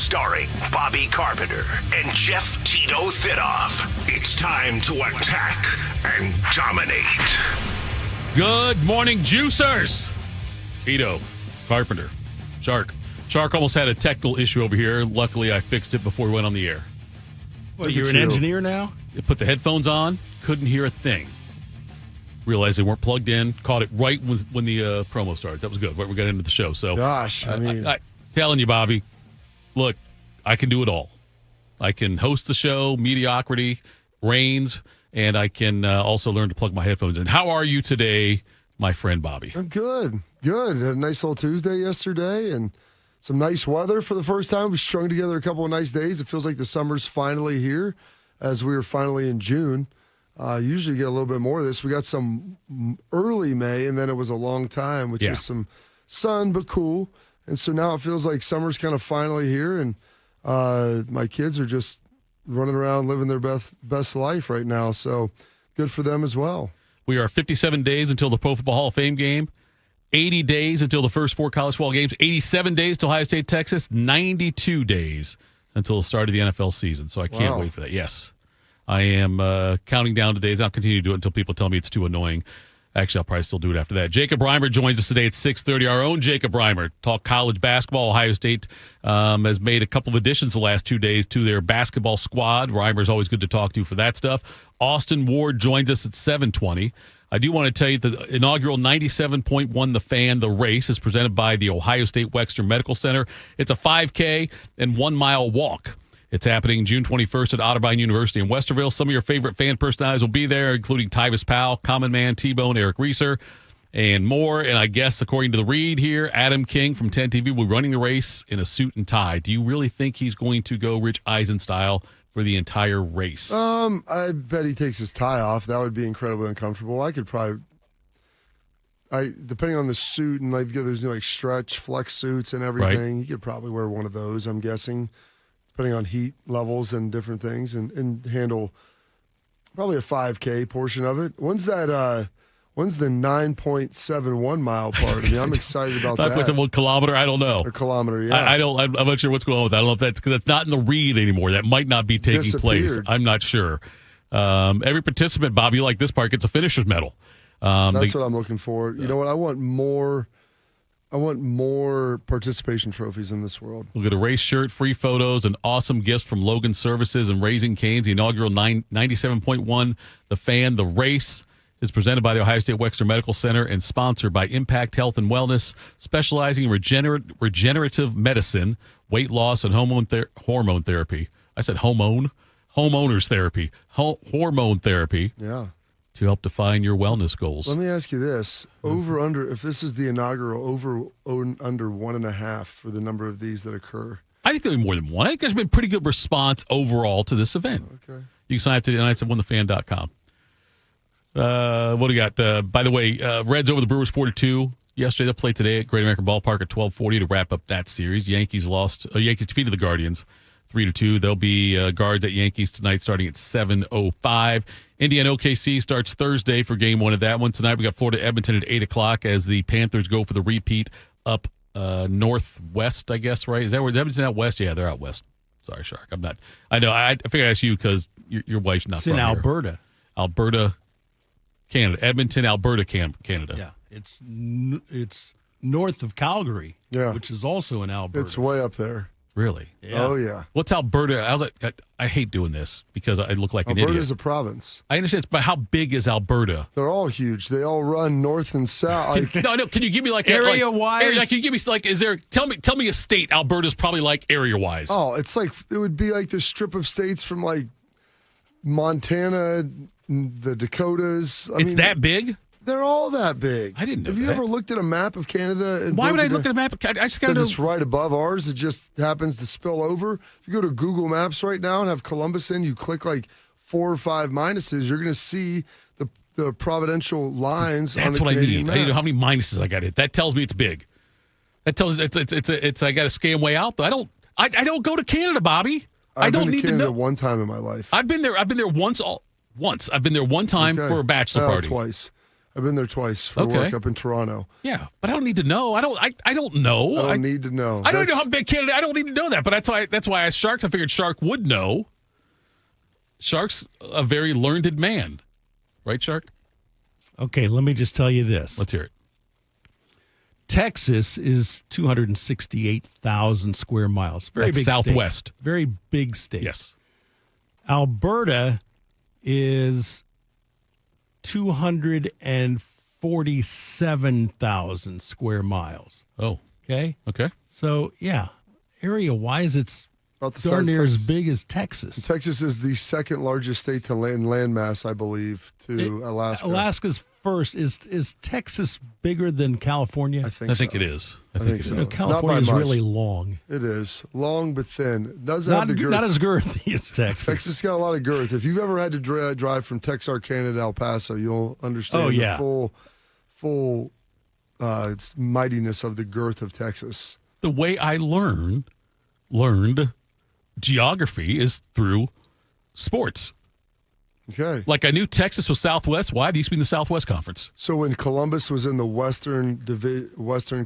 Starring Bobby Carpenter and Jeff Tito Thidoff. It's time to attack and dominate. Good morning, juicers. Tito, Carpenter, Shark. Shark almost had a technical issue over here. Luckily, I fixed it before we went on the air. What, you're an engineer now? I put the headphones on, couldn't hear a thing. Realized they weren't plugged in. Caught it right when the promo started. That was good. We got into the show. So, gosh, I telling you, Bobby, look, I can do it all. I can host the show, mediocrity reigns, and I can also learn to plug my headphones in. How are you today, my friend Bobby? I'm good. Good. Had a nice little Tuesday yesterday and some nice weather for the first time. We strung together a couple of nice days. It feels like the summer's finally here as we were finally in June. Usually get a little bit more of this. We got some early May, and then it was a long time, which is some sun but cool. And so now it feels like summer's kind of finally here, and my kids are just running around living their best life right now. So good for them as well. We are 57 days until the Pro Football Hall of Fame game, 80 days until the first 4 college football games, 87 days till Ohio State, Texas, 92 days until the start of the NFL season. So I can't wait for that. Yes. I am counting down the days. I'll continue to do it until people tell me it's too annoying. Actually, I'll probably still do it after that. Jacob Reimer joins us today at 6:30. Our own Jacob Reimer. Talk college basketball. Ohio State has made a couple of additions the last 2 days to their basketball squad. Reimer's always good to talk to for that stuff. Austin Ward joins us at 7:20. I do want to tell you the inaugural 97.1 The Fan, The Race, is presented by the Ohio State Wexner Medical Center. It's a 5K and 1 mile walk. It's happening June 21st at Otterbein University in Westerville. Some of your favorite fan personalities will be there, including Tyvis Powell, Common Man, T-Bone, Eric Reeser, and more. And I guess, according to the read here, Adam King from 10 TV will be running the race in a suit and tie. Do you really think he's going to go Rich Eisen style for the entire race? I bet he takes his tie off. That would be incredibly uncomfortable. I could probably, depending on the suit, and there's like stretch, flex suits and everything, you could probably wear one of those, I'm guessing, depending on heat levels and different things, and handle probably a 5K portion of it. When's the 9.71 mile part? I mean, I'm excited about that. 9.71 kilometer? I don't know. A kilometer, yeah. I'm not sure what's going on with that. I don't know if that's because that's not in the read anymore. That might not be taking place. I'm not sure. Every participant, Bob, you like this part, gets a finisher's medal. That's what I'm looking for. You know what? I want more participation trophies in this world. We'll get a race shirt, free photos, and awesome gifts from Logan Services and Raising Cane's. The inaugural 97.1 The Fan, The Race, is presented by the Ohio State Wexner Medical Center and sponsored by Impact Health and Wellness, specializing in regenerative medicine, weight loss, and hormone therapy. I said homeowners therapy, hormone therapy. Yeah. To help define your wellness goals. Let me ask you this. Over, under, if this is the inaugural, under 1.5 for the number of these that occur? I think there'll be more than one. I think there's been pretty good response overall to this event. Okay. You can sign up to nights@wonthefan.com. What do you got? By the way, Reds over the Brewers 4-2. Yesterday, they'll play today at Great American Ballpark at 12:40 to wrap up that series. Yankees defeated the Guardians 3-2. There'll be Guards at Yankees tonight starting at 7:05. Indiana OKC starts Thursday for game 1 of that one. Tonight we got Florida Edmonton at 8 o'clock as the Panthers go for the repeat up northwest, I guess, right? Is Edmonton out west? Yeah, they're out west. Sorry, Shark. I'm not. I know. I figured I'd ask you because your wife's not it's from in here. Alberta. Alberta, Canada. Edmonton, Alberta, Canada. Yeah, it's north of Calgary, which is also in Alberta. It's way up there. Really? Yeah. Oh, yeah. What's Alberta? I hate doing this because I look like an idiot. Alberta's a province. I understand, but how big is Alberta? They're all huge. They all run north and south. No. Can you give me area-wise? Can you give me tell me a state Alberta's probably like area-wise? Oh, it would be like this strip of states from like Montana, the Dakotas. It's that big? They're all that big. I didn't know Have you ever looked at a map of Canada? And why would I look at a map? I just got to know. Because it's right above ours. It just happens to spill over. If you go to Google Maps right now and have Columbus in, you click like 4 or 5 minuses, you're going to see the providential lines on the Canadian map. I need to know how many minuses I got hit. That tells me it's big. That tells it's I got to scam way out. I don't go to Canada, Bobby. I don't need to know. One time in my life. I've been there once. I've been there one time for a bachelor party. Twice. I've been there twice for work up in Toronto. Yeah, but I don't need to know. I don't know. I don't need to know. I don't know how big Canada. I don't need to know that. But that's why I asked Shark. I figured Shark would know. Shark's a very learned man, right, Shark? Okay, let me just tell you this. Let's hear it. Texas is 268,000 square miles. Very big Southwest. State. Very big state. Yes. Alberta is 247,000 square miles. Oh. Okay? Okay. So, yeah, area-wise, it's about the darn size near Texas. as big as Texas. Texas is the second largest state to land mass, I believe, to Alaska. Alaska's first. Is Texas bigger than California? I think it is. I think so. California is really long. It is. Long but thin. It doesn't Not, have the girth. not as girthy as Texas. Texas got a lot of girth. If you've ever had to drive from Texarkana to El Paso, you'll understand the full mightiness of the girth of Texas. The way I learned geography is through sports. Okay. Like I knew Texas was Southwest. Why? It used to be in the Southwest Conference. So when Columbus was in the Western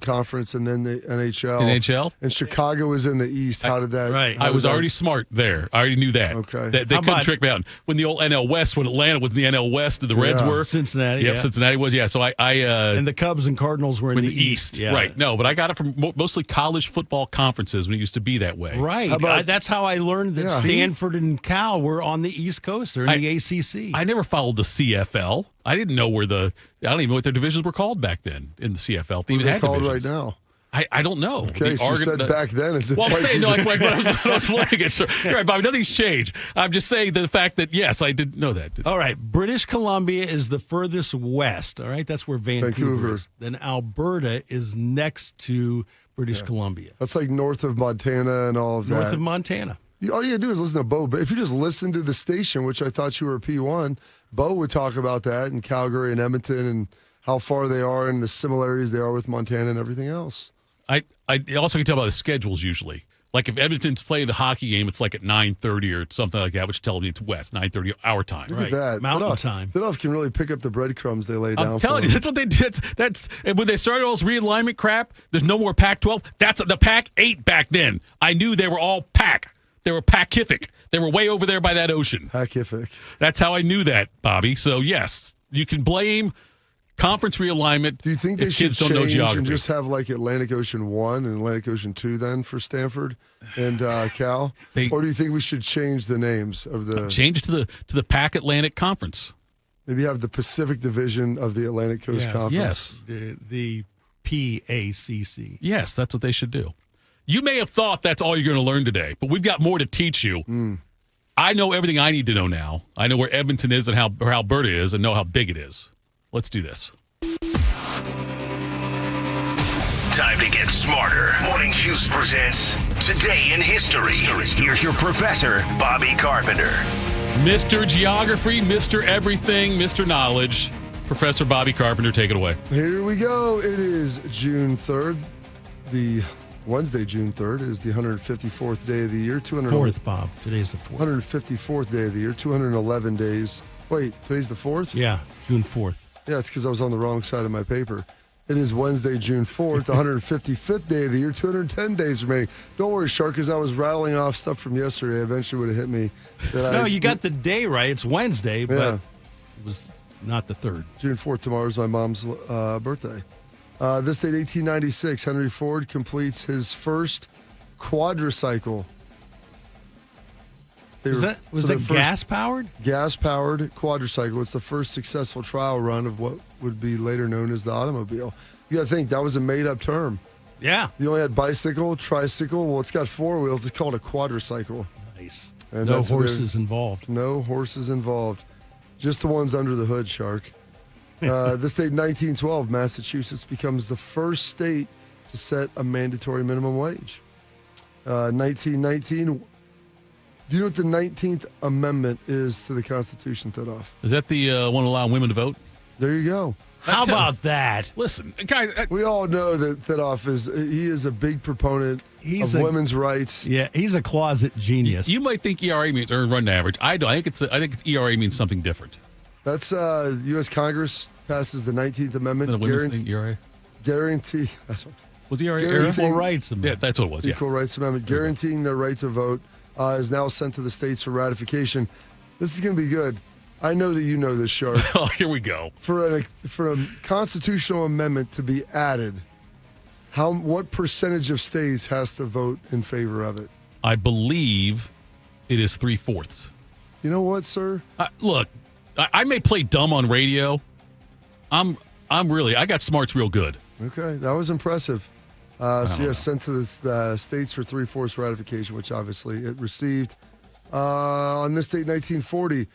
Conference and then the NHL, and Chicago was in the East, how did that? Right. I was already smart there. I already knew that. Okay. They couldn't trick me out. When the old NL West, when Atlanta was in the NL West, the Reds were Cincinnati. Yep, Cincinnati was. Yeah. So I and the Cubs and Cardinals were in the East. Yeah. Right. No, but I got it from mostly college football conferences when it used to be that way. Right. That's how I learned that Stanford and Cal were on the East Coast. They're in the ACC. I never followed the CFL. I didn't know I don't even know what their divisions were called back then in the CFL. What are they called right now? I don't know. Okay, so you said back then. As if I'm saying, like when I was learning it. Sure. You're right, Bobby. Nothing's changed. I'm just saying the fact that, yes, I didn't know that. All right. British Columbia is the furthest west. All right. That's where Vancouver is. Then Alberta is next to British Columbia. That's like north of Montana and all of that. North of Montana. All you got to do is listen to Bo. But if you just listen to the station, which I thought you were a P1, Bo would talk about that in Calgary and Edmonton and how far they are and the similarities they are with Montana and everything else. I also can tell by the schedules usually. Like if Edmonton's playing the hockey game, it's like at 9:30 or something like that, which tells me it's west, 9:30 our time. Look at that. Mountain time. Thinoff can really pick up the breadcrumbs they lay down. I'm telling you, that's what they did. That's when they started all this realignment crap. There's no more Pac-12. That's the Pac-8 back then. I knew they were all Pac. They were Pacific. They were way over there by that ocean. Pacific. That's how I knew that, Bobby. So yes, you can blame conference realignment. Do you think they should change and just have like Atlantic Ocean 1 and Atlantic Ocean 2 then for Stanford and Cal? Or do you think we should change the names of the change it to the Pac Atlantic Conference? Maybe have the Pacific Division of the Atlantic Coast Conference. Yes, the PACC. Yes, that's what they should do. You may have thought that's all you're going to learn today, but we've got more to teach you. I know everything I need to know now. I know where Edmonton is and how Alberta is and know how big it is. Let's do this. Time to get smarter. Morning Juice presents Today in History. Here's your professor, Bobby Carpenter. Mr. Geography, Mr. Everything, Mr. Knowledge. Professor Bobby Carpenter, take it away. Here we go. It is June 3rd. The Wednesday, June 3rd, is the 154th day of the year. 4th, Bob. Today's the 4th. 154th day of the year. 211 days. Wait, today's the 4th? Yeah, June 4th. Yeah, it's because I was on the wrong side of my paper. It is Wednesday, June 4th, the 155th day of the year, 210 days remaining. Don't worry, Shark, as I was rattling off stuff from yesterday, eventually would have hit me. You got the day right. It's Wednesday, but it was not the 3rd. June 4th, tomorrow is my mom's birthday. This date, 1896, Henry Ford completes his first quadricycle. Was that gas-powered? Gas-powered quadricycle. It's the first successful trial run of what would be later known as the automobile. You got to think, that was a made-up term. Yeah. You only had bicycle, tricycle. Well, it's got 4 wheels. It's called a quadricycle. Nice. And no horses involved. No horses involved. Just the ones under the hood, Shark. This date, 1912, Massachusetts becomes the first state to set a mandatory minimum wage. 1919, do you know what the 19th Amendment is to the Constitution, Thibodeau? Is that the one allowing women to vote? There you go. How about that? Listen, guys. We all know that Thibodeau is a big proponent of women's rights. Yeah, he's a closet genius. You might think ERA means earned run average. I don't. I think ERA means something different. That's U.S. Congress passes the 19th Amendment. The women's thing, ERA? Guarantee. Was ERA? Equal Rights Yeah, Amendment. that's what it was. Equal Rights Amendment, guaranteeing their right to vote, is now sent to the states for ratification. This is going to be good. I know that you know this, Shark. Oh, here we go. For a constitutional amendment to be added, what percentage of states has to vote in favor of it? I believe it is 3/4. You know what, sir? Look, I may play dumb on radio. I got smarts real good. Okay, that was impressive. Sent to the states for 3/4 ratification, which obviously it received. On this date, 1940,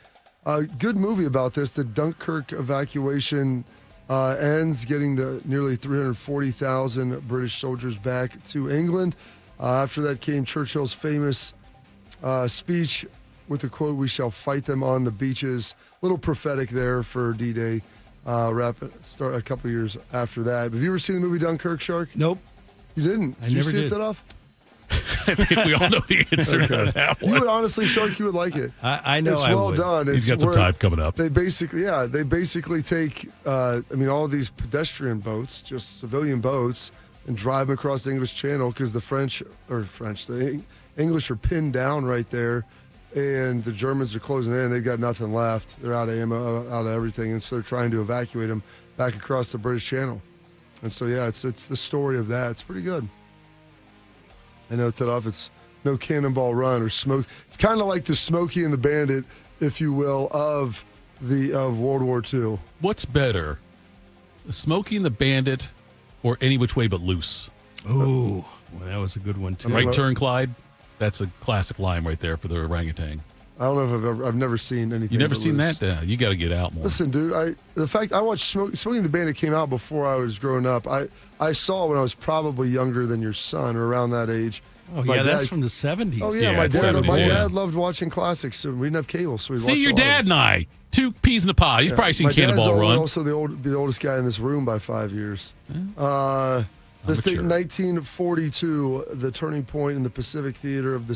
a good movie about this. The Dunkirk evacuation ends, getting the nearly 340,000 British soldiers back to England. After that came Churchill's famous speech with the quote, "We shall fight them on the beaches." Little prophetic there for D-Day. Start a couple years after that. Have you ever seen the movie Dunkirk, Shark? Nope. You didn't? Did you never see it did. that off? I think we all know the answer to that one. You would honestly, Shark, you would like it. I know it's I well would. done. He's got some time coming up. They basically take, all of these pedestrian boats, just civilian boats, and drive them across the English Channel because the English are pinned down right there, and the Germans are closing in. They've got nothing left. They're out of ammo, out of everything, and so they're trying to evacuate them back across the British Channel. And so, yeah, it's the story of that. It's pretty good. I know Tidoff, it's no Cannonball Run or Smoke. It's kind of like the Smokey and the Bandit, if you will, of World War II. What's better, Smokey and the Bandit or Any Which Way But Loose? Ooh, well, that was a good one, too. Right Turn, Clyde? That's a classic line right there for the orangutan. I don't know if I've never seen anything. You never but seen Loose. that? You got to get out more. Listen, dude, the fact I watched Smokey and the Bandit came out before I was growing up. I saw it when I was probably younger than your son or around that age. Oh, My yeah, dad- that's from the 70s. Oh, yeah, Yeah, my it's dad 70s, yeah. loved watching classics, so we didn't have cable, so we See, watched your a lot of dad them. and I, two peas in a pod. He's probably seen My dad's Cannonball Run. also the oldest guy in this room by 5 years. This date, mature. 1942, the turning point in the Pacific theater of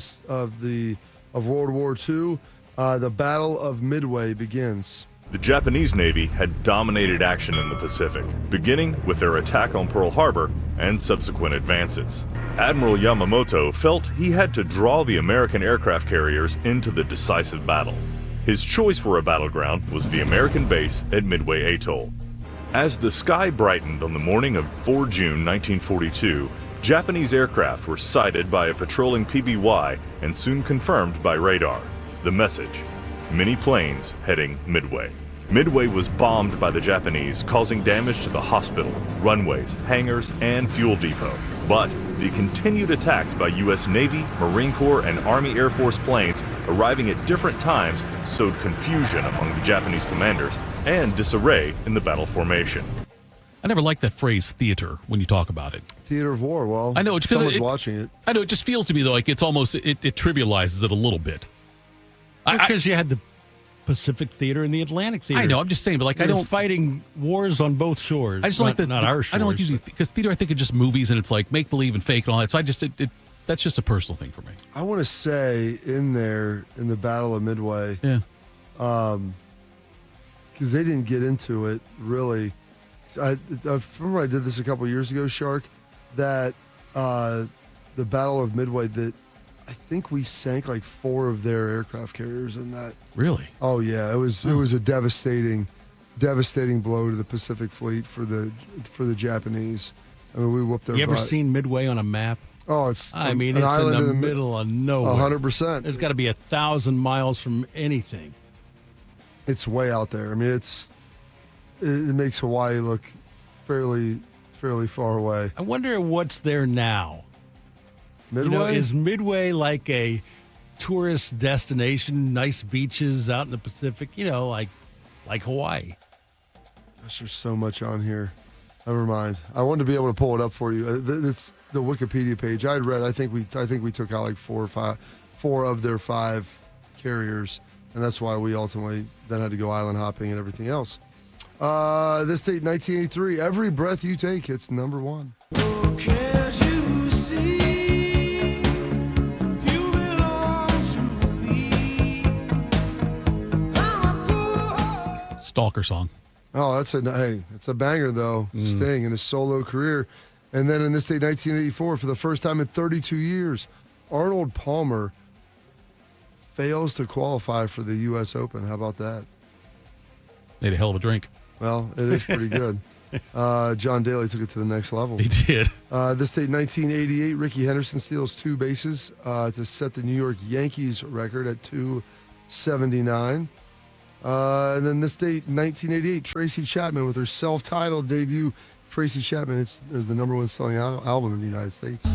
World War II. The Battle of Midway begins. The Japanese Navy had dominated action in the Pacific, beginning with their attack on Pearl Harbor and subsequent advances. Admiral Yamamoto felt he had to draw the American aircraft carriers into the decisive battle. His choice for a battleground was the American base at Midway Atoll. As the sky brightened on the morning of 4 June 1942, Japanese aircraft were sighted by a patrolling PBY and soon confirmed by radar. The message: many planes heading Midway. Midway was bombed by the Japanese, causing damage to the hospital, runways, hangars, and fuel depot. But the continued attacks by U.S. Navy, Marine Corps, and Army Air Force planes arriving at different times sowed confusion among the Japanese commanders and disarray in the battle formation. I never liked that phrase theater when you talk about it. Theater of War. Well, I know, it's 'cause someone's watching it. I know, it just feels to me, though, like it's almost, it trivializes it a little bit. Because you had the Pacific Theater and the Atlantic Theater. I know, I'm just saying, but like, I You're don't. fighting wars on both shores. I just don't like not our shores. I don't like usually, because theater, I think of just movies and it's like make believe and fake and all that. So I just, that's just a personal thing for me. I want to say in there, in the Battle of Midway, Yeah. because they didn't get into it really. I remember I did this a couple years ago, Shark, that the Battle of Midway, that I think we sank like 4 of their aircraft carriers in that. Really? Oh yeah, it was a devastating blow to the Pacific Fleet for the Japanese. I mean, we whooped their You ever butt. seen Midway on a map? Oh, it's I mean, an it's island in the middle of nowhere. 100%. There's got to be 1,000 miles from anything. It's way out there. I mean, it makes Hawaii look fairly far away. I wonder what's there now. Midway? You know, is Midway like a tourist destination, nice beaches out in the Pacific, you know, like Hawaii? Gosh, there's so much on here. Never mind. I wanted to be able to pull it up for you. It's the Wikipedia page. I read. I think we took out like 4 of their 5 carriers, and that's why we ultimately then had to go island hopping and everything else. This date, 1983. Every breath you take, it's number 1. Stalker song. Oh, it's a banger, though. Sting in his solo career. And then in this day, 1984, for the first time in 32 years, Arnold Palmer fails to qualify for the U.S. Open. How about that? Made a hell of a drink. Well, it is pretty good. John Daly took it to the next level. He did. This day, 1988, Ricky Henderson steals 2 bases to set the New York Yankees record at 279. And then this date, 1988, Tracy Chapman with her self-titled debut. Tracy Chapman is the number 1 selling album in the United States.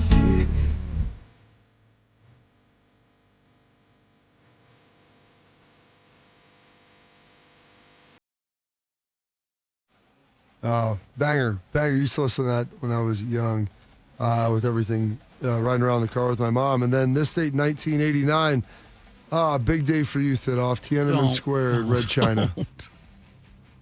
Banger. You used to listen to that when I was young with everything, riding around the car with my mom. And then this date, 1989, big day for you, Thidoff. Tiananmen Square in Red China.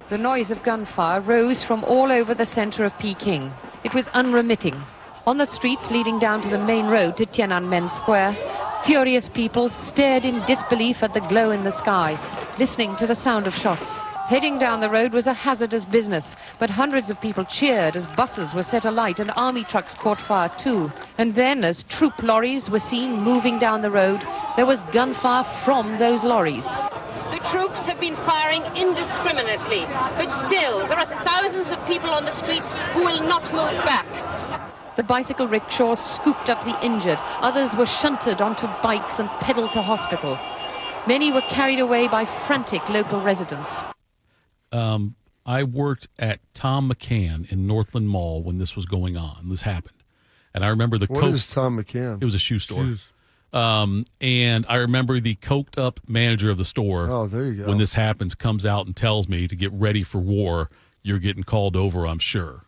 The noise of gunfire rose from all over the center of Peking. It was unremitting. On the streets leading down to the main road to Tiananmen Square, furious people stared in disbelief at the glow in the sky, listening to the sound of shots. Heading down the road was a hazardous business, but hundreds of people cheered as buses were set alight and army trucks caught fire too. And then, as troop lorries were seen moving down the road, there was gunfire from those lorries. The troops have been firing indiscriminately, but still, there are thousands of people on the streets who will not move back. The bicycle rickshaws scooped up the injured. Others were shunted onto bikes and pedaled to hospital. Many were carried away by frantic local residents. I worked at Tom McCann in Northland Mall when this was going on. This happened. And I remember the What is Tom McCann? It was a shoe store. And I remember the coked up manager of the store. Oh, there you go. When this happens, comes out and tells me to get ready for war. You're getting called over, I'm sure.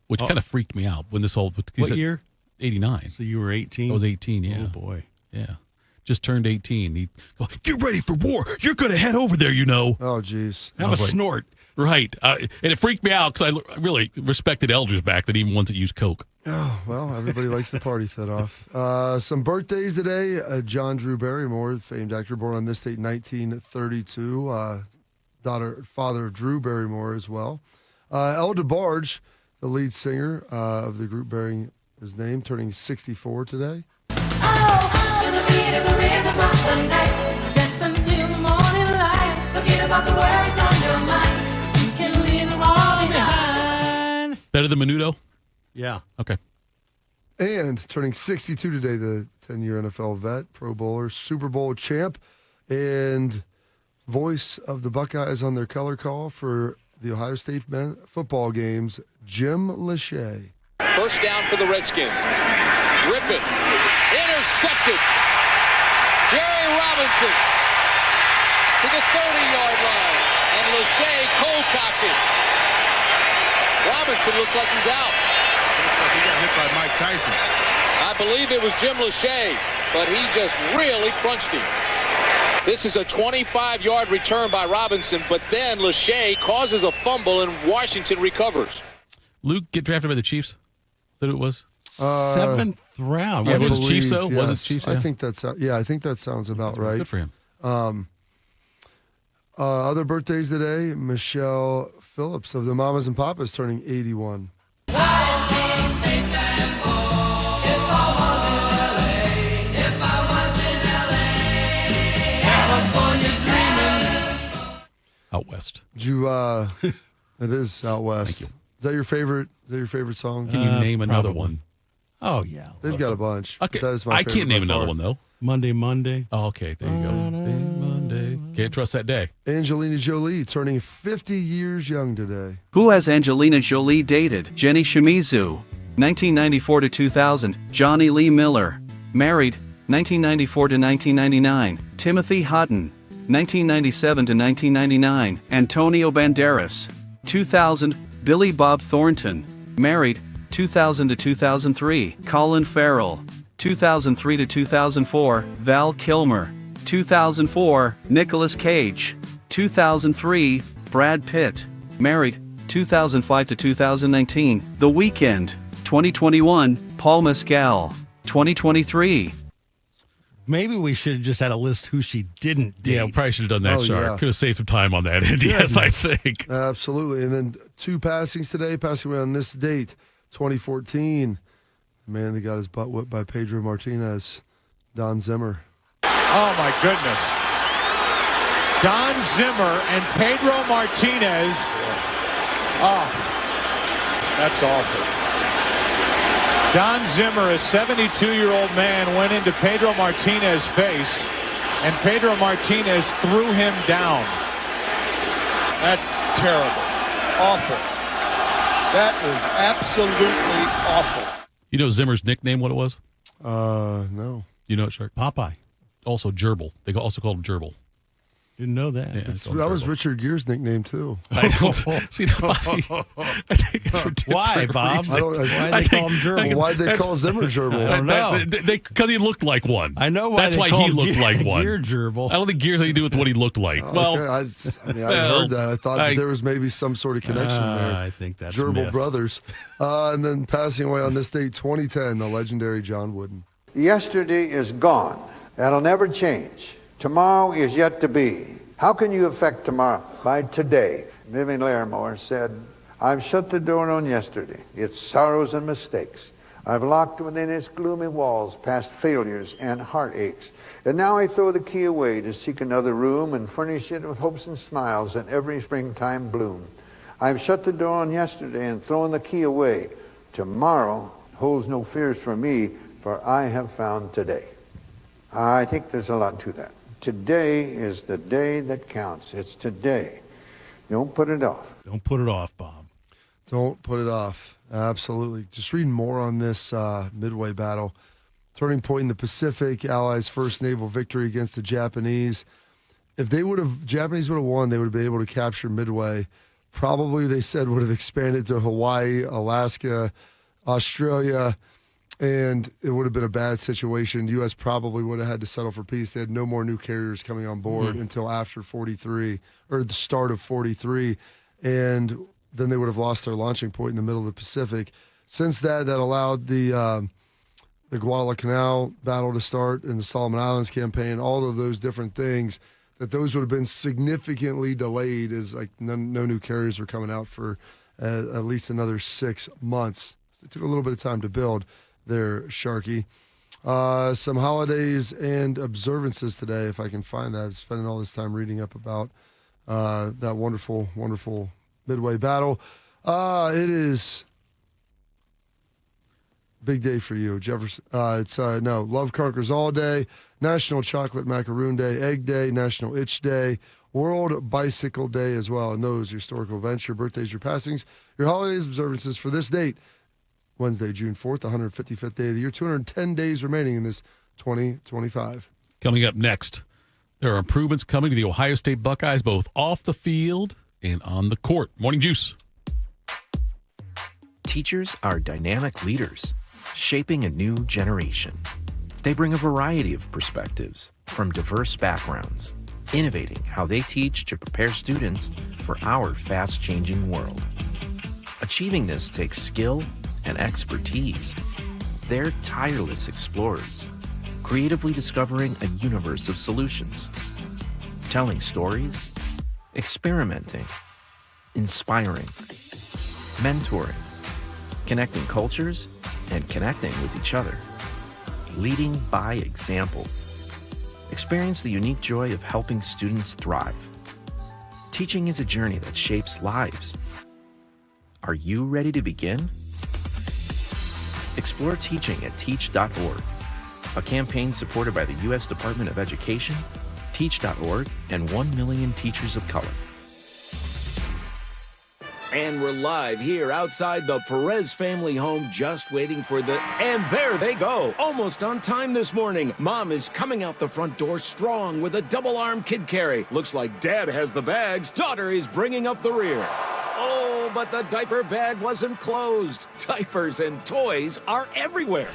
Which kind of freaked me out when this whole. What year? 89. So you were 18? I was 18, yeah. Oh, boy. Yeah. Just turned 18. He goes, get ready for war. You're going to head over there, you know. Oh, jeez. Have a snort. Right. And it freaked me out because I really respected elders back then, even ones that used Coke. Oh, well, everybody likes to party, Thidoff. Some birthdays today. John Drew Barrymore, famed actor, born on this date, 1932. Father of Drew Barrymore as well. El DeBarge, the lead singer of the group bearing his name, turning 64 today. Better than Menudo? Yeah. Okay. And turning 62 today, the 10-year NFL vet, Pro Bowler, Super Bowl champ, and voice of the Buckeyes on their color call for the Ohio State football games, Jim Lachey. First down for the Redskins. Rip it. Intercepted. Jerry Robinson to the 30-yard line. And Lachey cold-cocked it. Robinson looks like he's out. Looks like he got hit by Mike Tyson. I believe it was Jim Lachey, but he just really crunched him. This is a 25-yard return by Robinson, but then Lachey causes a fumble and Washington recovers. Luke get drafted by the Chiefs? Is that who it was? 7th round. Yeah, What was is- it Chiefs, though? Yes. Was it Chiefs? I think that's I think that sounds about right. Good for him. Other birthdays today, Michelle Phillips of the Mamas and Papas turning 81. Out west. Did you, it is out west. Thank you. Is that your favorite? Is that your favorite song? Can you name another probably. one? Oh, yeah. They've got a bunch. Okay. That is my I favorite can't name by another far. one, though. Monday. Oh, okay. There you go. Monday. Can't trust that day. Angelina Jolie turning 50 years young today. Who has Angelina Jolie dated? Jenny Shimizu, 1994 to 2000. Johnny Lee Miller, married, 1994 to 1999. Timothy Hutton, 1997 to 1999. Antonio Banderas, 2000. Billy Bob Thornton, married, 2000 to 2003. Colin Farrell, 2003 to 2004. Val Kilmer, 2004. Nicolas Cage, 2003. Brad Pitt, married, 2005 to 2019. The Weeknd, 2021. Paul Mescal, 2023. Maybe we should have just had a list who she didn't date. Yeah, we probably should have done that, Shark. Yeah. Could have saved some time on that end. Yes, I think. Absolutely. And then 2 passings today, passing away on this date, 2014. The man that got his butt whipped by Pedro Martinez, Don Zimmer. Oh, my goodness. Don Zimmer and Pedro Martinez. Oh, That's awful. Don Zimmer, a 72-year-old man, went into Pedro Martinez's face, and Pedro Martinez threw him down. That's terrible. Awful. That was absolutely awful. You know Zimmer's nickname, what it was? No. You know it, Shark? Popeye. Also Gerbil. They also called him Gerbil. Didn't know that. Yeah, That was Richard Gere's nickname, too. I don't see Bobby. I think it's for different Why, Bob? reasons. Why they call him Gerbil? Why'd they call Zimmer Gerbil? I don't know. Because he looked like one. I know why That's they why call he him looked like one. Gear Gerbil. I don't think Gears had to do with what he looked like. Well, Okay, I heard that. I thought that there was maybe some sort of connection there. I think that's Gerbil myth. brothers. And then passing away on this date, 2010, the legendary John Wooden. Yesterday is gone. That'll never change. Tomorrow is yet to be. How can you affect tomorrow? By today. Vivian Larimore said, I've shut the door on yesterday, its sorrows and mistakes. I've locked within its gloomy walls past failures and heartaches. And now I throw the key away to seek another room and furnish it with hopes and smiles and every springtime bloom. I've shut the door on yesterday and thrown the key away. Tomorrow holds no fears for me, for I have found today. I think there's a lot to that. Today is the day that counts. It's today. Don't put it off. Don't put it off, Bob. Don't put it off. Absolutely. Just reading more on this Midway battle. Turning point in the Pacific, Allies' first naval victory against the Japanese. If Japanese would have won, they would have been able to capture Midway. Probably, they said, would have expanded to Hawaii, Alaska, Australia, and it would have been a bad situation. The U.S. probably would have had to settle for peace. They had no more new carriers coming on board until after 43, or the start of 43, and then they would have lost their launching point in the middle of the Pacific. Since that allowed the Guadalcanal battle to start and the Solomon Islands campaign, all of those different things, that those would have been significantly delayed as like no new carriers were coming out for at least another 6 months. So it took a little bit of time to build there, Sharky. Some holidays and observances today, if I can find that. I'm spending all this time reading up about that wonderful, wonderful Midway battle. It is big day for you, Jefferson. Love Conquers All Day, National Chocolate Macaroon Day, Egg Day, National Itch Day, World Bicycle Day as well. And those historical events, your birthdays, your passings, your holidays, observances for this date. Wednesday, June 4th, 155th day of the year, 210 days remaining in this 2025. Coming up next, there are improvements coming to the Ohio State Buckeyes, both off the field and on the court. Morning Juice. Teachers are dynamic leaders, shaping a new generation. They bring a variety of perspectives from diverse backgrounds, innovating how they teach to prepare students for our fast-changing world. Achieving this takes skill and expertise. They're tireless explorers, creatively discovering a universe of solutions, telling stories, experimenting, inspiring, mentoring, connecting cultures, and connecting with each other, leading by example. Experience the unique joy of helping students thrive. Teaching is a journey that shapes lives. Are you ready to begin? Explore teaching at teach.org, a campaign supported by the U.S. Department of Education, Teach.org, and 1 million teachers of color. And we're live here outside the Perez family home, just waiting for and there they go, almost on time this morning. Mom is coming out the front door strong with a double-arm kid carry. Looks like Dad has the bags. Daughter is bringing up the rear. Oh, but the diaper bag wasn't closed. Diapers and toys are everywhere.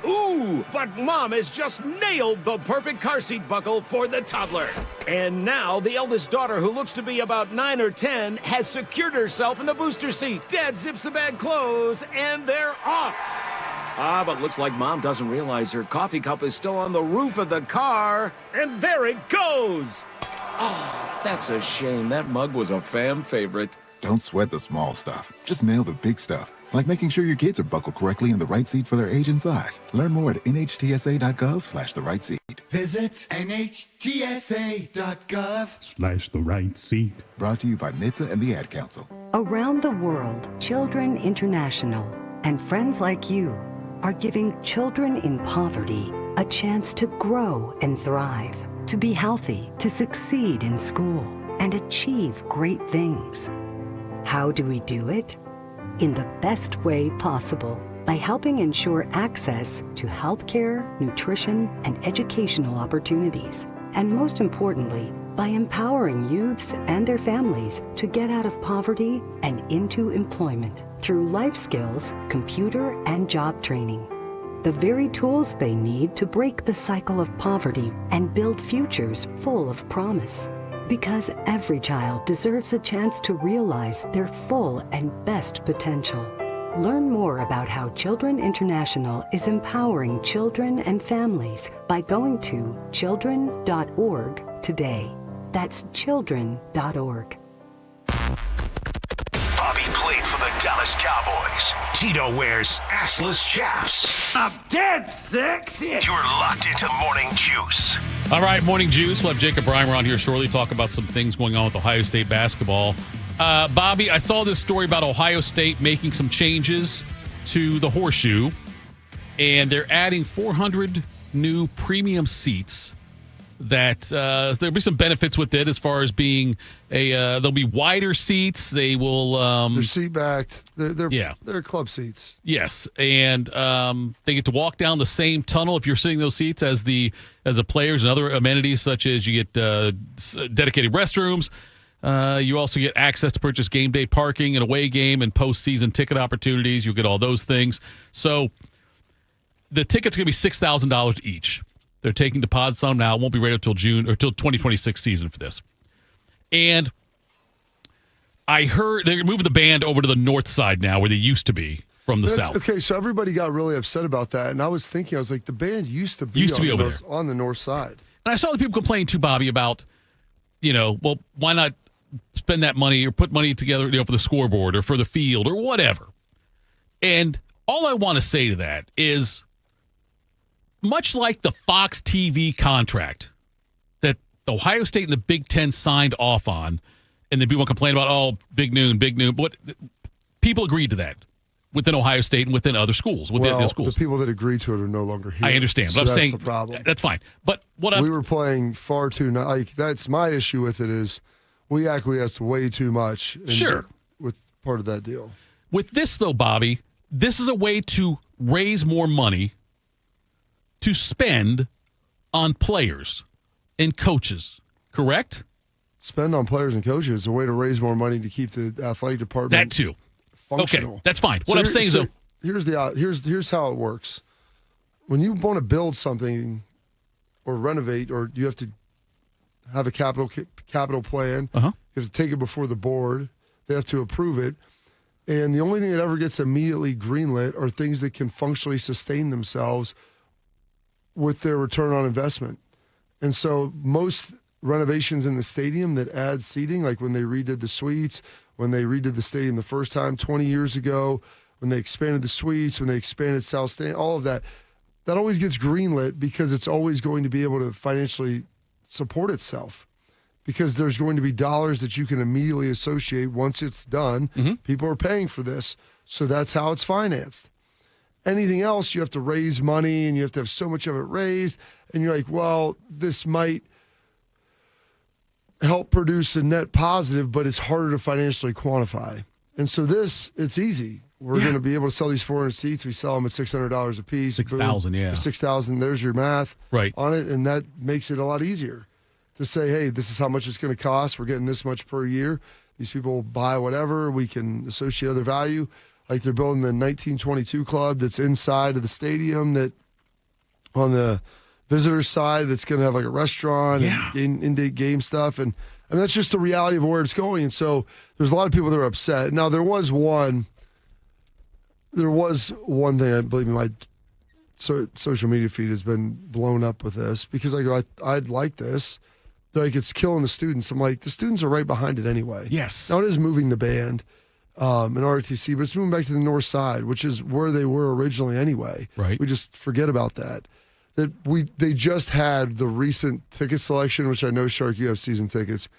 Ooh, but Mom has just nailed the perfect car seat buckle for the toddler. And now the eldest daughter, who looks to be about 9 or 10, has secured herself in the booster seat. Dad zips the bag closed, and they're off. But looks like Mom doesn't realize her coffee cup is still on the roof of the car. And there it goes. Oh, that's a shame. That mug was a fan favorite. Don't sweat the small stuff. Just nail the big stuff. Like making sure your kids are buckled correctly in the right seat for their age and size. Learn more at nhtsa.gov/the right seat. Visit nhtsa.gov/the right seat. Brought to you by NHTSA and the Ad Council. Around the world, Children International and friends like you are giving children in poverty a chance to grow and thrive, to be healthy, to succeed in school, and achieve great things. How do we do it? In the best way possible, by helping ensure access to healthcare, nutrition, and educational opportunities. And most importantly, by empowering youths and their families to get out of poverty and into employment through life skills, computer, and job training. The very tools they need to break the cycle of poverty and build futures full of promise. Because every child deserves a chance to realize their full and best potential. Learn more about how Children International is empowering children and families by going to children.org today. That's children.org. Bobby played for the Dallas Cowboys. Tito wears assless chaps. I'm dead sexy. You're locked into Morning Juice. All right, Morning Juice. We'll have Jacob Reimer on here shortly, talk about some things going on with Ohio State basketball. Bobby, I saw this story about Ohio State making some changes to the Horseshoe, and they're adding 400 new premium seats that there'll be some benefits with it as far as being there'll be wider seats. They will they're seat backed. They're club seats. Yes, and they get to walk down the same tunnel if you're sitting in those seats as the players, and other amenities such as you get dedicated restrooms. You also get access to purchase game day parking, and away game and postseason ticket opportunities. You'll get all those things. So the tickets are going to be $6,000 each. They're taking deposits on them now. It won't be ready until June or till 2026 season for this. And I heard they're moving the band over to the north side now, where they used to be from the south. Okay, so everybody got really upset about that, and I was thinking, I was like, the band used to be over there on the north side. And I saw the people complaining too, Bobby, about, well, why not spend that money or put money together, for the scoreboard or for the field or whatever. And all I want to say to that is, much like the Fox TV contract that Ohio State and the Big Ten signed off on, and then people complain about, big noon, but people agreed to that within Ohio State and within other schools. The people that agreed to it are no longer here. I understand, so but I'm saying the problem. That's fine. But we were playing far too. That's my issue with it is we acquiesced way too much. With part of that deal. With this though, Bobby, this is a way to raise more money to spend on players and coaches, correct? Spend on players and coaches is a way to raise more money to keep the athletic department that too functional. Okay, that's fine. What I'm saying is, here's how it works. When you want to build something or renovate, or you have to have a capital plan, you have to take it before the board. They have to approve it. And the only thing that ever gets immediately greenlit are things that can functionally sustain themselves with their return on investment. And so most renovations in the stadium that add seating, like when they redid the suites, when they redid the stadium the first time 20 years ago, when they expanded the suites, when they expanded South Stand, all of that always gets greenlit because it's always going to be able to financially support itself, because there's going to be dollars that you can immediately associate once it's done. People are paying for this, so that's how it's financed. Anything else, you have to raise money and you have to have so much of it raised. And you're like, well, this might help produce a net positive, but it's harder to financially quantify. And so it's easy. We're going to be able to sell these 400 seats. We sell them at $600 a piece. 6,000, yeah. 6,000, there's your math on it. And that makes it a lot easier to say, hey, this is how much it's going to cost. We're getting this much per year. These people buy whatever. We can associate other value. Like they're building the 1922 club that's inside of the stadium, that on the visitor side that's going to have like a restaurant and in-date game stuff. And I mean, that's just the reality of where it's going. And so there's a lot of people that are upset. Now, there was one thing I believe in my social media feed has been blown up with this because I go, I'd like this. They're like, it's killing the students. I'm like, the students are right behind it anyway. Yes. Now it is moving the band in RTC, but it's moving back to the north side, which is where they were originally anyway. Right. We just forget about that. They just had the recent ticket selection, which I know, Shark, you have season tickets,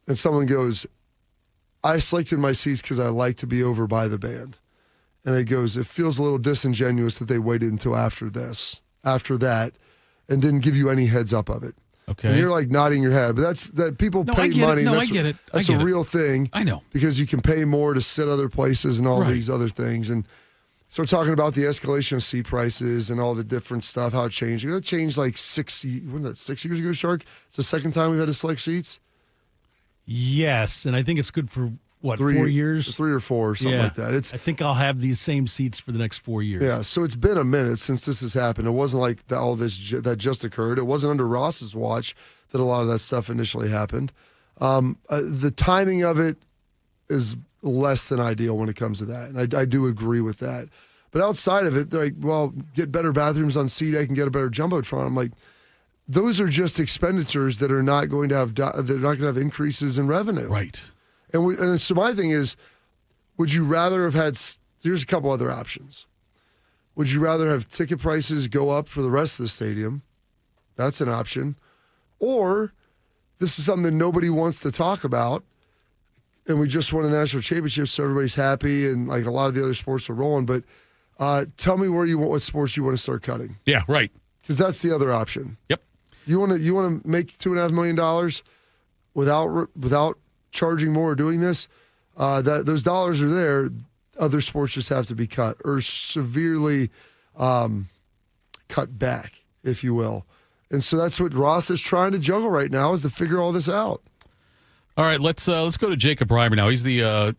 and someone goes, I selected my seats because I like to be over by the band. And it goes, it feels a little disingenuous that they waited until after that, and didn't give you any heads up of it. Okay. And you're like nodding your head, but that people pay money. I get it. That's a real thing. I know. Because you can pay more to sit other places and all these other things. And so we're talking about the escalation of seat prices and all the different stuff, how it changed. It changed like 6 years ago, Shark? It's the second time we've had to select seats? Yes, and I think it's good for, 4 years? 3 or 4, something like that. I think I'll have these same seats for the next 4 years. Yeah, so it's been a minute since this has happened. It wasn't like that just occurred. It wasn't under Ross's watch that a lot of that stuff initially happened. The timing of it is less than ideal when it comes to that, and I do agree with that. But outside of it, they're like, well, get better bathrooms on SeaTac and get a better Jumbotron. I'm like, those are just expenditures that are not going to have increases in revenue. Right. And so my thing is, would you rather have had, here's a couple other options. Would you rather have ticket prices go up for the rest of the stadium? That's an option. Or this is something that nobody wants to talk about, and we just won a national championship, so everybody's happy, and like a lot of the other sports are rolling. But tell me what sports you want to start cutting. Yeah, right. Because that's the other option. Yep. You want to make $2.5 million without charging more or doing this, those dollars are there. Other sports just have to be cut or severely cut back, if you will. And so that's what Ross is trying to juggle right now, is to figure all this out. All right, let's go to Jacob Reimer now. He's the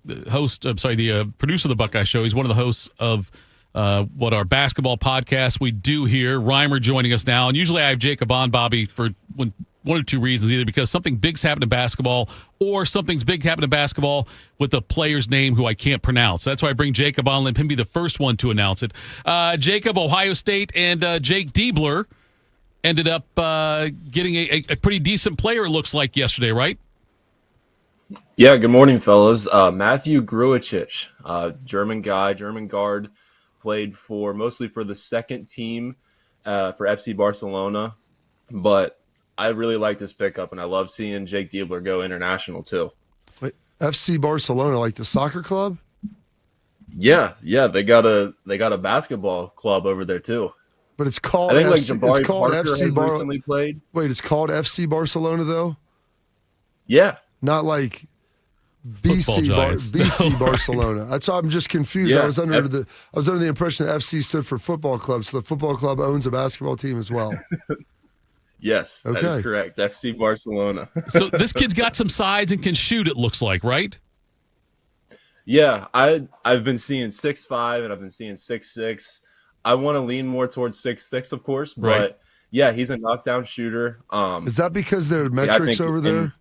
producer of the Buckeye Show. He's one of the hosts of our basketball podcast we do here. Reimer joining us now, and usually I have Jacob on, Bobby, for one or two reasons, either because something big's happened in basketball or something's big happened in basketball with a player's name who I can't pronounce. That's why I bring Jacob on, let him be the first one to announce it. Jacob, Ohio State, and Jake Diebler ended up getting a pretty decent player, it looks like, yesterday, right? Yeah, good morning, fellas. Matthew Grujic, German guard, played mostly for the second team for FC Barcelona, but I really like this pickup, and I love seeing Jake Diebler go international too. Wait, FC Barcelona, like the soccer club? Yeah, they got a basketball club over there too. But it's called. I think FC, it's called FC recently played. Wait, it's called FC Barcelona though. Yeah, not like BC Barcelona. That's why I'm just confused. Yeah, I was under the impression that FC stood for football club, so the football club owns a basketball team as well. Yes, okay. That is correct. FC Barcelona. So this kid's got some size and can shoot, it looks like, right? Yeah, I've been seeing 6'5", and I've been seeing 6'6". I want to lean more towards 6'6", of course, but right. Yeah, he's a knockdown shooter. Is that because there are metrics over there?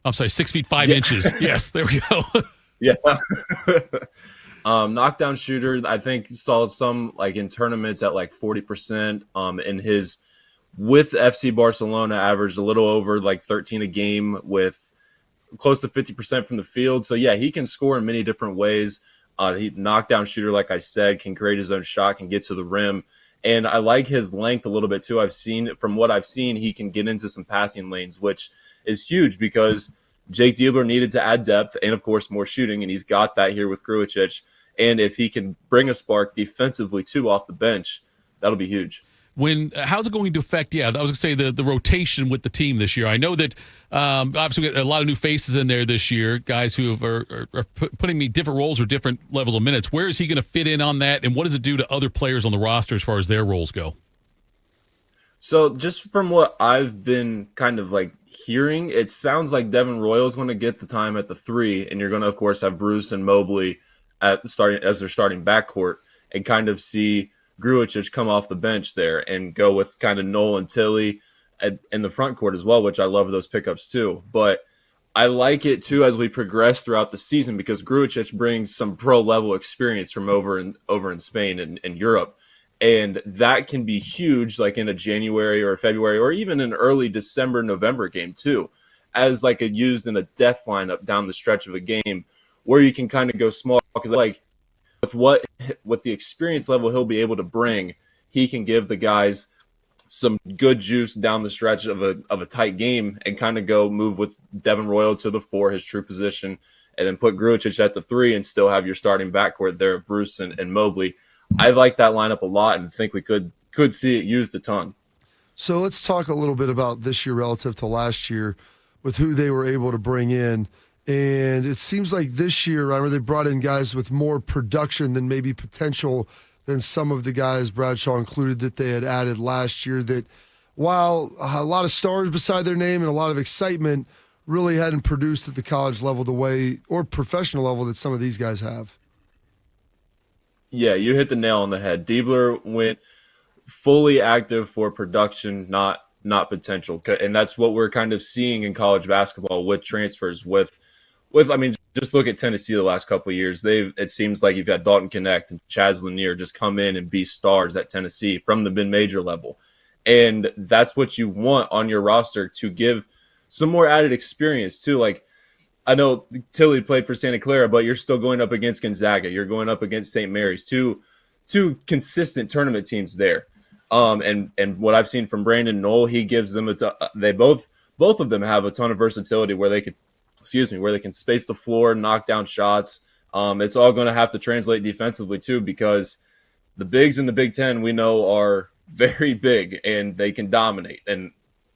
I'm sorry, 6 feet 5 inches. Yes, there we go. Yeah. Knockdown shooter, I think saw some like in tournaments at like 40%. In his with FC Barcelona averaged a little over like 13 a game with close to 50% from the field. So yeah, he can score in many different ways. He knockdown shooter, like I said, can create his own shot, can get to the rim. And I like his length a little bit too. From what I've seen, he can get into some passing lanes, which is huge because Jake Diebler needed to add depth and, of course, more shooting, and he's got that here with Grujic. And if he can bring a spark defensively too off the bench, that'll be huge. How's it going to affect? Yeah, I was going to say the rotation with the team this year. I know that obviously we got a lot of new faces in there this year, guys who are putting me different roles or different levels of minutes. Where is he going to fit in on that, and what does it do to other players on the roster as far as their roles go? So just from what I've been kind of like hearing, it sounds like Devin Royal is going to get the time at the 3, and you're going to, of course, have Bruce and Mobley as their starting backcourt, and kind of see Grujic come off the bench there and go with kind of Noel and Tilly in the front court as well, which I love those pickups too. But I like it too as we progress throughout the season because Grujic brings some pro level experience from over in Spain and Europe. And that can be huge, like in a January or February or even an early December, November game too, as like used in a death lineup down the stretch of a game where you can kind of go small, because like with the experience level he'll be able to bring, he can give the guys some good juice down the stretch of a tight game and kind of go move with Devin Royal to the 4, his true position, and then put Grujic at the 3 and still have your starting backcourt there, Bruce and Mobley. I like that lineup a lot and think we could see it used a ton. So let's talk a little bit about this year relative to last year with who they were able to bring in. And it seems like this year, Reimer, they brought in guys with more production than maybe potential than some of the guys, Bradshaw included, that they had added last year, that while a lot of stars beside their name and a lot of excitement, really hadn't produced at the college level the way, or professional level, that some of these guys have. Yeah, you hit the nail on the head. Diebler went fully active for production, not potential. And that's what we're kind of seeing in college basketball with transfers. With I mean, just look at Tennessee the last couple of years. It seems like you've got Dalton Knecht and Chaz Lanier just come in and be stars at Tennessee from the mid-major level. And that's what you want on your roster to give some more added experience too. Like, I know Tilly played for Santa Clara, but you're still going up against Gonzaga. You're going up against St. Mary's, two consistent tournament teams there. And what I've seen from Brandon Knoll, he gives them they both of them have a ton of versatility where they can space the floor, knock down shots. It's all going to have to translate defensively too, because the bigs in the Big Ten we know are very big and they can dominate. And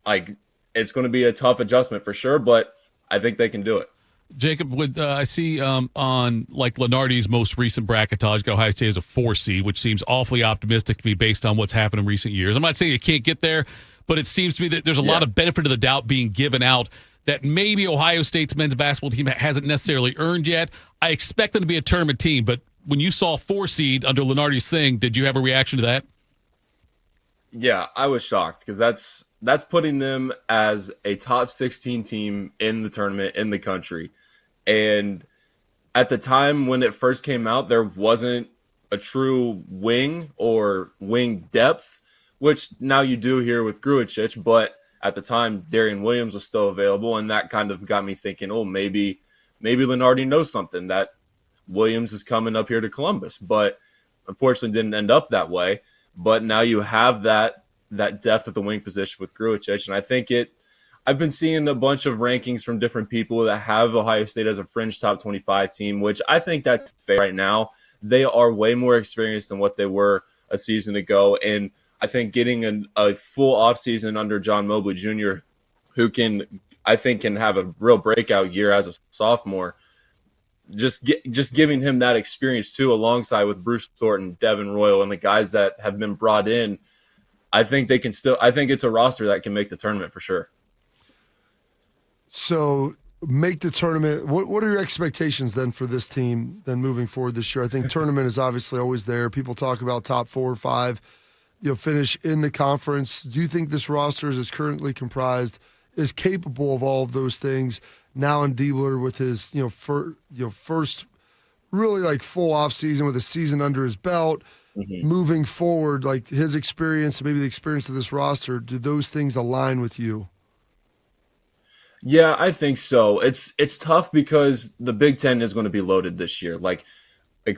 like, it's going to be a tough adjustment for sure, but I think they can do it. Jacob, I see on like Lenardi's most recent bracketage, got Ohio State as a 4 seed, which seems awfully optimistic to me based on what's happened in recent years. I'm not saying you can't get there, but it seems to me that there's a lot of benefit of the doubt being given out that maybe Ohio State's men's basketball team hasn't necessarily earned yet. I expect them to be a tournament team, but when you saw 4 seed under Lenardi's thing, did you have a reaction to that? Yeah, I was shocked because that's putting them as a top 16 team in the tournament in the country. And at the time when it first came out, there wasn't a true wing or wing depth, which now you do here with Grujic, but at the time Darian Williams was still available, and that kind of got me thinking, oh, maybe Lenardi knows something, that Williams is coming up here to Columbus. But unfortunately didn't end up that way. But now you have that depth at the wing position with Grujic, and I think I've been seeing a bunch of rankings from different people that have Ohio State as a fringe top 25 team, which I think that's fair right now. They are way more experienced than what they were a season ago, and I think getting a full offseason under John Mobley Jr., who can have a real breakout year as a sophomore, just giving him that experience too, alongside with Bruce Thornton, Devin Royal, and the guys that have been brought in, I think it's a roster that can make the tournament for sure. So make the tournament. What are your expectations then for this team then moving forward this year? I think tournament is obviously always there. People talk about top 4 or 5, finish in the conference. Do you think this roster as it's currently comprised is capable of all of those things? Now in Diebler with his first really like full off season with a season under his belt, moving forward, like his experience and maybe the experience of this roster, do those things align with you? Yeah, I think so. It's tough because the Big Ten is going to be loaded this year. Like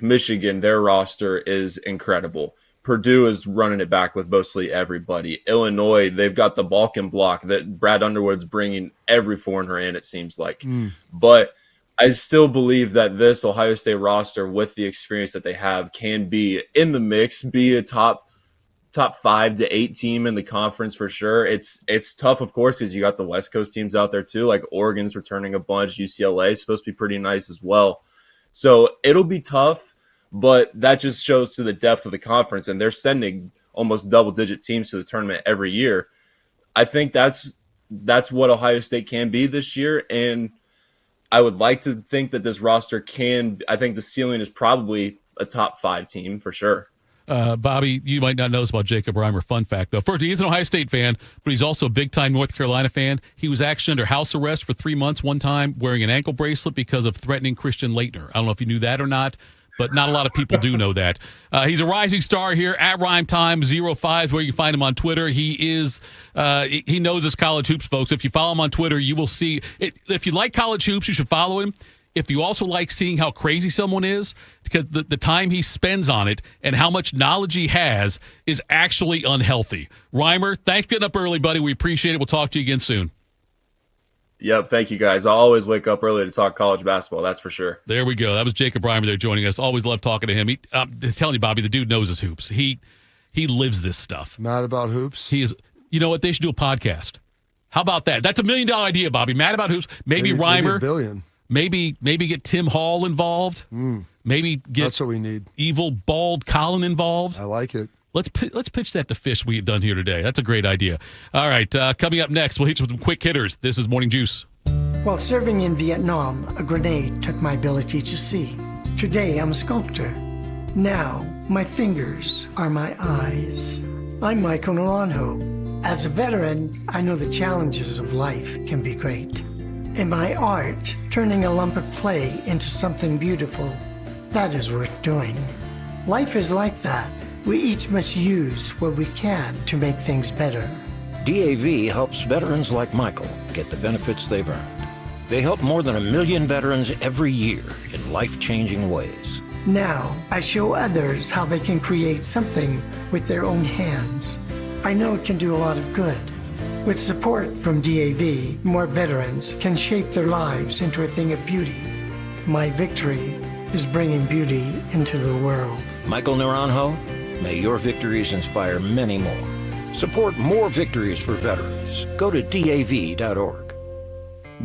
Michigan, their roster is incredible. Purdue is running it back with mostly everybody. Illinois, they've got the Balkan block that Brad Underwood's bringing every foreigner in, it seems like. But I still believe that this Ohio State roster, with the experience that they have, can be in the mix, be a top 5 to 8 team in the conference for sure. It's tough, of course, because you got the West Coast teams out there too. Like Oregon's returning a bunch. UCLA is supposed to be pretty nice as well. So it'll be tough. But that just shows to the depth of the conference, and they're sending almost double-digit teams to the tournament every year. I think that's what Ohio State can be this year, and I would like to think that this roster can. I think the ceiling is probably a top 5 team for sure. Bobby, you might not know this about Jacob Reimer. Fun fact, though. First, he's an Ohio State fan, but he's also a big-time North Carolina fan. He was actually under house arrest for 3 months one time wearing an ankle bracelet because of threatening Christian Laettner. I don't know if you knew that or not, but not a lot of people do know that. He's a rising star here at RhymeTime05 is where you can find him on Twitter. He knows his college hoops, folks. If you follow him on Twitter, you will see it. If you like college hoops, you should follow him. If you also like seeing how crazy someone is, because the time he spends on it and how much knowledge he has is actually unhealthy. Rhymer, thanks for getting up early, buddy. We appreciate it. We'll talk to you again soon. Yep, thank you, guys. I always wake up early to talk college basketball, that's for sure. There we go. That was Jacob Rhymer there joining us. Always love talking to him. I'm telling you, Bobby, the dude knows his hoops. He lives this stuff. Mad about hoops? He is. You know what? They should do a podcast. How about that? That's $1 million idea, Bobby. Mad about hoops. Maybe Rhymer. Maybe $1 billion. Maybe get Tim Hall involved. Maybe get that's what we need. Evil bald Colin involved. I like it. Let's pitch that to Fish we had done here today. That's a great idea. All right, coming up next, we'll hit you with some quick hitters. This is Morning Juice. While serving in Vietnam, a grenade took my ability to see. Today, I'm a sculptor. Now, my fingers are my eyes. I'm Michael Naranjo. As a veteran, I know the challenges of life can be great. In my art, turning a lump of clay into something beautiful, that is worth doing. Life is like that. We each must use what we can to make things better. DAV helps veterans like Michael get the benefits they've earned. They help more than 1 million veterans every year in life-changing ways. Now, I show others how they can create something with their own hands. I know it can do a lot of good. With support from DAV, more veterans can shape their lives into a thing of beauty. My victory is bringing beauty into the world. Michael Naranjo, may your victories inspire many more. Support more victories for veterans. Go to DAV.org.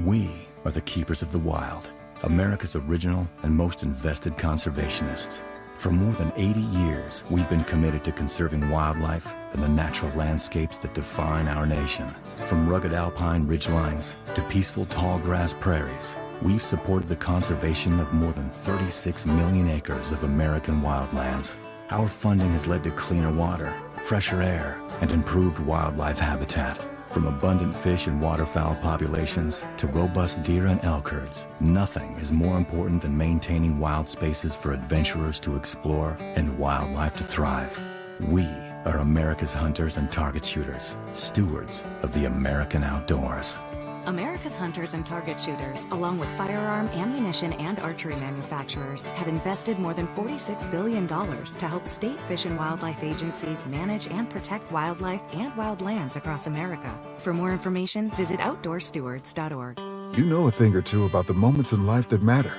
We are the keepers of the wild, America's original and most invested conservationists. For more than 80 years, we've been committed to conserving wildlife and the natural landscapes that define our nation. From rugged alpine ridgelines to peaceful tall grass prairies, we've supported the conservation of more than 36 million acres of American wildlands. Our funding has led to cleaner water, fresher air, and improved wildlife habitat. From abundant fish and waterfowl populations to robust deer and elk herds, nothing is more important than maintaining wild spaces for adventurers to explore and wildlife to thrive. We are America's hunters and target shooters, stewards of the American outdoors. America's hunters and target shooters, along with firearm, ammunition, and archery manufacturers, have invested more than $46 billion to help state fish and wildlife agencies manage and protect wildlife and wildlands across America. For more information, visit outdoorstewards.org. You know a thing or two about the moments in life that matter.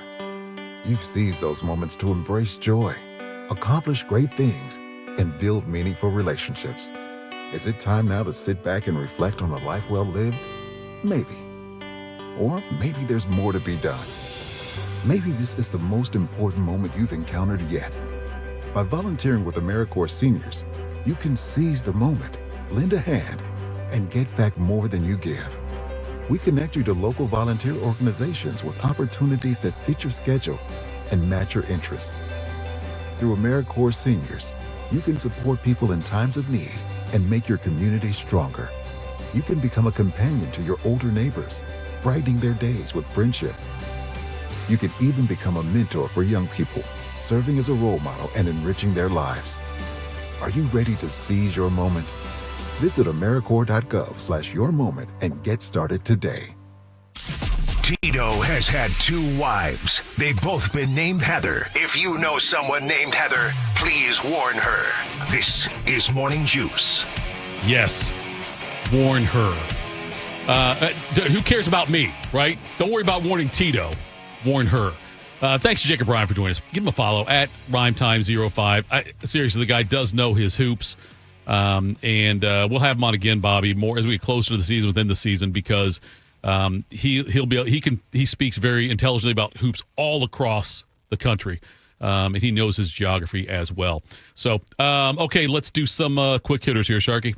You've seized those moments to embrace joy, accomplish great things, and build meaningful relationships. Is it time now to sit back and reflect on a life well lived? Maybe. Or maybe there's more to be done. Maybe this is the most important moment you've encountered yet. By volunteering with AmeriCorps Seniors, you can seize the moment, lend a hand, and get back more than you give. We connect you to local volunteer organizations with opportunities that fit your schedule and match your interests. Through AmeriCorps Seniors, you can support people in times of need and make your community stronger. You can become a companion to your older neighbors, brightening their days with friendship. You can even become a mentor for young people, serving as a role model and enriching their lives. Are you ready to seize your moment? Visit AmeriCorps.gov/yourmoment and get started today. Tito has had 2 wives. They've both been named Heather. If you know someone named Heather, please warn her. This is Morning Juice. Yes. Warn her. Who cares about me, right? Don't worry about warning Tito. Warn her. Thanks to Jacob Ryan for joining us. Give him a follow at RhymeTime05. Seriously, the guy does know his hoops. And we'll have him on again, Bobby, more as we get closer to the season, within the season, because he speaks very intelligently about hoops all across the country. And he knows his geography as well. So, okay, let's do some quick hitters here, Sharky.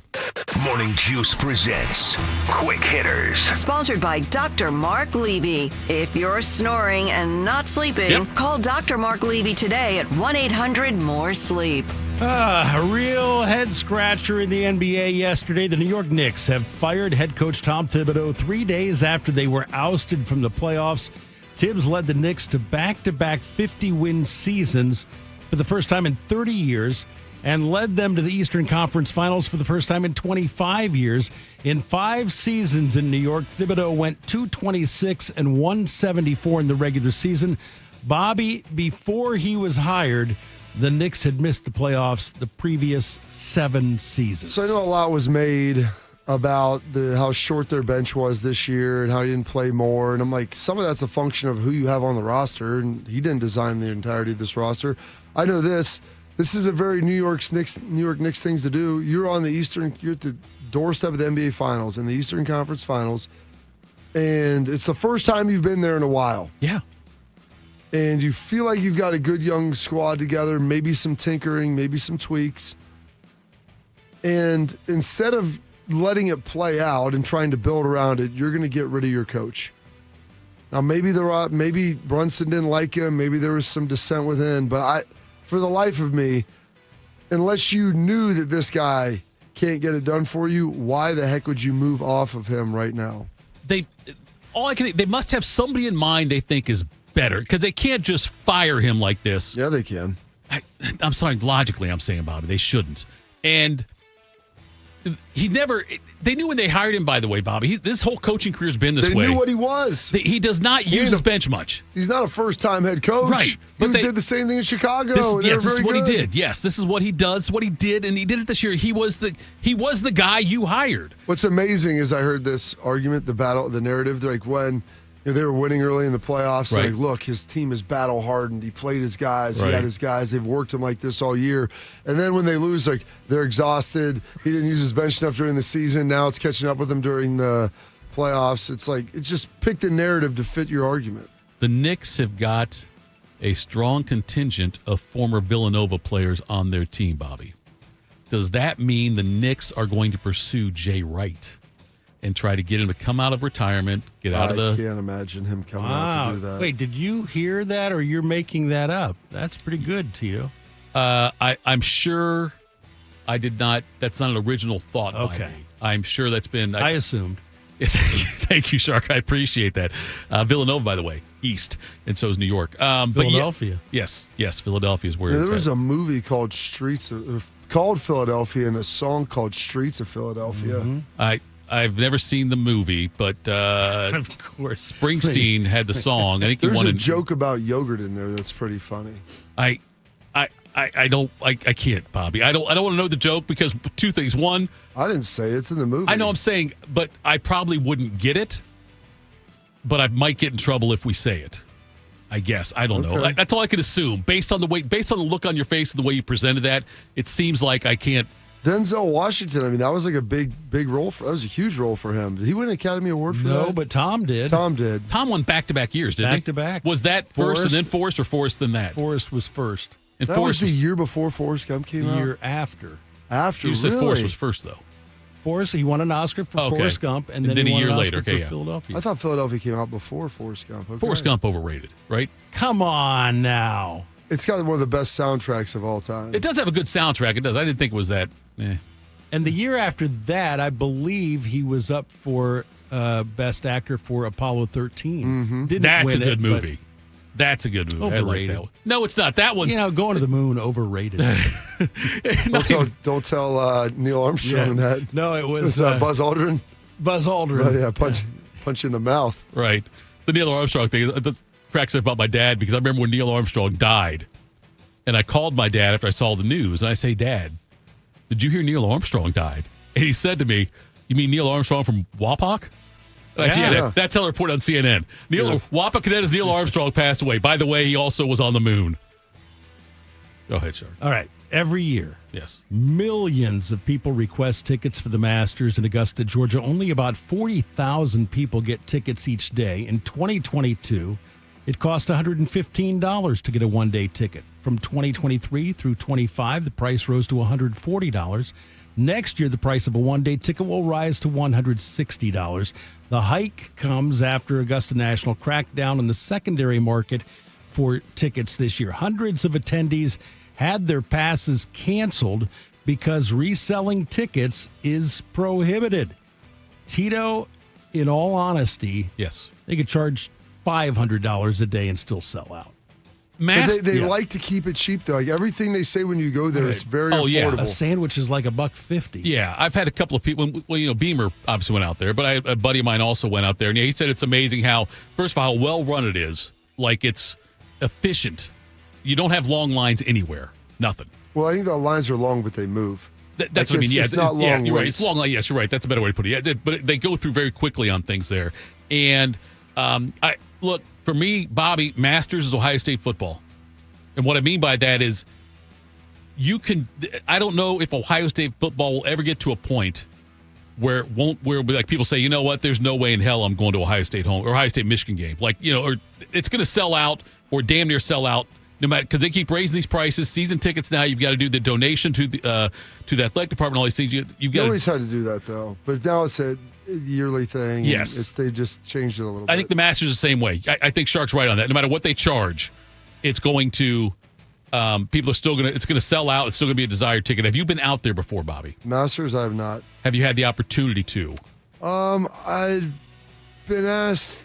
Morning Juice presents Quick Hitters. Sponsored by Dr. Mark Levy. If you're snoring and not sleeping, call Dr. Mark Levy today at 1-800-MORE-SLEEP. A real head-scratcher in the NBA yesterday. The New York Knicks have fired head coach Tom Thibodeau 3 days after they were ousted from the playoffs Tibbs led the Knicks to back-to-back 50-win seasons for the first time in 30 years and led them to the Eastern Conference Finals for the first time in 25 years. In 5 seasons in New York, Thibodeau went 226 and 174 in the regular season. Bobby, before he was hired, the Knicks had missed the playoffs the previous 7 seasons. So I know a lot was made about how short their bench was this year and how he didn't play more. And I'm like, some of that's a function of who you have on the roster, and he didn't design the entirety of this roster. I know this. This is a very New York Knicks things to do. You're at the doorstep of the NBA Finals and the Eastern Conference Finals, and it's the first time you've been there in a while. Yeah. And you feel like you've got a good young squad together, maybe some tinkering, maybe some tweaks. And instead of letting it play out and trying to build around it, you're going to get rid of your coach. Now, maybe Brunson didn't like him. Maybe there was some dissent within, but for the life of me, unless you knew that this guy can't get it done for you, why the heck would you move off of him right now? They must have somebody in mind they think is better, because they can't just fire him like this. Yeah, they can. I'm sorry, logically I'm saying, Bobby, they shouldn't. And they knew when they hired him, by the way, Bobby, this whole coaching career has been this way. They knew what he was. He does not use his bench much. He's not a first-time head coach. Right. But they did the same thing in Chicago. This is what he did. Yes, this is what he does, what he did, and he did it this year. He was the guy you hired. What's amazing is I heard this argument, the narrative, they're like, when they were winning early in the playoffs, right. Like, look, his team is battle hardened. He played his guys. Right. He had his guys. They've worked him like this all year. And then when they lose, like, they're exhausted. He didn't use his bench enough during the season. Now it's catching up with him during the playoffs. It's like, it just picked a narrative to fit your argument. The Knicks have got a strong contingent of former Villanova players on their team, Bobby. Does that mean the Knicks are going to pursue Jay Wright and try to get him to come out of retirement, get out of the... I can't imagine him coming out to do that. Wait, did you hear that, or you're making that up? That's pretty good, Tito. I'm sure I did not... That's not an original thought by me. I'm sure that's been... I assumed. Thank you, Shark. I appreciate that. Villanova, by the way, East, and so is New York. Philadelphia. Yes, Philadelphia is where there was a movie called Philadelphia and a song called Streets of Philadelphia. Mm-hmm. I've never seen the movie, but of course, Springsteen had the song. I think there's a joke about yogurt in there that's pretty funny. I can't, Bobby. I don't want to know the joke because 2 things. One, I didn't say it's in the movie. I know I'm saying, but I probably wouldn't get it. But I might get in trouble if we say it. I guess I don't know. That's all I can assume based on the look on your face and the way you presented that. It seems like I can't. Denzel Washington, I mean, that was like a big role. That was a huge role for him. Did he win an Academy Award for that? No, but Tom did. Tom won back-to-back years, didn't he? Back-to-back. Was that first and then Forrest, or Forrest then that? Forrest was first. And that Forrest was the year before Forrest Gump came out? The year after. After, you said Forrest was first, though. Forrest, he won an Oscar for Forrest Gump, and then a he won year an later. Oscar for Philadelphia. I thought Philadelphia came out before Forrest Gump. Okay. Forrest Gump overrated, right? Come on now. It's got one of the best soundtracks of all time. It does have a good soundtrack. It does. I didn't think it was that. And the year after that, I believe he was up for Best Actor for Apollo 13. Mm-hmm. That's a good movie. That's a good movie. Overrated. I like that one. No, it's not. That one. Going to the moon, overrated. Don't tell Neil Armstrong that. No, it was Buzz Aldrin. Buzz Aldrin. Punch in the mouth. Right. The Neil Armstrong thing. The cracks up about my dad, because I remember when Neil Armstrong died, and I called my dad after I saw the news, and I say, Dad, did you hear Neil Armstrong died? And he said to me, you mean Neil Armstrong from Wapak? And that's how I report on CNN. Wapak Cadeta's Neil Armstrong passed away. By the way, he also was on the moon. Go ahead, Shark. All right. Every year, yes, millions of people request tickets for the Masters in Augusta, Georgia. Only about 40,000 people get tickets each day. In 2022, it cost $115 to get a one-day ticket. From 2023 through 25, the price rose to $140. Next year, the price of a one-day ticket will rise to $160. The hike comes after Augusta National cracked down on the secondary market for tickets this year. Hundreds of attendees had their passes canceled because reselling tickets is prohibited. Tito, in all honesty, yes, they could charge $500 a day and still sell out. They like to keep it cheap, though. Like everything they say when you go there is very affordable. A sandwich is like $1.50. Yeah, I've had a couple of people. Well, Beamer obviously went out there, but a buddy of mine also went out there, and he said it's amazing how, first of all, how well run it is. Like it's efficient. You don't have long lines anywhere. Nothing. Well, I think the lines are long, but they move. That's what I mean. Yeah, it's not long. Yeah, you're right. It's long. Yes, you're right. That's a better way to put it. Yeah, but they go through very quickly on things there. And I look, for me, Bobby, Masters is Ohio State football. And what I mean by that is I don't know if Ohio State football will ever get to a point where like people say, you know what, there's no way in hell I'm going to Ohio State home or Ohio State Michigan game. Like, or it's going to sell out or damn near sell out no matter, because they keep raising these prices. Season tickets now, you've got to do the donation to the athletic department, all these things. You've got always had to do that, though. But now it's a yearly thing. Yes. They just changed it a little bit. I think the Masters is the same way. I think Shark's right on that. No matter what they charge, it's going to people are still going to, it's going to sell out. It's still going to be a desired ticket. Have you been out there before, Bobby? Masters, I have not. Have you had the opportunity to? I've been asked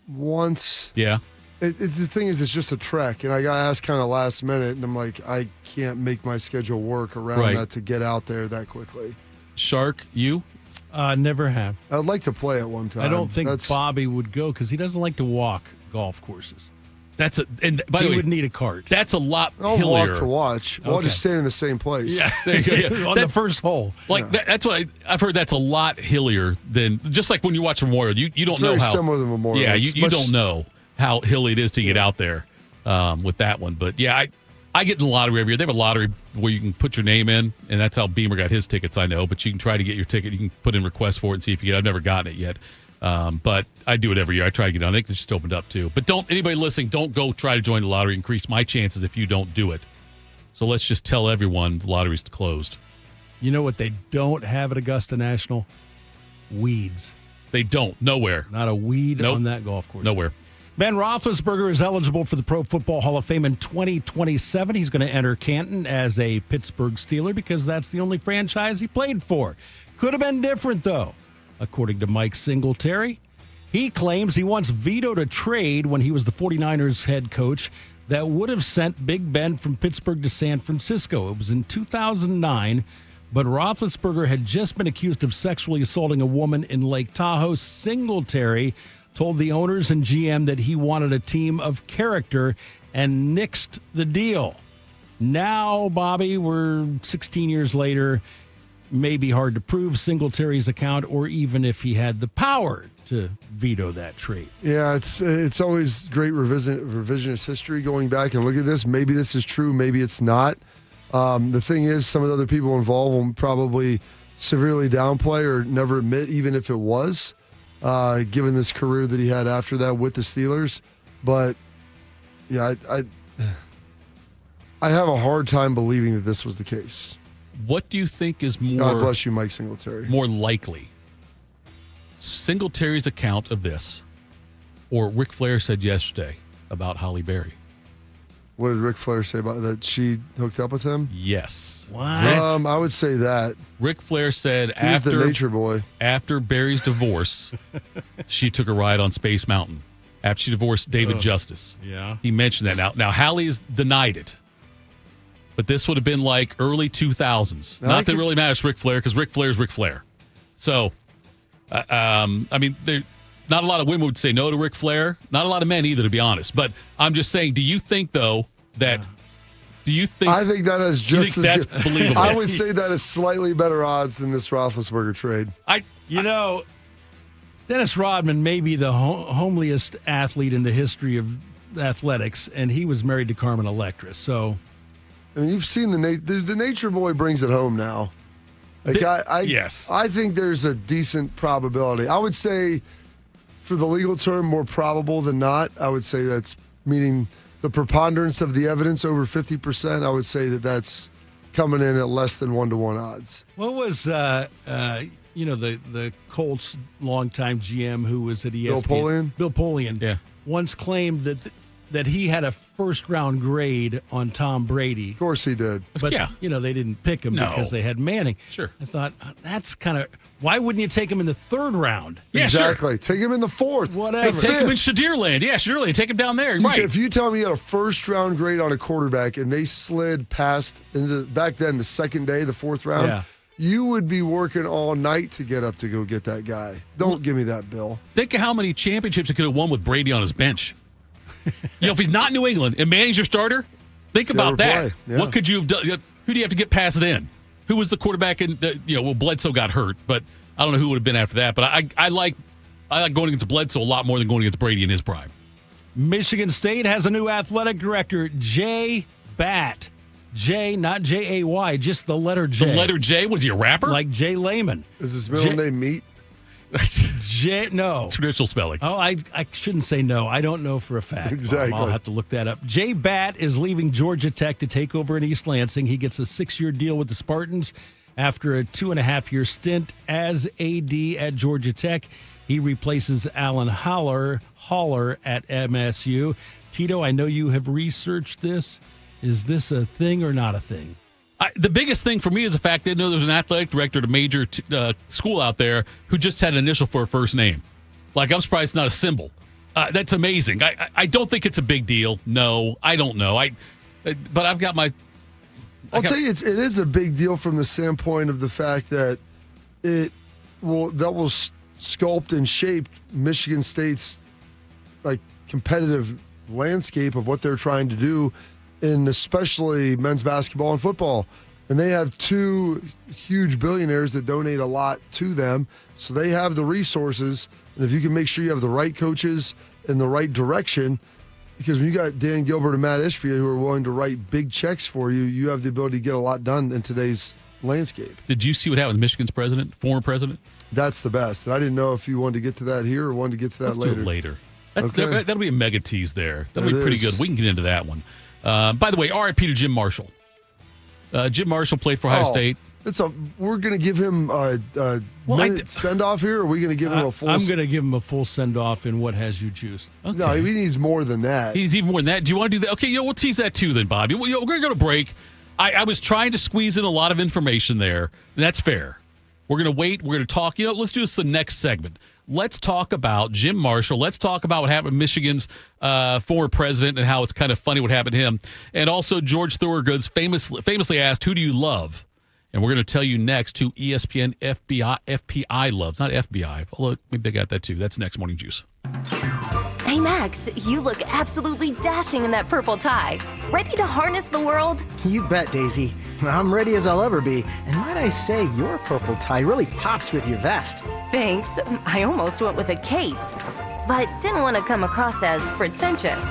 once. Yeah. The thing is, it's just a trek, and I got asked kind of last minute, and I'm like, I can't make my schedule work around that to get out there that quickly. Shark, you? Never have. I'd like to play at one time. I don't think Bobby would go because he doesn't like to walk golf courses. And by the way, he would need a cart. That's a lot I'll hillier. walk to watch. I'll just stand in the same place. Yeah, there you go. Yeah. On the first hole. Like that's what I've heard. That's a lot hillier than just like when you watch Memorial. You don't it's know very how similar to Memorial. Yeah, you don't know how hilly it is to get out there with that one. But yeah, I get in the lottery every year. They have a lottery where you can put your name in, and that's how Beamer got his tickets. I know, but you can try to get your ticket. You can put in requests for it and see if you get. I've never gotten it yet. But I do it every year. I try to get on. I think they just opened up too. But anybody listening, don't go try to join the lottery. Increase my chances if you don't do it. So let's just tell everyone the lottery's closed. You know what they don't have at Augusta National? Weeds. They don't. Nowhere. Not a weed on that golf course. Nowhere. Ben Roethlisberger is eligible for the Pro Football Hall of Fame in 2027. He's going to enter Canton as a Pittsburgh Steeler because that's the only franchise he played for. Could have been different, though. According to Mike Singletary, he claims he once vetoed a trade when he was the 49ers head coach that would have sent Big Ben from Pittsburgh to San Francisco. It was in 2009, but Roethlisberger had just been accused of sexually assaulting a woman in Lake Tahoe. Singletary told the owners and GM that he wanted a team of character and nixed the deal. Now, Bobby, we're 16 years later. May be hard to prove Singletary's account or even if he had the power to veto that trade. Yeah, it's always great revisionist history going back and look at this. Maybe this is true, maybe it's not. The thing is, some of the other people involved will probably severely downplay or never admit even if it was, given this career that he had after that with the Steelers. But, yeah, I have a hard time believing that this was the case. What do you think is more... God bless you, Mike Singletary. ...more likely? Singletary's account of this or Ric Flair said yesterday about Holly Berry? What did Ric Flair say about that? She hooked up with him? Yes. What? I would say that. Ric Flair said He's the nature boy. After Barry's divorce, she took a ride on Space Mountain. After she divorced David Justice. Yeah. He mentioned that. Now Hallie's denied it. But this would have been like early 2000s. Not that it really matters to Ric Flair because Ric Flair's Ric Flair. So, I mean, not a lot of women would say no to Ric Flair. Not a lot of men either, to be honest. But I'm just saying, do you think, though, that... Do you think... I think that is just as that's good. Believable? I would say that is slightly better odds than this Roethlisberger trade. Dennis Rodman may be the homeliest athlete in the history of athletics, and he was married to Carmen Electra, so... I mean, you've seen the nature boy brings it home now. Like yes. I think there's a decent probability. I would say, for the legal term, more probable than not. I would say that's meaning the preponderance of the evidence over 50%. I would say that's coming in at less than 1-to-1 odds. What was the Colts longtime GM who was at ESPN? Bill Polian. Yeah. Once claimed that he had a first-round grade on Tom Brady. Of course he did. But, they didn't pick him because they had Manning. Sure. I thought, that's kind of... Why wouldn't you take him in the 3rd round? Yeah, exactly. Sure. Take him in the 4th. Whatever. Take him in Shadirland. Yeah, Shadirland. Take him down there. Right. If you tell me you had a 1st-round grade on a quarterback and they slid past into back then the 2nd day, the 4th round, you would be working all night to get up to go get that guy. Don't give me that, Bill. Think of how many championships he could have won with Brady on his bench. If he's not New England and Manning's your starter, think about that. Yeah. What could you have done? Who do you have to get past then? Who was the quarterback? Bledsoe got hurt, but I don't know who would have been after that. But I like going against Bledsoe a lot more than going against Brady in his prime. Michigan State has a new athletic director, Jay Batt. J, not J-A-Y, just the letter J. The letter J? Was he a rapper? Like Jay Lehman. Is his middle name Meat? No. Traditional spelling. Oh, I shouldn't say no. I don't know for a fact. Exactly. I'll have to look that up. Jay Batt is leaving Georgia Tech to take over in East Lansing. He gets a 6-year deal with the Spartans after a 2.5-year stint as AD at Georgia Tech. He replaces Alan Haller at MSU. Tito, I know you have researched this. Is this a thing or not a thing? The biggest thing for me is the fact that there's an athletic director at a major school out there who just had an initial for a first name. Like, I'm surprised it's not a symbol. That's amazing. I don't think it's a big deal. No, I don't know. But I've got my... I'll tell you, it is a big deal from the standpoint of the fact that that will sculpt and shape Michigan State's competitive landscape of what they're trying to do in especially men's basketball and football. And they have 2 huge billionaires that donate a lot to them. So they have the resources. And if you can make sure you have the right coaches in the right direction, because when you got Dan Gilbert and Matt Ishbia who are willing to write big checks for you, you have the ability to get a lot done in today's landscape. Did you see what happened with Michigan's former president? That's the best. And I didn't know if you wanted to get to that here or wanted to get to that later. Do it later. Okay. That'll be a mega tease there. That'll be pretty good. We can get into that one. By the way, RIP to Jim Marshall. Jim Marshall played for Ohio State. We're going to give him a send-off here, or are we going to give him a full... I'm going to give him a full send-off in What Has You Juiced. Okay. No, he needs more than that. He needs even more than that. Do you want to do that? Okay, we'll tease that too then, Bobby. We're going to go to break. I was trying to squeeze in a lot of information there, and that's fair. We're going to wait. We're going to talk. Let's do this the next segment. Let's talk about Jim Marshall. Let's talk about what happened to Michigan's former president and how it's kind of funny what happened to him. And also George Thorogood's famously asked, who do you love? And we're going to tell you next who ESPN FPI loves. Not FBI. Although maybe they got that too. That's next Morning Juice. Hey, Max, you look absolutely dashing in that purple tie. Ready to harness the world? You bet, Daisy. I'm ready as I'll ever be. And might I say, your purple tie really pops with your vest. Thanks. I almost went with a cape, but didn't want to come across as pretentious.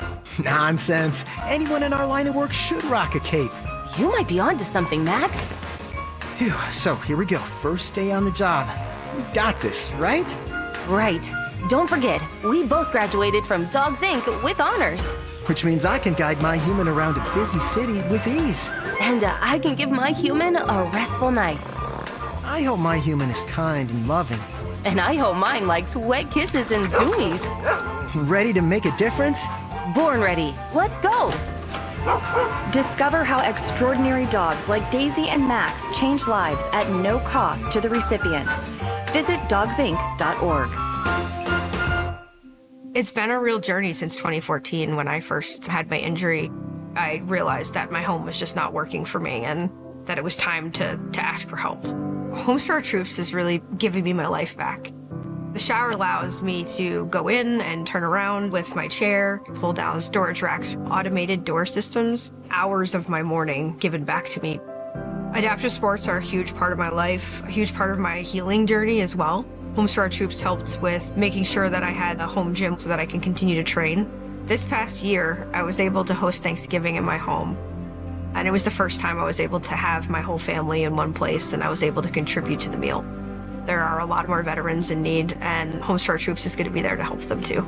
Nonsense. Anyone in our line of work should rock a cape. You might be onto something, Max. Phew, so here we go. First day on the job. We've got this, right? Right. Don't forget, we both graduated from Dogs Inc. with honors. Which means I can guide my human around a busy city with ease. And I can give my human a restful night. I hope my human is kind and loving. And I hope mine likes wet kisses and zoomies. Ready to make a difference? Born ready. Let's go. Discover how extraordinary dogs like Daisy and Max change lives at no cost to the recipients. Visit dogsinc.org. It's been a real journey since 2014 when I first had my injury. I realized that my home was just not working for me and that it was time to ask for help. Homes for Our Troops is really giving me my life back. The shower allows me to go in and turn around with my chair, pull down storage racks, automated door systems, hours of my morning given back to me. Adaptive sports are a huge part of my life, a huge part of my healing journey as well. Homes for Our Troops helped with making sure that I had a home gym so that I can continue to train. This past year, I was able to host Thanksgiving in my home. And it was the first time I was able to have my whole family in one place and I was able to contribute to the meal. There are a lot more veterans in need, and Homes for Our Troops is going to be there to help them too.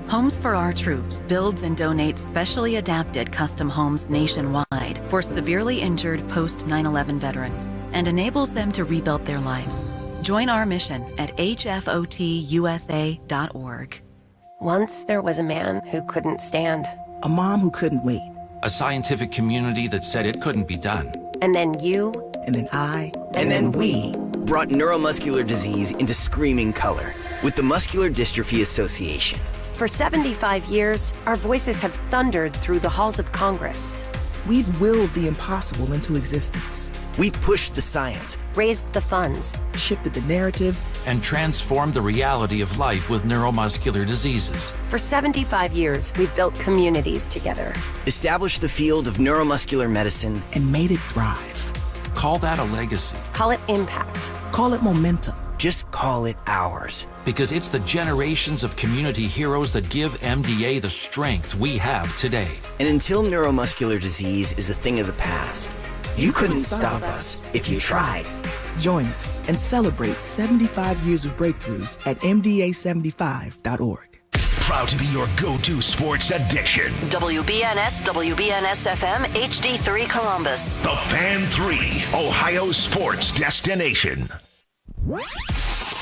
Homes for Our Troops builds and donates specially adapted custom homes nationwide for severely injured post 9/11 veterans and enables them to rebuild their lives. Join our mission at hfotusa.org. Once there was a man who couldn't stand. A mom who couldn't wait. A scientific community that said it couldn't be done. And then you. And then I. And then we. brought neuromuscular disease into screaming color with the Muscular Dystrophy Association. For 75 years, our voices have thundered through the halls of Congress. We've willed the impossible into existence. We've pushed the science, raised the funds, shifted the narrative, and transformed the reality of life with neuromuscular diseases. For 75 years, we've built communities together, established the field of neuromuscular medicine, and made it thrive. Call that a legacy. Call it impact. Call it momentum. Just call it ours. Because it's the generations of community heroes that give MDA the strength we have today. And until neuromuscular disease is a thing of the past, you couldn't stop us if you tried. Join us and celebrate 75 years of breakthroughs at MDA75.org. Proud to be your go-to sports addiction. WBNS, WBNS FM, HD3 Columbus. The Fan 3, Ohio sports destination.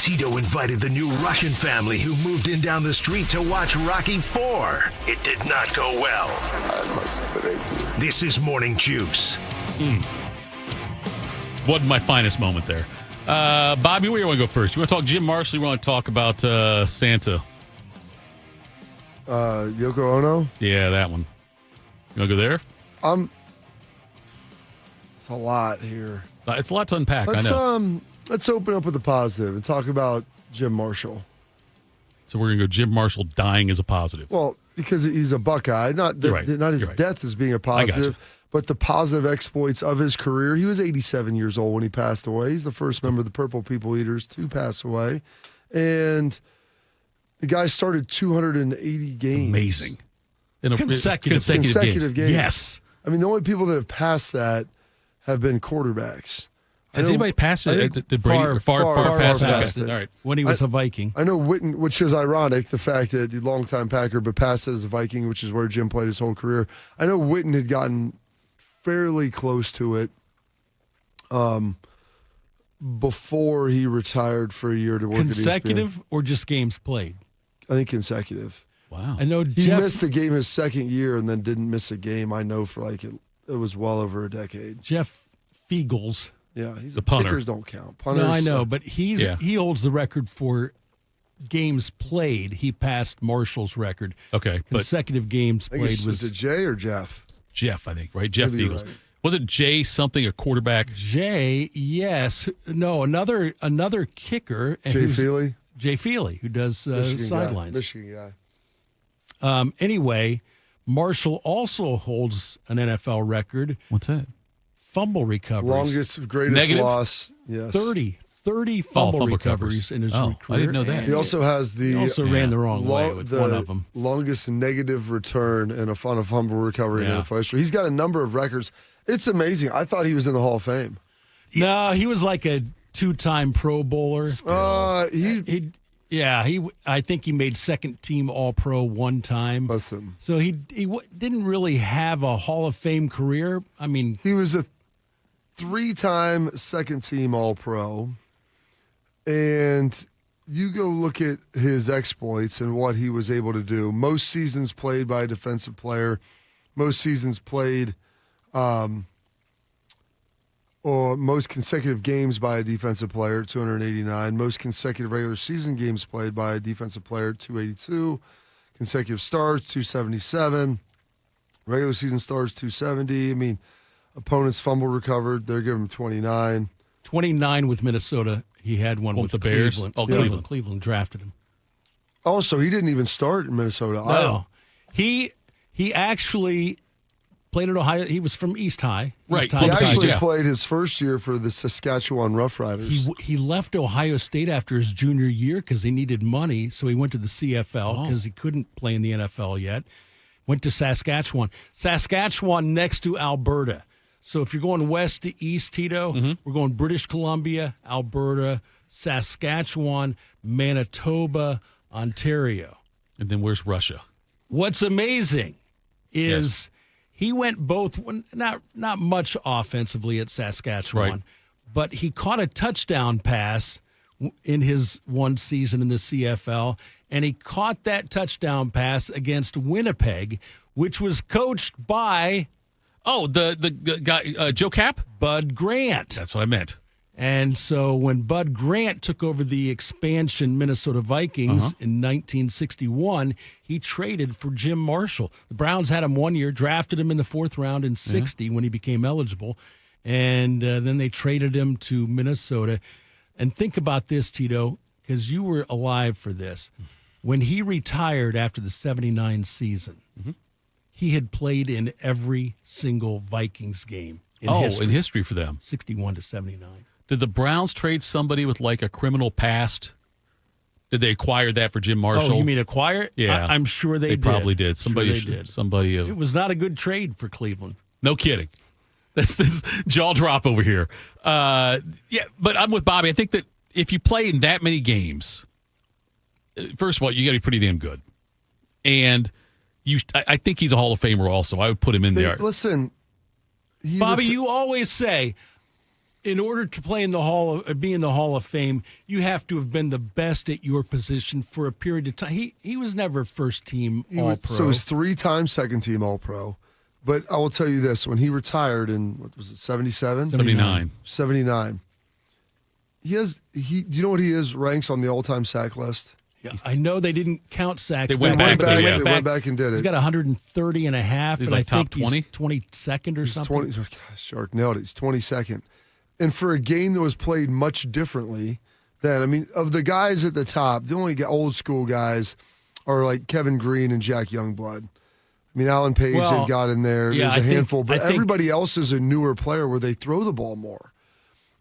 Tito invited the new Russian family who moved in down the street to watch Rocky IV. It did not go well. I must break you. This is Morning Juice. Wasn't my finest moment there. Bobby, where do you want to go first? You want to talk Jim Marshall? You want to talk about Santa? Yoko Ono? Yeah, that one. You want to go there? It's a lot here. It's a lot to unpack, I know. Let's open up with a positive and talk about Jim Marshall. So we're going to go Jim Marshall dying as a positive. Well, because he's a Buckeye, not his death as being a positive, but the positive exploits of his career. He was 87 years old when he passed away. He's the first member of the Purple People Eaters to pass away. And the guy started 280 games. It's amazing. In a consecutive games. Yes. I mean, the only people that have passed that have been quarterbacks. Has anybody passed it? Did Brady far past it? All right. When he was a Viking. I know Witten, which is ironic, the fact that he's a longtime Packer, but passed it as a Viking, which is where Jim played his whole career. I know Witten had gotten fairly close to it before he retired for a year to work consecutive at ESPN. Or just games played? I think consecutive. Wow. I know he missed the game his second year and then didn't miss a game, I know, for it was well over a decade. Jeff Fiegels. Yeah, he's a punter. Kickers don't count. Punters, no, I know, but he holds the record for games played. He passed Marshall's record. Okay, consecutive games played was it Jay or Jeff? Jeff, I think, right? Jeff Maybe Fiegels. Right. Was it Jay something, a quarterback? Jay, yes. No, another kicker. Jay Feely? Jay Feely, who does sidelines. Michigan guy. Anyway, Marshall also holds an NFL record. What's that? Fumble recoveries. Longest, greatest Negative? loss. Yes. 30 fumble recoveries in his career. I didn't know that. He also has He also ran the wrong way with one of them. Longest negative return in a fumble recovery in NFL history. He's got a number of records. It's amazing. I thought he was in the Hall of Fame. No, he was like a two-time Pro Bowler. I think he made second-team All-Pro one time. Listen. So he didn't really have a Hall of Fame career. I mean, he was a three-time second-team All-Pro, and you go look at his exploits and what he was able to do. Most seasons played by a defensive player, most seasons played, or most consecutive games by a defensive player, 289. Most consecutive regular season games played by a defensive player, 282. Consecutive starts, 277. Regular season starts, 270. I mean, opponents fumble recovered. They're giving him 29. 29 with Minnesota. He had one with the Bears. Cleveland. Oh, Cleveland. Cleveland drafted him. Also, he didn't even start in Minnesota. No. He actually played at Ohio. He was from East High. Right. He actually played his first year for the Saskatchewan Roughriders. He left Ohio State after his junior year because he needed money, so he went to the CFL because he couldn't play in the NFL yet. Went to Saskatchewan. Saskatchewan next to Alberta. So if you're going west to east, Tito, we're going British Columbia, Alberta, Saskatchewan, Manitoba, Ontario. And then where's Russia? What's amazing is he went both, not much offensively at Saskatchewan, but he caught a touchdown pass in his one season in the CFL, and he caught that touchdown pass against Winnipeg, which was coached by... Oh, the guy, Joe Cap? Bud Grant. That's what I meant. And so when Bud Grant took over the expansion Minnesota Vikings in 1961, he traded for Jim Marshall. The Browns had him 1 year, drafted him in the 4th round in 60 when he became eligible, and then they traded him to Minnesota. And think about this, Tito, because you were alive for this. When he retired after the 79 season, he had played in every single Vikings game in history for them. 61 to 79. Did the Browns trade somebody with like a criminal past? Did they acquire that for Jim Marshall? Oh, you mean acquire it? Yeah. I'm sure they did. Probably did. Somebody did. It was not a good trade for Cleveland. No kidding. That's jaw drop over here. But I'm with Bobby. I think that if you play in that many games, first of all, you got to be pretty damn good. And I think he's a Hall of Famer also. I would put him in there. Listen, Bobby, you always say, in order to play in be in the Hall of Fame, you have to have been the best at your position for a period of time. He was never first team All-Pro. So he was 3-time second team All-Pro. But I will tell you this: when he retired in what was it, 77? 79. 79. Do you know what he is? Ranks on the all-time sack list. Yeah, I know they didn't count sacks. They went back and did it. He's got 130 and a half, he's but like I think top 20? he's 22nd or something. Shark nailed it. He's 22nd. And for a game that was played much differently than, of the guys at the top, the only old school guys are like Kevin Green and Jack Youngblood. Alan Page, they've got in there. Yeah, There's a handful. But everybody else is a newer player where they throw the ball more.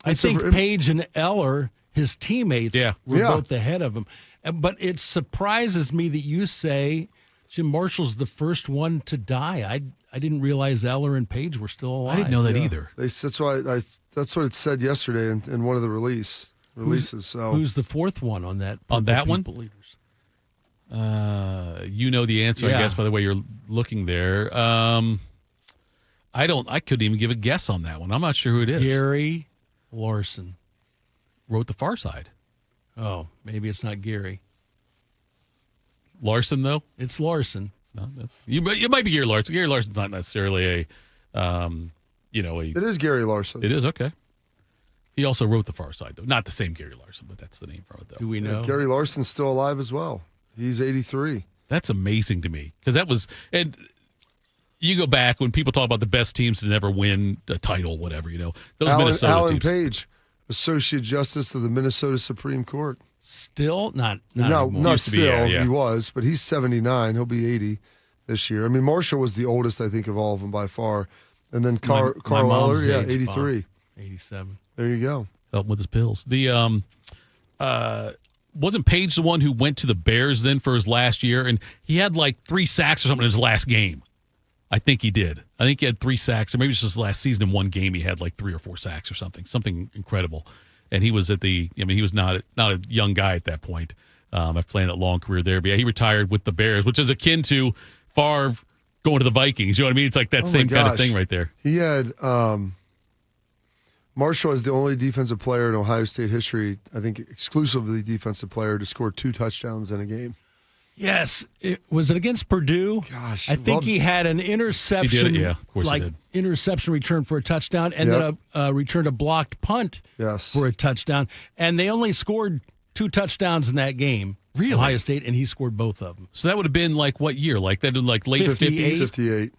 I think Page and Eller, his teammates, were both ahead of him. But it surprises me that you say Jim Marshall's the first one to die. I didn't realize Eller and Page were still alive. I didn't know that either. That's what it said yesterday in one of the releases. Who's the fourth one on that? On that one? Leaders? You know the answer, I guess, by the way you're looking there. I couldn't even give a guess on that one. I'm not sure who it is. Gary Larson wrote The Far Side. Oh, maybe it's not Gary. Larson, though? It's Larson. It's not. It might be Gary Larson. Gary Larson's not necessarily It is Gary Larson. It is, okay. He also wrote The Far Side, though. Not the same Gary Larson, but that's the name for it, though. Do we know? Gary Larson's still alive as well. He's 83. That's amazing to me, because that was – and you go back when people talk about the best teams to never win a title, whatever, those Minnesota Alan teams. Page, Associate Justice of the Minnesota Supreme Court. Still? Not still. He was, but he's 79. He'll be 80 this year. Marshall was the oldest, I think, of all of them by far. And then Carl Eller, 83. Bob. 87. There you go. Help with his pills. The wasn't Page the one who went to the Bears then for his last year, and he had like 3 sacks or something in his last game. I think he did. I think he had 3 sacks, or maybe it's just last season in one game he had like 3 or 4 sacks or something incredible. And he was he was not a young guy at that point. After playing that long career there, but he retired with the Bears, which is akin to Favre going to the Vikings. You know what I mean? It's like that same kind of thing right there. He had Marshall is the only defensive player in Ohio State history, I think exclusively defensive player, to score 2 touchdowns in a game. Yes. Was it against Purdue? Gosh. I think he had an interception. He did, of course he did. Interception return for a touchdown, and then a return a blocked punt for a touchdown. And they only scored 2 touchdowns in that game. Really? Ohio State, and he scored both of them. So that would have been like what year? Like that in like late 50s? 58.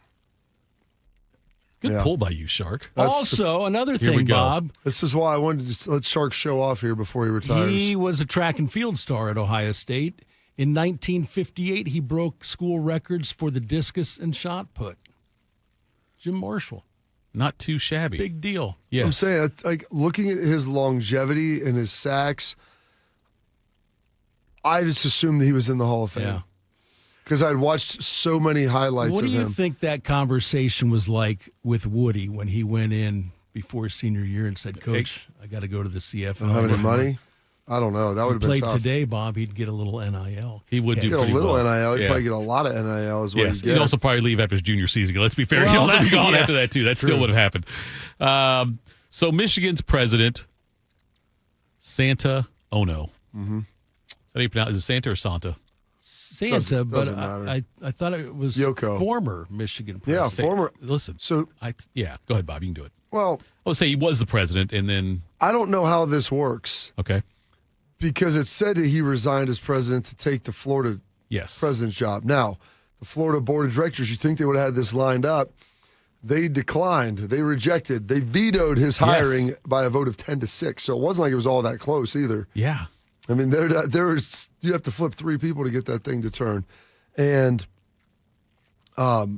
Good pull by you, Shark. Also, another thing, Bob. This is why I wanted to let Shark show off here before he retires. He was a track and field star at Ohio State. In 1958, he broke school records for the discus and shot put. Jim Marshall. Not too shabby. Big deal. Yes. I'm saying, like, looking at his longevity and his sacks, I just assumed that he was in the Hall of Fame. Yeah. Because I'd watched so many highlights of him. What do you think that conversation was like with Woody when he went in before senior year and said, Coach, I got to go to the CFL? Don't have any money? I don't know. That would have been tough. Played today, Bob. He'd get a little NIL. He would do get pretty a little well. NIL. He'd probably get a lot of NIL as well. He'd also probably leave after his junior season. Let's be fair. He'd also be gone after that, too. That still would have happened. So Michigan's president, Santa Ono. Mm-hmm. Is that how you pronounce it? Is it Santa or Santa? Santa, but I thought it was Yoko. Former Michigan president. Yeah, former. Listen, so go ahead, Bob. You can do it. Well, I would say he was the president, and then I don't know how this works. Okay. Because it said that he resigned as president to take the Florida president's job. Now, the Florida board of directors, you think they would have had this lined up. They declined. They rejected. They vetoed his hiring by a vote of 10-6. So it wasn't like it was all that close either. Yeah. I mean, you have to flip 3 people to get that thing to turn. And I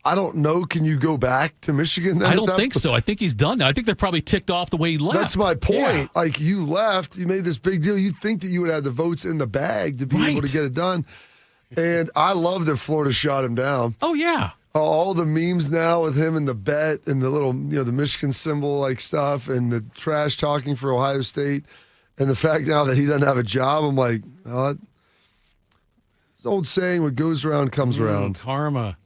don't know. Can you go back to Michigan then? I don't think so. I think he's done now. I think they're probably ticked off the way he left. That's my point. Yeah. Like, you left, you made this big deal. You'd think that you would have the votes in the bag to be able to get it done. And I love that Florida shot him down. Oh, yeah. All the memes now with him and the bet and the little, the Michigan symbol like stuff and the trash talking for Ohio State and the fact now that he doesn't have a job. I'm like, this old saying, what goes around comes around. Karma.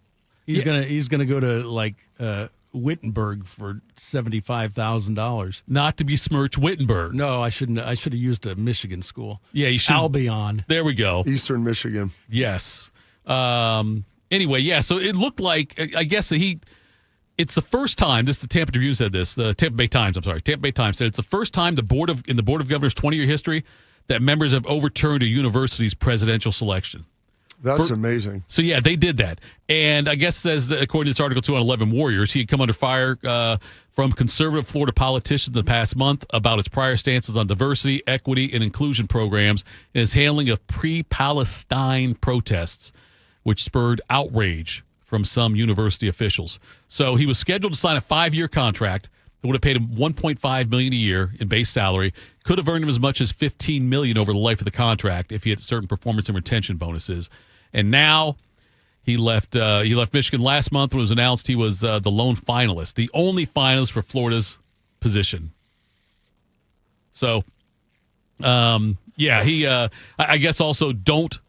He's gonna go to Wittenberg for $75,000. Not to besmirch Wittenberg. No, I shouldn't. I should have used a Michigan school. Yeah, you should. Albion. There we go. Eastern Michigan. Yes. Anyway, so it looked like, I guess it's the first time, the Tampa Tribune said this, the Tampa Bay Times said it's the first time in the Board of Governors' 20-year history that members have overturned a university's presidential selection. That's amazing. So, yeah, they did that. And I guess, according to this article, 211 Warriors, he had come under fire from conservative Florida politicians the past month about his prior stances on diversity, equity, and inclusion programs and his handling of pre-Palestine protests, which spurred outrage from some university officials. So he was scheduled to sign a 5-year contract that would have paid him $1.5 million a year in base salary. Could have earned him as much as $15 million over the life of the contract if he had certain performance and retention bonuses. And now he left Michigan last month when it was announced he was the lone finalist, the only finalist for Florida's position. So, I guess also don't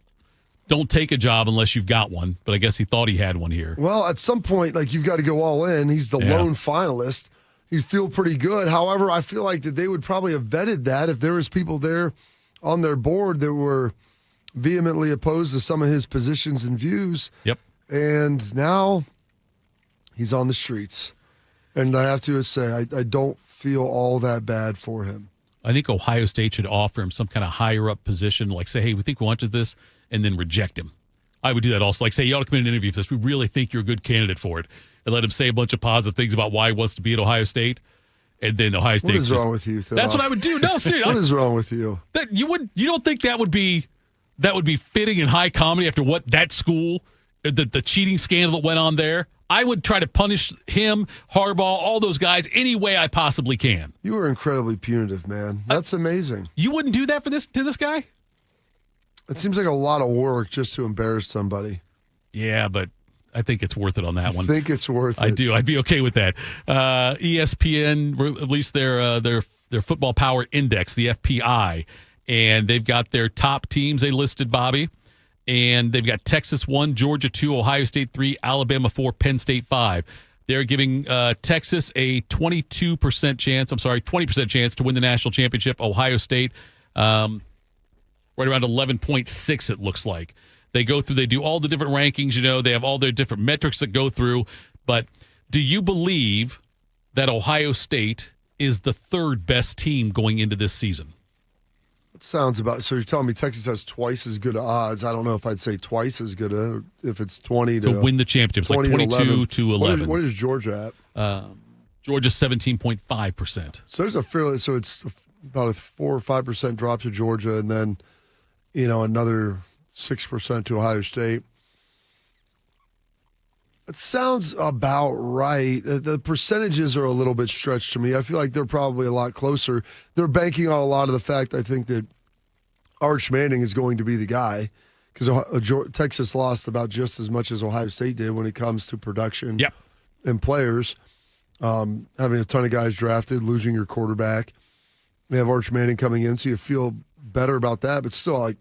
take a job unless you've got one. But I guess he thought he had one here. Well, at some point, you've got to go all in. He's the lone finalist. You feel pretty good. However, I feel like that they would probably have vetted that if there was people there on their board that were vehemently opposed to some of his positions and views. Yep. And now he's on the streets. And I have to say, I don't feel all that bad for him. I think Ohio State should offer him some kind of higher up position, like say, hey, we think we want you this, and then reject him. I would do that also. Like say, you ought to come in and interview for this. We really think you're a good candidate for it. And let him say a bunch of positive things about why he wants to be at Ohio State. And then Ohio State. What is wrong with you, Theo? That's what I would do. No, seriously. What is wrong with you? You don't think that would be fitting in high comedy after what that school, the cheating scandal that went on there? I would try to punish him, Harbaugh, all those guys any way I possibly can. You are incredibly punitive, man. That's amazing. You wouldn't do that to this guy? It seems like a lot of work just to embarrass somebody. Yeah, but I think it's worth it on that one. I think it's worth it. I do. I'd be okay with that. ESPN released their football power index, the FPI, and they've got their top teams they listed, Bobby. And they've got Texas 1, Georgia 2, Ohio State 3, Alabama 4, Penn State 5. They're giving Texas a 20% chance to win the national championship. Ohio State, right around 11.6, it looks like. They do all the different rankings, they have all their different metrics that go through. But do you believe that Ohio State is the third best team going into this season? Sounds about so. You're telling me Texas has twice as good odds. I don't know if I'd say twice as good if it's 20 to win the championship. It's like 22 to 11. What is Georgia at? Georgia's 17.5%. So there's it's about a 4 or 5% drop to Georgia, and then another 6% to Ohio State. It sounds about right. The percentages are a little bit stretched to me. I feel like they're probably a lot closer. They're banking on a lot of the fact, I think, that Arch Manning is going to be the guy because Texas lost about just as much as Ohio State did when it comes to production and players. Having a ton of guys drafted, losing your quarterback. They have Arch Manning coming in, so you feel better about that. But still, I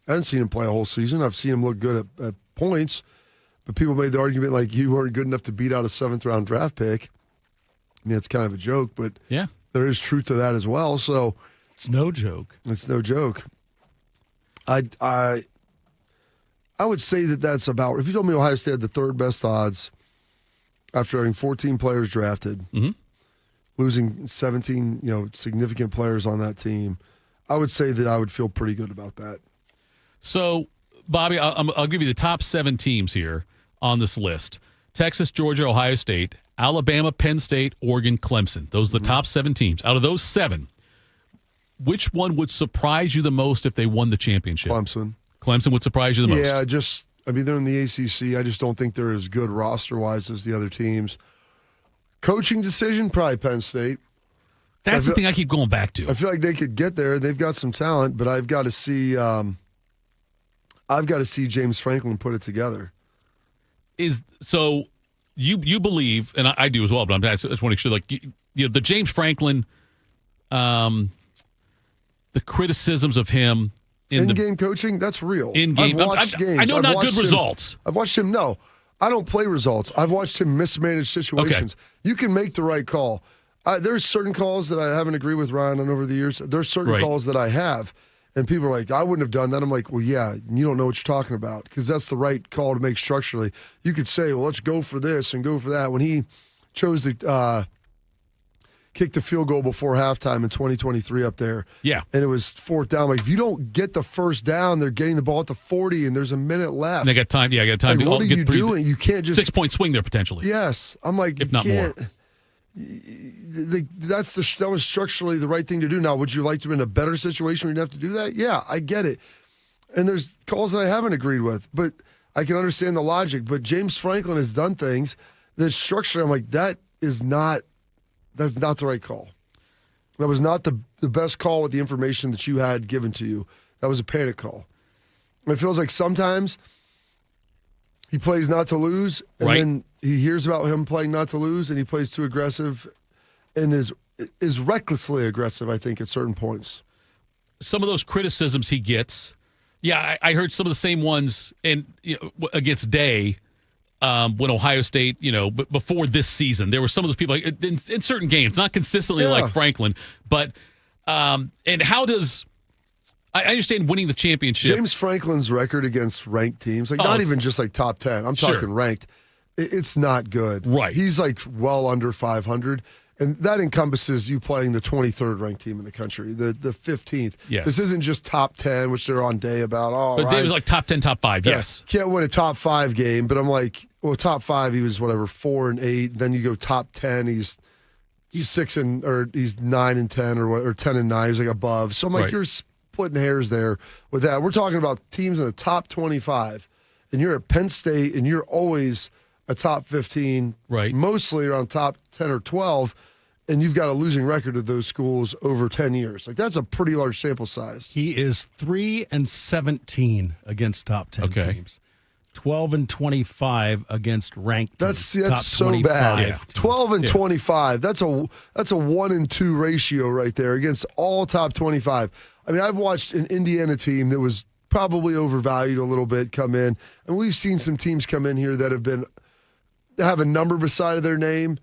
haven't seen him play a whole season. I've seen him look good at points. But people made the argument like you weren't good enough to beat out a 7th-round draft pick. I mean, it's kind of a joke, but there is truth to that as well. So it's no joke. It's no joke. I would say that's about. If you told me Ohio State had the third best odds after having 14 players drafted, losing 17, significant players on that team, I would say that I would feel pretty good about that. So, Bobby, I'll give you the top 7 teams here on this list: Texas, Georgia, Ohio State, Alabama, Penn State, Oregon, Clemson. Those are the top 7 teams. Out of those 7, which one would surprise you the most if they won the championship? Clemson. Clemson would surprise you the most? Yeah, they're in the ACC. I just don't think they're as good roster-wise as the other teams. Coaching decision, probably Penn State. That's the thing I keep going back to. I feel like they could get there. They've got some talent, but I've got to see James Franklin put it together. So you believe, and I do as well, but I just want to make sure, the James Franklin, the criticisms of him in-game coaching, that's real. In-game, I've watched games. I know not good results. I've watched him. No, I don't play results. I've watched him mismanage situations. Okay. You can make the right call. There's certain calls that I haven't agreed with Ryan on over the years. There's certain calls that I have, and people are like, I wouldn't have done that. I'm like, well, yeah, you don't know what you're talking about, because that's the right call to make structurally. You could say, well, let's go for this and go for that. When he chose to kick the field goal before halftime in 2023 up there, and it was 4th down. Like, if you don't get the first down, they're getting the ball at the 40, and there's a minute left. And they got time. Yeah, got time. Like, what are you doing? You can't just 6-point swing there potentially. Yes, I'm like, if not more. That was structurally the right thing to do. Now, would you like to be in a better situation where you didn't have to do that? Yeah, I get it. And there's calls that I haven't agreed with, but I can understand the logic. But James Franklin has done things that structurally, I'm like, that's not the right call. That was not the best call with the information that you had given to you. That was a panic call. And it feels like sometimes he plays not to lose, and then he hears about him playing not to lose, and he plays too aggressive and is recklessly aggressive, I think, at certain points. Some of those criticisms he gets, I heard some of the same ones against Day when Ohio State, before this season. There were some of those people in certain games, not consistently like Franklin, but and how does... I understand winning the championship. James Franklin's record against ranked teams, not even just top 10. I'm talking ranked. It's not good. Right. He's well under 500, and that encompasses you playing the 23rd ranked team in the country, the 15th. Yes. This isn't just top 10, which they're on Day about. But Day was top 10, top 5. Yes. Can't win a top 5 game, but I'm like, well, top 5 he was 4 and 8. Then you go top 10, he's 6 or he's 9 and 10 or 10 and 9. He's above. So I'm like, you're splitting hairs there with that. We're talking about teams in the top 25, and you're at Penn State, and you're always a top 15, mostly around top 10 or 12, and you've got a losing record of those schools over 10 years. That's a pretty large sample size. He is 3-17 against top 10 teams. 12-25 against ranked teams. That's so bad. 12-25. That's a 1-2 ratio right there against all top 25. I mean, I've watched an Indiana team that was probably overvalued a little bit come in, and we've seen some teams come in here that have a number beside their name,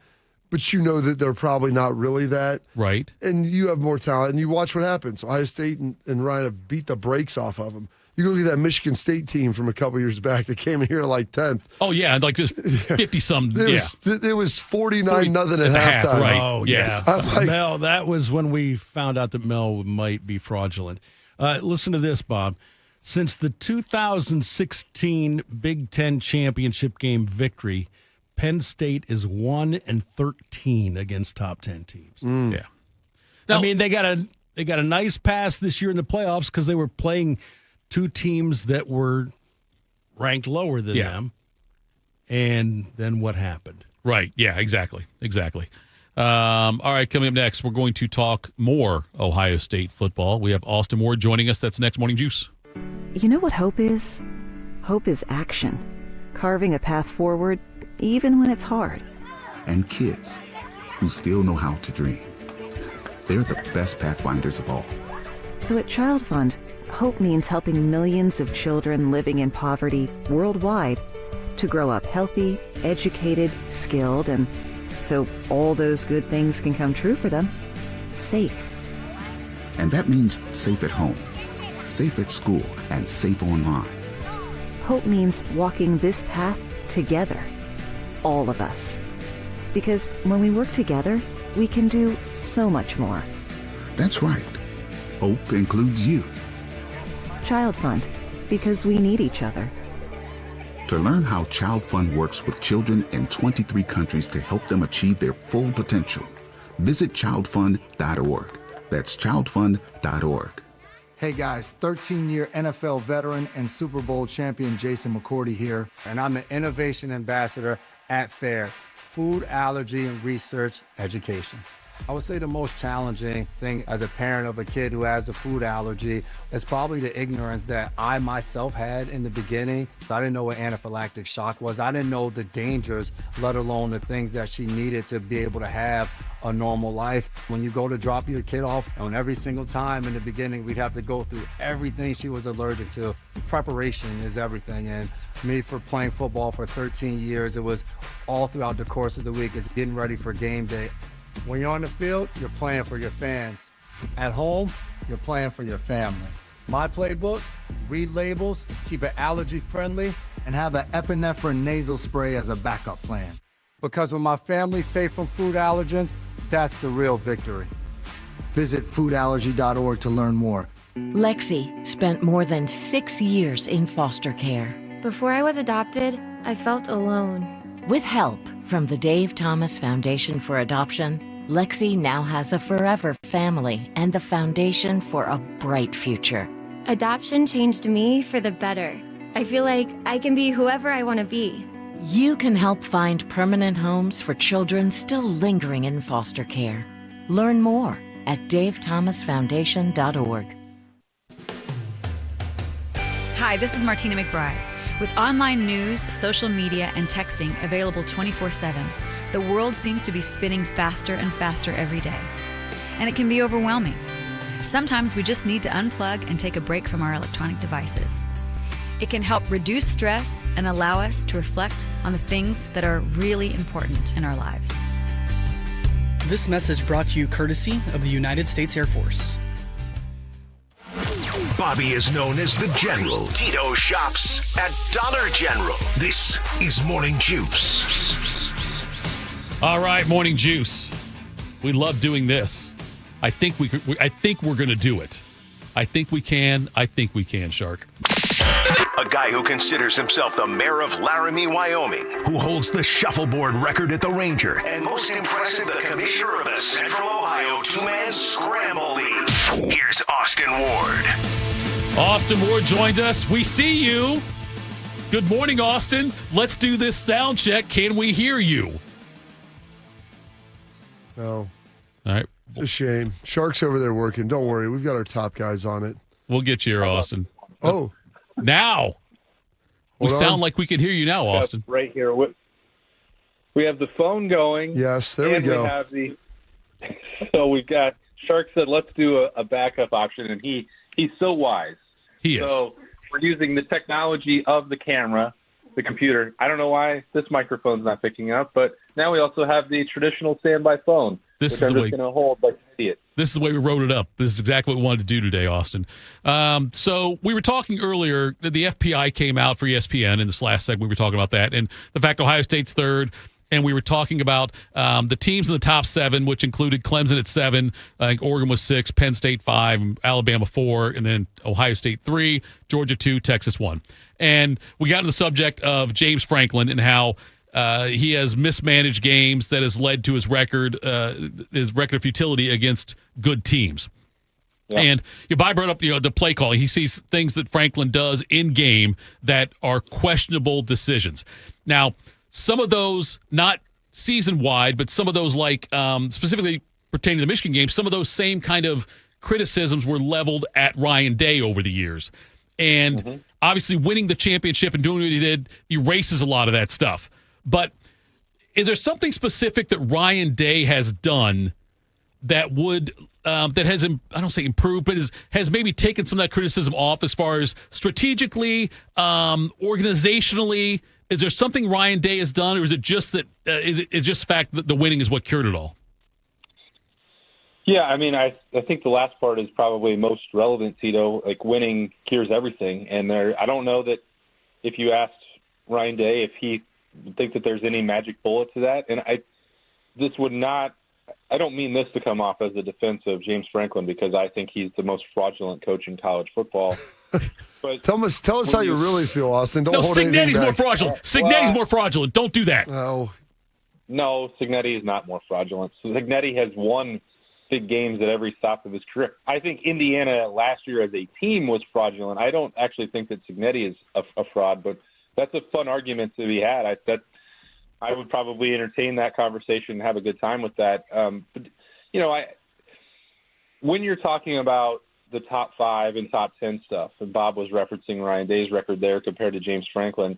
but you know that they're probably not really that. Right. And you have more talent, and you watch what happens. Ohio State and Ryan have beat the brakes off of them. You go look at that Michigan State team from a couple years back that came in here 10th. Oh, yeah, just 50-some. It was 49-0 at halftime. Right. Oh, yeah. Mel, that was when we found out that Mel might be fraudulent. Listen to this, Bob. Since the 2016 Big Ten championship game victory, Penn State is 1-13 against top 10 teams. Yeah. Now, I mean, they got a nice pass this year in the playoffs because they were playing two teams that were ranked lower than them. And then what happened? Right. Yeah, exactly. All right, coming up next, we're going to talk more Ohio State football. We have Austin Ward joining us. That's next Morning Juice. You know what hope is? Hope is action. Carving a path forward, even when it's hard. And kids who still know how to dream. They're the best pathfinders of all. So at Child Fund, hope means helping millions of children living in poverty worldwide to grow up healthy, educated, skilled, and so all those good things can come true for them. Safe. And that means safe at home, safe at school, and safe online. Hope means walking this path together. All of us. Because when we work together, we can do so much more. That's right. Hope includes you. Child Fund, because we need each other. To learn how Child Fund works with children in 23 countries to help them achieve their full potential, visit childfund.org. That's childfund.org. Hey guys, 13-year NFL veteran and Super Bowl champion Jason McCourty here, and I'm the Innovation Ambassador at FAIR, Food Allergy and Research Education. I would say the most challenging thing as a parent of a kid who has a food allergy is probably the ignorance that I myself had in the beginning. I didn't know what anaphylactic shock was. I didn't know the dangers, let alone the things that she needed to be able to have a normal life. When you go to drop your kid off, and every single time in the beginning, we'd have to go through everything she was allergic to. Preparation is everything. And me, for playing football for 13 years, it was all throughout the course of the week. It's getting ready for game day. When you're on the field, you're playing for your fans. At home, you're playing for your family. My playbook, read labels, keep it allergy friendly, and have an epinephrine nasal spray as a backup plan. Because when my family's safe from food allergens, that's the real victory. Visit foodallergy.org to learn more. Lexi spent more than 6 years in foster care. Before I was adopted, I felt alone. With help from the Dave Thomas Foundation for Adoption, Lexi now has a forever family and the foundation for a bright future. Adoption changed me for the better. I feel like I can be whoever I want to be. You can help find permanent homes for children still lingering in foster care. Learn more at davethomasfoundation.org. Hi, this is Martina McBride. With online news, social media, and texting available 24/7, the world seems to be spinning faster and faster every day. And it can be overwhelming. Sometimes we just need to unplug and take a break from our electronic devices. It can help reduce stress and allow us to reflect on the things that are really important in our lives. This message brought to you courtesy of the United States Air Force. Bobby is known as the General. Tito shops at Dollar General. This is Morning Juice. All right, Morning Juice. We love doing this. I think we're going to do it. I think we can, Shark. A guy who considers himself the mayor of Laramie, Wyoming, who holds the shuffleboard record at the Ranger, and most impressive, the commissioner of the Central Ohio Two-Man Scramble League. Here's Austin Ward. Austin Ward joined us. We see you. Good morning, Austin. Let's do this sound check. Can we hear you? No. All right. It's a shame. Shark's over there working. Don't worry. We've got our top guys on it. We'll get you here, Austin. Oh. Now. We sound like we can hear you now, Austin. Right here. We have the phone going. Yes, there we go. We have so we've got, Shark said, let's do a backup option, and he's so wise. He is. So we're using the technology of the camera, the computer. I don't know why this microphone's not picking up, but now we also have the traditional standby phone, which I'm just going to hold like you see it. This is the way we wrote it up. This is exactly what we wanted to do today, Austin. So we were talking earlier, the FPI came out for ESPN in this last segment. We were talking about that and the fact Ohio State's third. And we were talking about the teams in the top 7, which included Clemson at 7. I think Oregon was 6, Penn State 5, Alabama 4, and then Ohio State 3, Georgia 2, Texas 1. And we got into the subject of James Franklin and how he has mismanaged games that has led to his record of futility against good teams. Yeah. And Bob brought up the play calling. He sees things that Franklin does in game that are questionable decisions. Now, some of those, not season-wide, but some of those specifically pertaining to the Michigan game, some of those same kind of criticisms were leveled at Ryan Day over the years. And obviously winning the championship and doing what he did erases a lot of that stuff. But is there something specific that Ryan Day has done that would that has, I don't say improved, but has maybe taken some of that criticism off as far as strategically, organizationally? Is there something Ryan Day has done, or is it just that is it just the fact that the winning is what cured it all? Yeah, I mean, I think the last part is probably most relevant, Tito. Like, winning cures everything. And I don't know that if you asked Ryan Day if he would think that there's any magic bullet to that. And I don't mean this to come off as a defense of James Franklin, because I think he's the most fraudulent coach in college football. But tell us how you really feel, Austin. Don't hold Cignetti's anything back. more fraudulent. Cignetti's more fraudulent. Don't do that. No, Cignetti is not more fraudulent. So Cignetti has won big games at every stop of his career. I think Indiana last year as a team was fraudulent. I don't actually think that Cignetti is a fraud, but that's a fun argument to be had. I would probably entertain that conversation and have a good time with that. But when you're talking about the top 5 and top 10 stuff, and Bob was referencing Ryan Day's record there compared to James Franklin,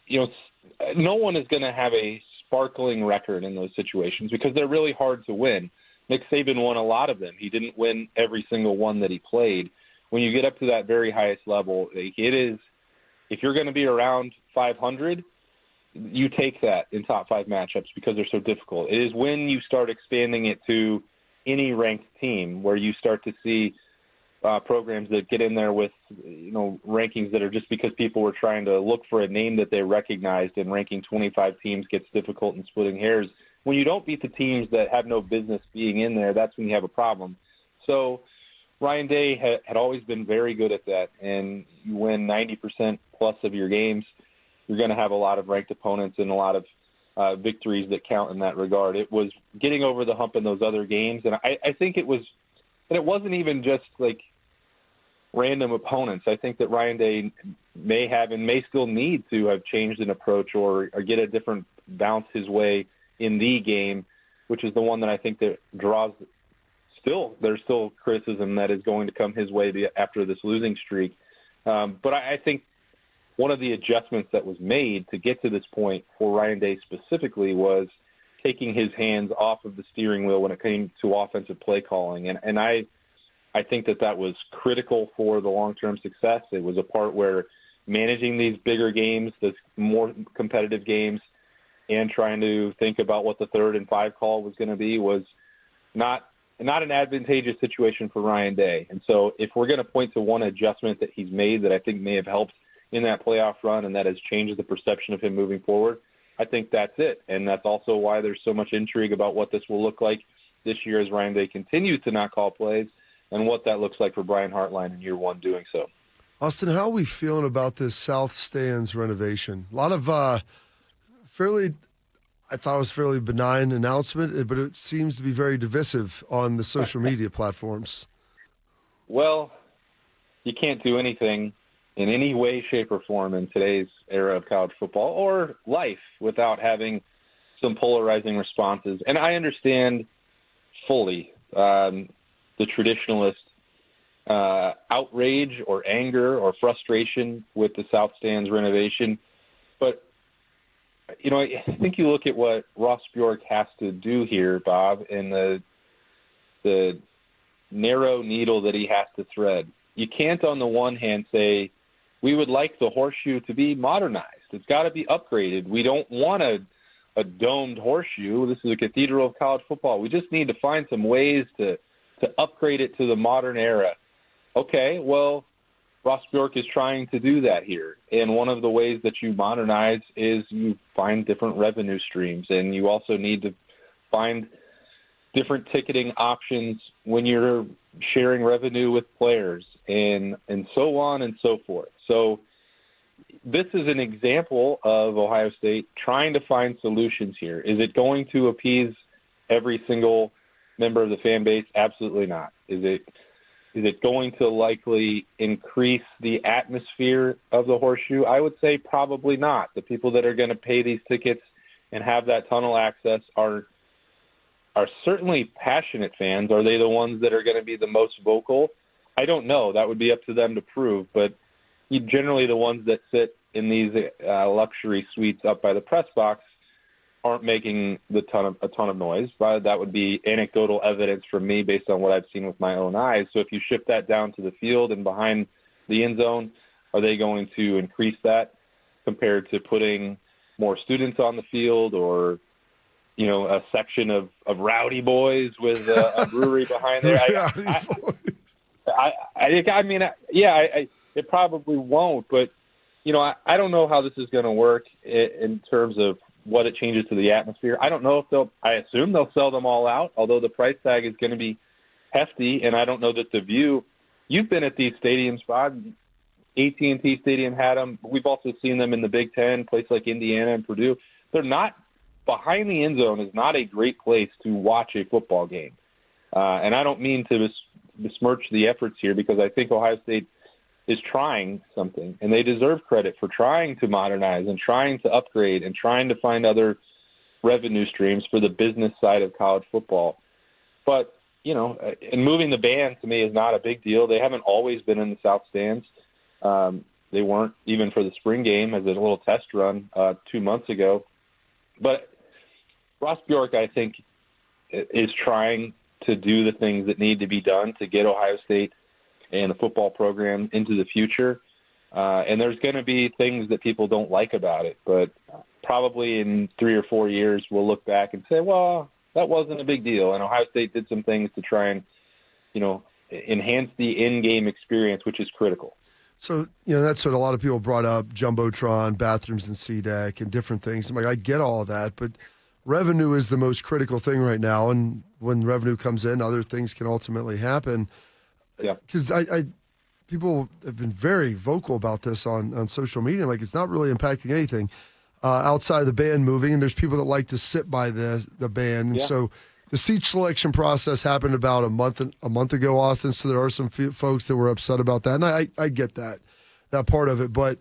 no one is going to have a sparkling record in those situations because they're really hard to win. Nick Saban won a lot of them. He didn't win every single one that he played. When you get up to that very highest level, it is, if you're going to be around 500, you take that in top 5 matchups because they're so difficult. It is when you start expanding it to any ranked team where you start to see programs that get in there with rankings that are just because people were trying to look for a name that they recognized, and ranking 25 teams gets difficult and splitting hairs. When you don't beat the teams that have no business being in there, that's when you have a problem. So Ryan Day had always been very good at that, and you win 90% plus of your games, you're going to have a lot of ranked opponents and a lot of victories that count in that regard. It was getting over the hump in those other games, and I think it wasn't even just like random opponents. I think that Ryan Day may have and may still need to have changed an approach or get a different bounce his way in the game, which is the one that I think that draws there's still criticism that is going to come his way after this losing streak. But I think one of the adjustments that was made to get to this point for Ryan Day specifically was taking his hands off of the steering wheel when it came to offensive play calling. And I think that was critical for the long-term success. It was a part where managing these bigger games, the more competitive games, and trying to think about what the 3rd and 5 call was going to be was not an advantageous situation for Ryan Day. And so if we're going to point to one adjustment that he's made that I think may have helped in that playoff run and that has changed the perception of him moving forward, I think that's it. And that's also why there's so much intrigue about what this will look like this year as Ryan Day continues to not call plays and what that looks like for Brian Hartline in year 1 doing so. Austin, how are we feeling about this South Stands renovation? A lot of I thought it was fairly benign announcement, but it seems to be very divisive on the social media platforms. Well, you can't do anything in any way, shape, or form in today's era of college football or life without having some polarizing responses. And I understand fully the traditionalist outrage or anger or frustration with the South Stands renovation. But, I think you look at what Ross Bjork has to do here, Bob, and the narrow needle that he has to thread. You can't, on the one hand, say, we would like the horseshoe to be modernized. It's got to be upgraded. We don't want a domed horseshoe. This is a cathedral of college football. We just need to find some ways to upgrade it to the modern era. Okay, well, Ross Bjork is trying to do that here. And one of the ways that you modernize is you find different revenue streams, and you also need to find different ticketing options when you're sharing revenue with players and so on and so forth. So this is an example of Ohio State trying to find solutions here. Is it going to appease every single member of the fan base? Absolutely not. Is it going to likely increase the atmosphere of the horseshoe? I would say probably not. The people that are going to pay these tickets and have that tunnel access are certainly passionate fans. Are they the ones that are going to be the most vocal? I don't know. That would be up to them to prove. But generally the ones that sit in these luxury suites up by the press box aren't making a ton of noise. But that would be anecdotal evidence from me based on what I've seen with my own eyes. So if you shift that down to the field and behind the end zone, are they going to increase that compared to putting more students on the field? Or, a section of rowdy boys with a brewery behind there. It probably won't, but I don't know how this is going to work in terms of what it changes to the atmosphere. I don't know if I assume they'll sell them all out, although the price tag is going to be hefty, and I don't know that the view. You've been at these stadiums, Bob. AT&T Stadium had them. We've also seen them in the Big Ten, places like Indiana and Purdue. They're not behind the end zone is not a great place to watch a football game. And I don't mean to besmirch the efforts here, because I think Ohio State is trying something, and they deserve credit for trying to modernize and trying to upgrade and trying to find other revenue streams for the business side of college football. But, and moving the band to me is not a big deal. They haven't always been in the South Stands. They weren't even for the spring game as a little test run 2 months ago. But Ross Bjork, I think, is trying to do the things that need to be done to get Ohio State and the football program into the future. And there's going to be things that people don't like about it. But probably in 3 or 4 years, we'll look back and say, well, that wasn't a big deal. And Ohio State did some things to try and, enhance the in-game experience, which is critical. So, that's what a lot of people brought up, Jumbotron, bathrooms and C-Deck and different things. I'm like, I get all of that, but revenue is the most critical thing right now. And when revenue comes in, other things can ultimately happen. Yeah. Because people have been very vocal about this on social media. Like, it's not really impacting anything outside of the band moving. And there's people that like to sit by the band. And so the seat selection process happened about a month ago, Austin. So there are some folks that were upset about that, and I get that part of it. But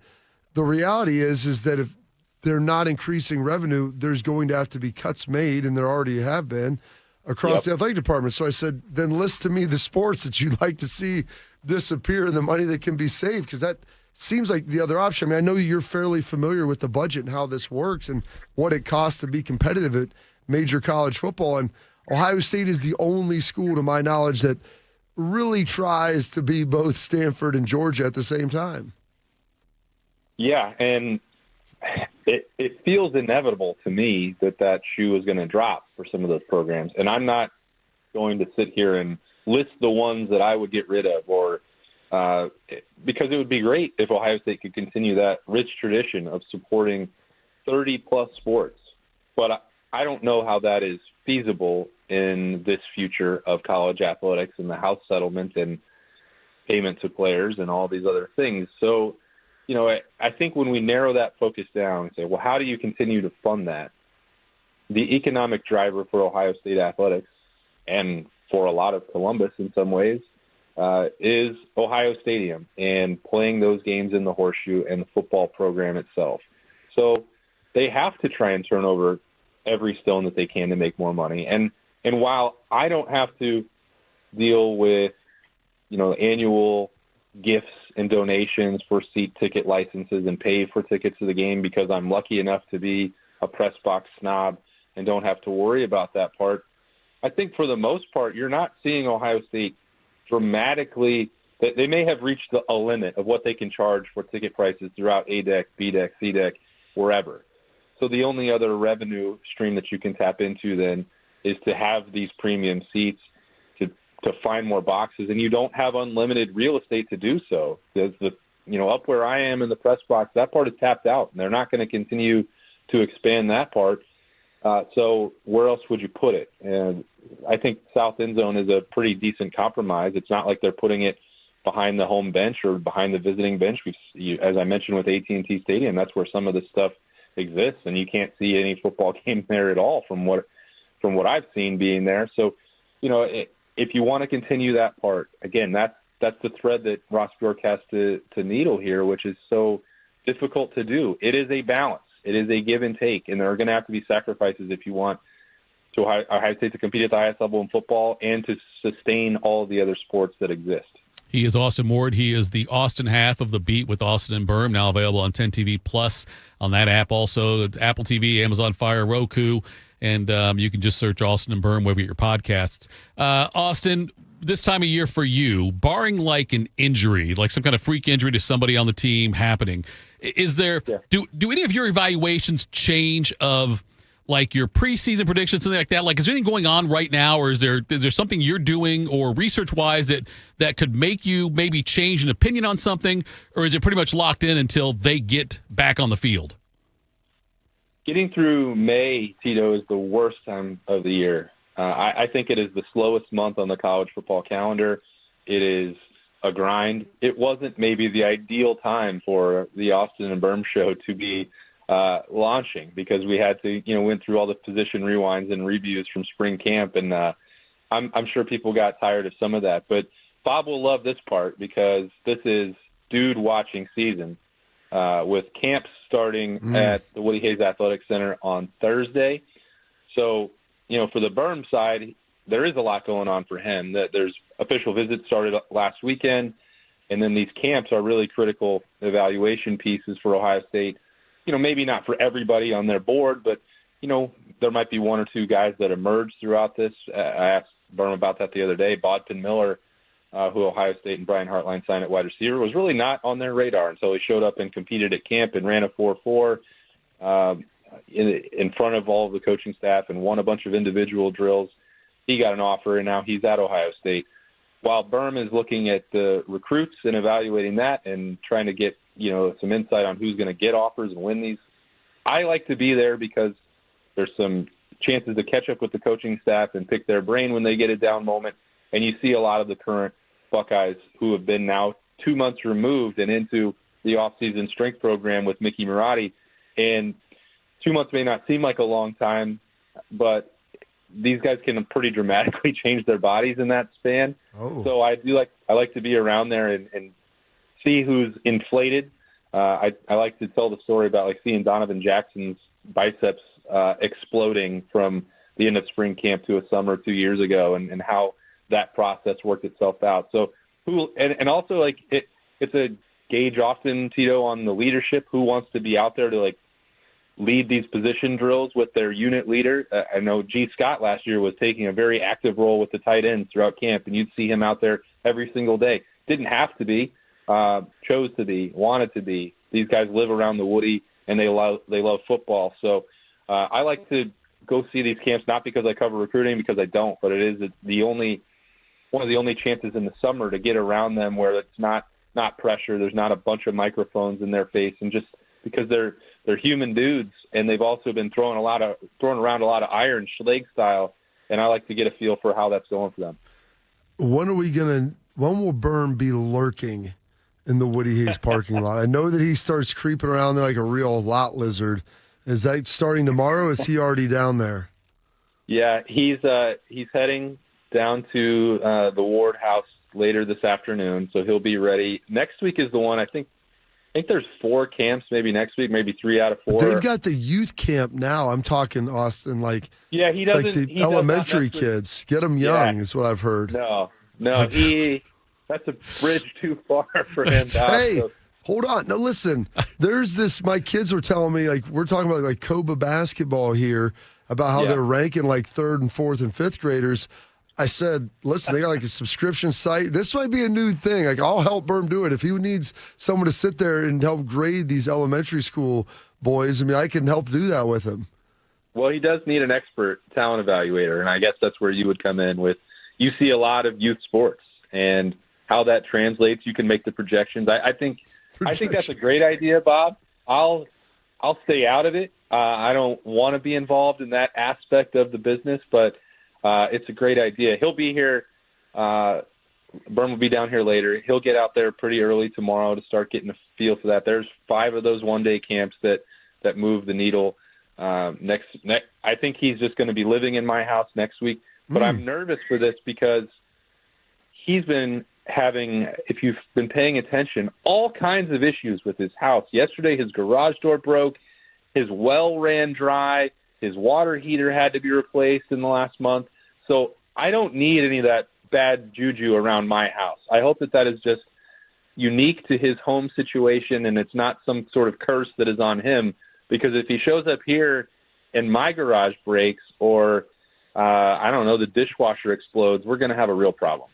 the reality is that if they're not increasing revenue, there's going to have to be cuts made, and there already have been across the athletic department. So I said, then list to me the sports that you'd like to see disappear and the money that can be saved, because that seems like the other option. I mean, I know you're fairly familiar with the budget and how this works and what it costs to be competitive at major college football, and Ohio State is the only school, to my knowledge, that really tries to be both Stanford and Georgia at the same time. Yeah, and it feels inevitable to me that shoe is going to drop for some of those programs. And I'm not going to sit here and list the ones that I would get rid of, or because it would be great if Ohio State could continue that rich tradition of supporting 30-plus sports. But I don't know how that is feasible in this future of college athletics and the House settlement and payment to players and all these other things. So, I think when we narrow that focus down and say, well, how do you continue to fund that? The economic driver for Ohio State athletics, and for a lot of Columbus in some ways, is Ohio Stadium and playing those games in the Horseshoe and the football program itself. So they have to try and turn over every stone that they can to make more money. And while I don't have to deal with, annual gifts and donations for seat ticket licenses and pay for tickets to the game because I'm lucky enough to be a press box snob and don't have to worry about that part, I think for the most part, you're not seeing Ohio State dramatically. They may have reached a limit of what they can charge for ticket prices throughout A-Deck, B-Deck, C-Deck, wherever. So the only other revenue stream that you can tap into then is to have these premium seats, to find more boxes, and you don't have unlimited real estate to do so. There's up where I am in the press box, that part is tapped out, and they're not going to continue to expand that part. So where else would you put it? And I think South End Zone is a pretty decent compromise. It's not like they're putting it behind the home bench or behind the visiting bench. As I mentioned with AT&T Stadium, that's where some of this stuff exists, and you can't see any football game there at all from what I've seen being there. So, if you want to continue that part, again, that's the thread that Ross Bjork has to needle here, which is so difficult to do. It is a balance. It is a give and take, and there are going to have to be sacrifices if you want to Ohio State to compete at the highest level in football and to sustain all of the other sports that exist. He is Austin Ward. He is the Austin half of The Beat with Austin and Berm, now available on 10 TV Plus on that app. Also, it's Apple TV, Amazon Fire, Roku, and you can just search Austin and Berm wherever you get your podcasts. Austin, this time of year for you, barring like an injury, like some kind of freak injury to somebody on the team happening, is there do any of your evaluations change of like your preseason predictions, something like that? Like, is there anything going on right now, or is there something you're doing or research-wise that could make you maybe change an opinion on something, or is it pretty much locked in until they get back on the field? Getting through May, Tito, is the worst time of the year. I think it is the slowest month on the college football calendar. It is a grind. It wasn't maybe the ideal time for the Austin and Berm show to be launching, because we had to, went through all the position rewinds and reviews from spring camp, and I'm sure people got tired of some of that. But Bob will love this part, because this is dude watching season. With camps starting at the Woody Hayes Athletic Center on Thursday. So, for the Berm side, there is a lot going on for him. That there's official visits started last weekend, and then these camps are really critical evaluation pieces for Ohio State. Maybe not for everybody on their board, but, there might be one or two guys that emerge throughout this. I asked Berm about that the other day. Bodton Miller, who Ohio State and Brian Hartline signed at wide receiver, was really not on their radar until he showed up and competed at camp and ran a 4.4 in front of all of the coaching staff and won a bunch of individual drills. He got an offer, and now he's at Ohio State. While Berm is looking at the recruits and evaluating that and trying to get, some insight on who's going to get offers and win these, I like to be there because there's some chances to catch up with the coaching staff and pick their brain when they get a down moment. And you see a lot of the current Buckeyes who have been now 2 months removed and into the offseason strength program with Mickey Marotti. And 2 months may not seem like a long time, but these guys can pretty dramatically change their bodies in that span. Oh. So I like to be around there and see who's inflated. I like to tell the story about seeing Donovan Jackson's biceps exploding from the end of spring camp to a summer 2 years ago, and how that process worked itself out. So also it's a gauge often, Tito, on the leadership, who wants to be out there to lead these position drills with their unit leader. I know G. Scott last year was taking a very active role with the tight ends throughout camp, and you'd see him out there every single day. Didn't have to be, chose to be, wanted to be. These guys live around the Woody, and they love football. So I like to go see these camps, not because I cover recruiting, because I don't, but it is one of the only chances in the summer to get around them where it's not pressure. There's not a bunch of microphones in their face, and just because they're human dudes, and they've also been throwing around a lot of iron Schlegel style, and I like to get a feel for how that's going for them. When will Berm be lurking in the Woody Hayes parking lot? I know that he starts creeping around there like a real lot lizard. Is that starting tomorrow? Is he already down there? Yeah, he's heading down to the Ward House later this afternoon, so he'll be ready. Next week is the one, I think there's 4 camps maybe next week, maybe 3 out of 4. They've got the youth camp now. I'm talking, Austin, he doesn't, the elementary kids. Get them young is what I've heard. No, that's a bridge too far for him. Hey, hold on. No, listen, there's this, my kids were telling me, we're talking about Coba basketball here, about how they're ranking 3rd and 4th and 5th graders. I said, listen, they got a subscription site. This might be a new thing. I'll help Berm do it. If he needs someone to sit there and help grade these elementary school boys, I can help do that with him. Well, he does need an expert talent evaluator, and I guess that's where you would come in with. You see a lot of youth sports and how that translates. You can make the projections. I think that's a great idea, Bob. I'll stay out of it. I don't want to be involved in that aspect of the business, but it's a great idea. He'll be here. Berm will be down here later. He'll get out there pretty early tomorrow to start getting a feel for that. There's 5 of those one-day camps that move the needle. Next, I think he's just going to be living in my house next week. But I'm nervous for this because he's been having, if you've been paying attention, all kinds of issues with his house. Yesterday, his garage door broke. His well ran dry. His water heater had to be replaced in the last month. So I don't need any of that bad juju around my house. I hope that is just unique to his home situation, and it's not some sort of curse that is on him. Because if he shows up here and my garage breaks or, I don't know, the dishwasher explodes, we're going to have a real problem.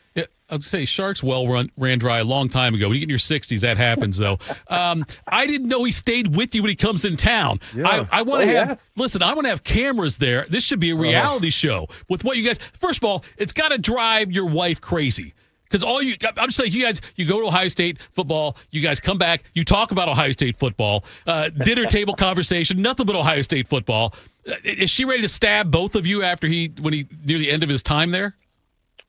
I'd say Sharks ran dry a long time ago. When you get in your 60s, that happens, though. I didn't know he stayed with you when he comes in town. Yeah. I want to listen, I want to have cameras there. This should be a reality show with what you guys, first of all, it's got to drive your wife crazy. Because I'm just saying, you go to Ohio State football, you guys come back, you talk about Ohio State football, dinner table conversation, nothing but Ohio State football. Is she ready to stab both of you when he near the end of his time there?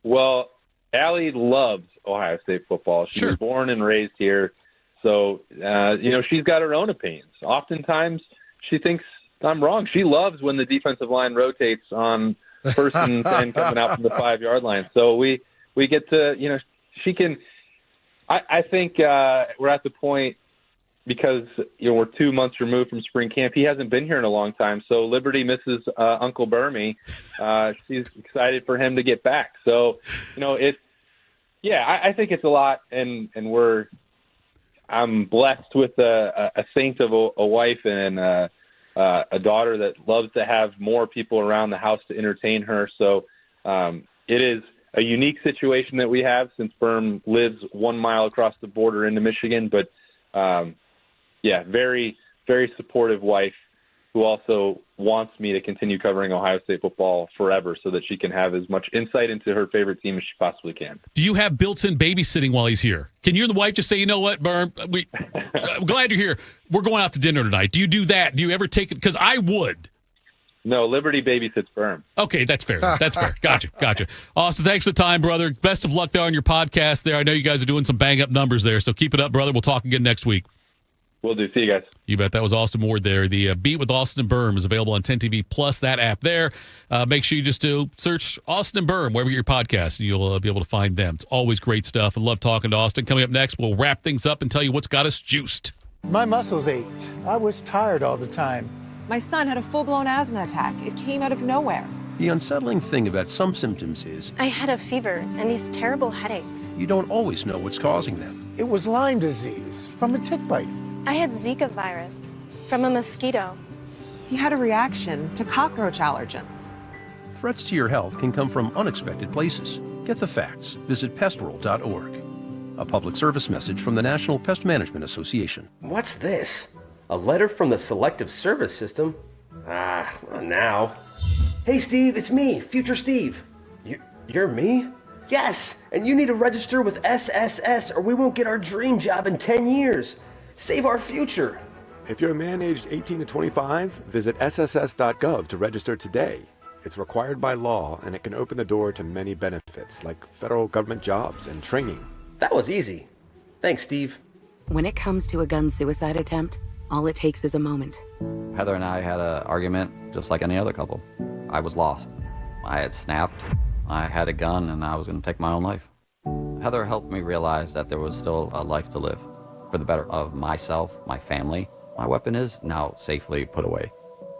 Well, Allie loves Ohio State football. She was born and raised here. So, she's got her own opinions. Oftentimes, she thinks I'm wrong. She loves when the defensive line rotates on 1st and 10 coming out from the 5-yard line. So we get to, she can – I think we're at the point because, we're 2 months removed from spring camp. He hasn't been here in a long time. So Liberty misses Uncle Burmy. She's excited for him to get back. So, I think it's a lot, and I'm blessed with a saint of a wife and a daughter that loves to have more people around the house to entertain her. So it is a unique situation that we have since Berm lives 1 mile across the border into Michigan. But, very, very supportive wife who also wants me to continue covering Ohio State football forever so that she can have as much insight into her favorite team as she possibly can. Do you have built-in babysitting while he's here? Can you and the wife just say, you know what, Berm, I'm glad you're here. We're going out to dinner tonight. Do you do that? Do you ever take it? Because I would. No, Liberty babysits Berm. Okay, that's fair. That's fair. Gotcha. Austin, thanks for the time, brother. Best of luck there on your podcast there. I know you guys are doing some bang-up numbers there, so keep it up, brother. We'll talk again next week. Will do. See you guys. You bet. That was Austin Ward there. The Beat with Austin and Berm is available on 10 TV Plus, that app there. Make sure you just do search Austin and Berm wherever you get your podcast, and you'll be able to find them. It's always great stuff. I love talking to Austin. Coming up next, we'll wrap things up and tell you what's got us juiced. My muscles ached. I was tired all the time. My son had a full-blown asthma attack. It came out of nowhere. The unsettling thing about some symptoms is I had a fever and these terrible headaches. you don't always know what's causing them. It was Lyme disease from a tick bite. I had Zika virus from a mosquito. He had a reaction to cockroach allergens. Threats to your health can come from unexpected places. Get the facts. Visit pestworld.org. A public service message from the National Pest Management Association. What's this? A letter from the Selective Service System? Now. Hey, Steve, it's me, Future Steve. You're me? Yes, and you need to register with SSS or we won't get our dream job in 10 years. Save our future. If you're a man aged 18 to 25, visit sss.gov to register today. It's required by law, and it can open the door to many benefits, like federal government jobs and training. That was easy. Thanks, Steve. When it comes to a gun suicide attempt, all it takes is a moment. Heather and I had an argument just like any other couple. I was lost. I had snapped. I had a gun, and I was going to take my own life. Heather helped me realize that there was still a life to live. For the better of myself, my family, my weapon is now safely put away.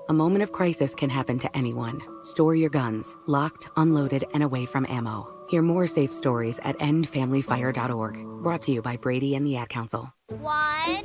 A moment of crisis can happen to anyone. Store your guns, locked, unloaded, and away from ammo. Hear more safe stories at endfamilyfire.org. Brought to you by Brady and the Ad Council.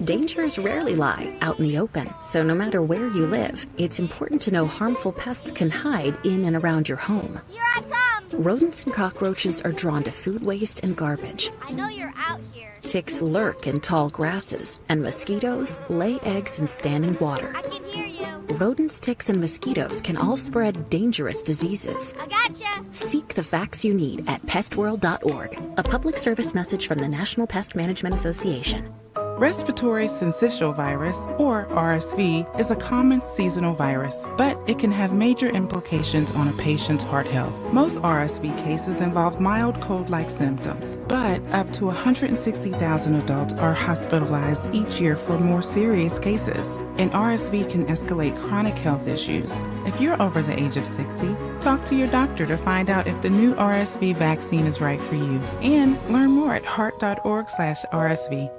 Dangers rarely lie out in the open, so no matter where you live, it's important to know harmful pests can hide in and around your home. Here I come! Rodents and cockroaches are drawn to food waste and garbage. I know you're out here. Ticks lurk in tall grasses, and mosquitoes lay eggs in standing water. I can hear you. Rodents, ticks, and mosquitoes can all spread dangerous diseases. I gotcha. Seek the facts you need at pestworld.org. A public service message from the National Pest Management Association. Respiratory syncytial virus, or RSV, is a common seasonal virus, but it can have major implications on a patient's heart health. Most RSV cases involve mild cold-like symptoms, but up to 160,000 adults are hospitalized each year for more serious cases, and RSV can escalate chronic health issues. If you're over the age of 60, talk to your doctor to find out if the new RSV vaccine is right for you, and learn more at heart.org/RSV.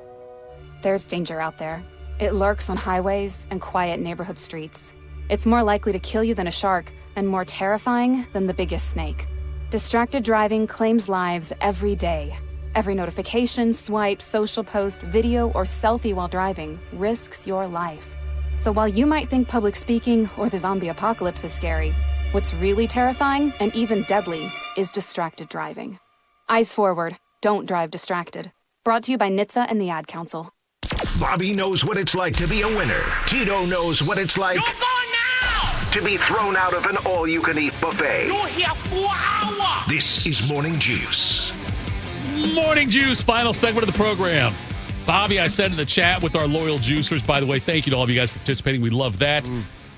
There's danger out there. It lurks on highways and quiet neighborhood streets. It's more likely to kill you than a shark, and more terrifying than the biggest snake. Distracted driving claims lives every day. Every notification, swipe, social post, video, or selfie while driving risks your life. So while you might think public speaking or the zombie apocalypse is scary, what's really terrifying and even deadly is distracted driving. Eyes forward. Don't drive distracted. Brought to you by NHTSA and the Ad Council. Bobby knows what it's like to be a winner. Tito knows what it's like to be thrown out of an all-you-can-eat buffet. You're here 4 hours. This is Morning Juice. Morning Juice, final segment of the program. Bobby, I said in the chat with our loyal juicers, by the way, thank you to all of you guys for participating. We love that.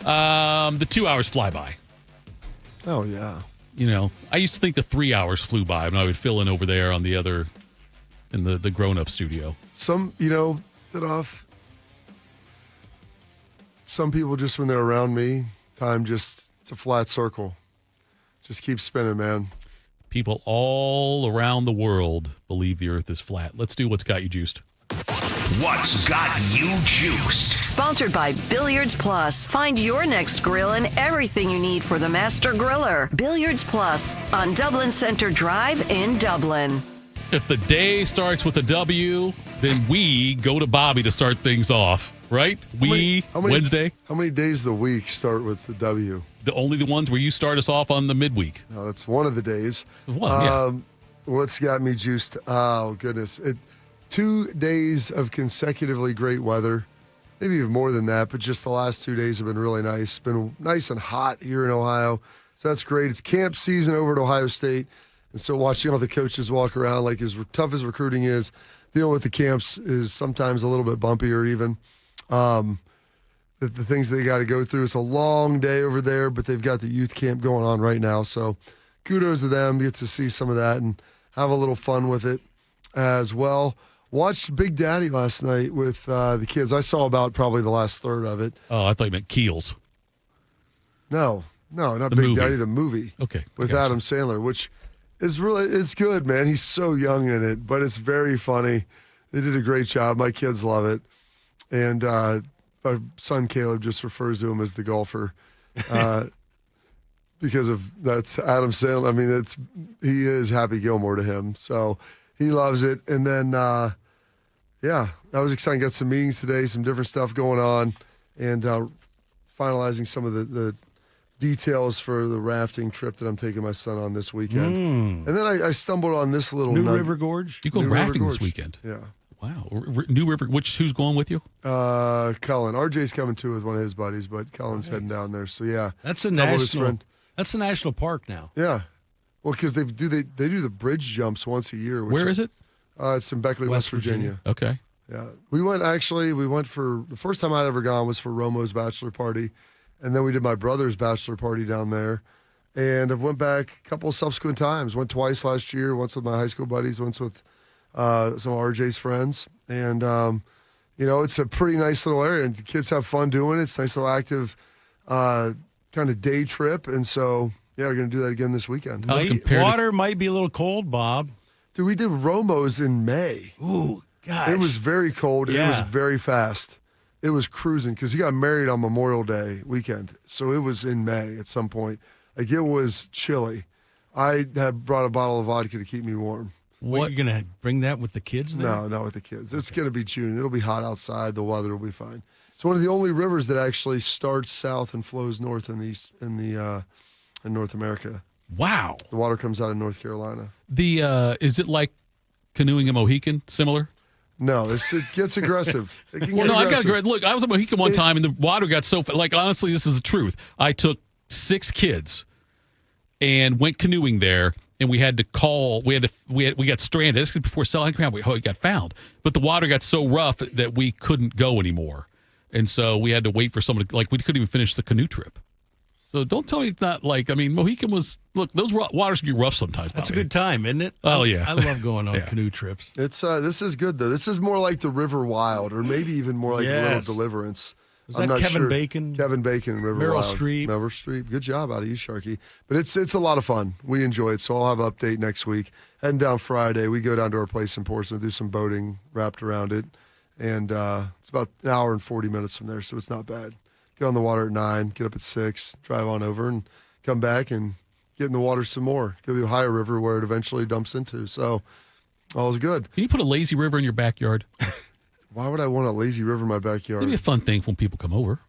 The 2 hours fly by. Oh, yeah. You know, I used to think the 3 hours flew by when I would fill in over there on the other, in the grown-up studio. Some people just when they're around me, time just, it's a flat circle. Just keep spinning, man. People all around the world believe the earth is flat. Let's do what's got you juiced. What's got you juiced? Sponsored by Billiards Plus. Find your next grill and everything you need for the master griller. Billiards Plus on Dublin Center Drive in Dublin. If the day starts with a W, then we go to Bobby to start things off, right? Wednesday. How many days of the week start with the W? Only the ones where you start us off on the midweek. No, that's one of the days. Yeah. What's got me juiced? Oh, goodness. 2 days of consecutively great weather. Maybe even more than that, but just the last 2 days have been really nice. It's been nice and hot here in Ohio, so that's great. It's camp season over at Ohio State, and so watching all the coaches walk around, like as tough as recruiting is, dealing with the camps is sometimes a little bit bumpier even. The things they got to go through. It's a long day over there, but they've got the youth camp going on right now, so kudos to them. Get to see some of that and have a little fun with it as well. Watched Big Daddy last night with the kids. I saw about probably the last third of it. Oh, I thought you meant Keels. No, not The Big movie. Daddy, the movie. Okay. With Adam Sandler, which is it's good, man. He's so young in it, but it's very funny. They did a great job. My kids love it. And my son Caleb just refers to him as the golfer because that's Adam Sandler. I mean, he is Happy Gilmore to him. So he loves it. And then, that was exciting. Got some meetings today, some different stuff going on, and finalizing some of the details for the rafting trip that I'm taking my son on this weekend. And then I stumbled on this little New River Gorge. You go New rafting River this Gorge. weekend? Yeah. Wow. New River. Who's going with you? Cullen. RJ's coming too with one of his buddies, but Cullen's heading down there. So yeah, That's a couple of his national. friend- That's a national park now. Yeah. Well, because they do the bridge jumps once a year. Where is it? It's in Beckley, West Virginia. Okay. Yeah. We went for the first time I'd ever gone was for Romo's bachelor party. And then we did my brother's bachelor party down there. And I've went back a couple of subsequent times. Went twice last year, once with my high school buddies, once with some of RJ's friends. And, it's a pretty nice little area. And the kids have fun doing it. It's a nice little active kind of day trip. And so, yeah, we're going to do that again this weekend. Water might be a little cold, Bob. Dude, we did Romo's in May. Ooh, gosh. It was very cold. Yeah. It was very fast. It was cruising because he got married on Memorial Day weekend. So it was in May at some point. Like, it was chilly. I had brought a bottle of vodka to keep me warm. What, you going to bring that with the kids there? No, not with the kids. It's going to be June. It'll be hot outside. The weather will be fine. It's one of the only rivers that actually starts south and flows north in North America. Wow. The water comes out of North Carolina. Is it like canoeing a Mohican? Similar? No, it gets aggressive. It can Well, get no, I've aggressive. got to look. I was a Mohican one time, and the water got so honestly, this is the truth. I took 6 kids and went canoeing there, and we had to call. We got stranded. This was before selling. We got found, but the water got so rough that we couldn't go anymore, and so we had to wait for someone. We couldn't even finish the canoe trip. So don't tell me it's not Mohican was. Look, those waters can get rough sometimes. That's Bobby. a good time, isn't it? Oh, yeah. I love going on Yeah. canoe trips. It's this is good though. This is more like the River Wild, or maybe even more like a Little Yes. Deliverance. Was I'm that not Kevin sure. Bacon? Kevin Bacon, River Meryl Wild. Streep. Meryl Streep. Good job out of you, Sharky. But it's a lot of fun. We enjoy it. So I'll have an update next week. Heading down Friday, we go down to our place in Portsmouth, do some boating wrapped around it, and it's about an hour and 40 minutes from there, so it's not bad. Get on the water at 9, get up at 6, drive on over, and come back and get in the water some more. Go to the Ohio River where it eventually dumps into. So all's good. Can you put a lazy river in your backyard? Why would I want a lazy river in my backyard? It'd be a fun thing when people come over.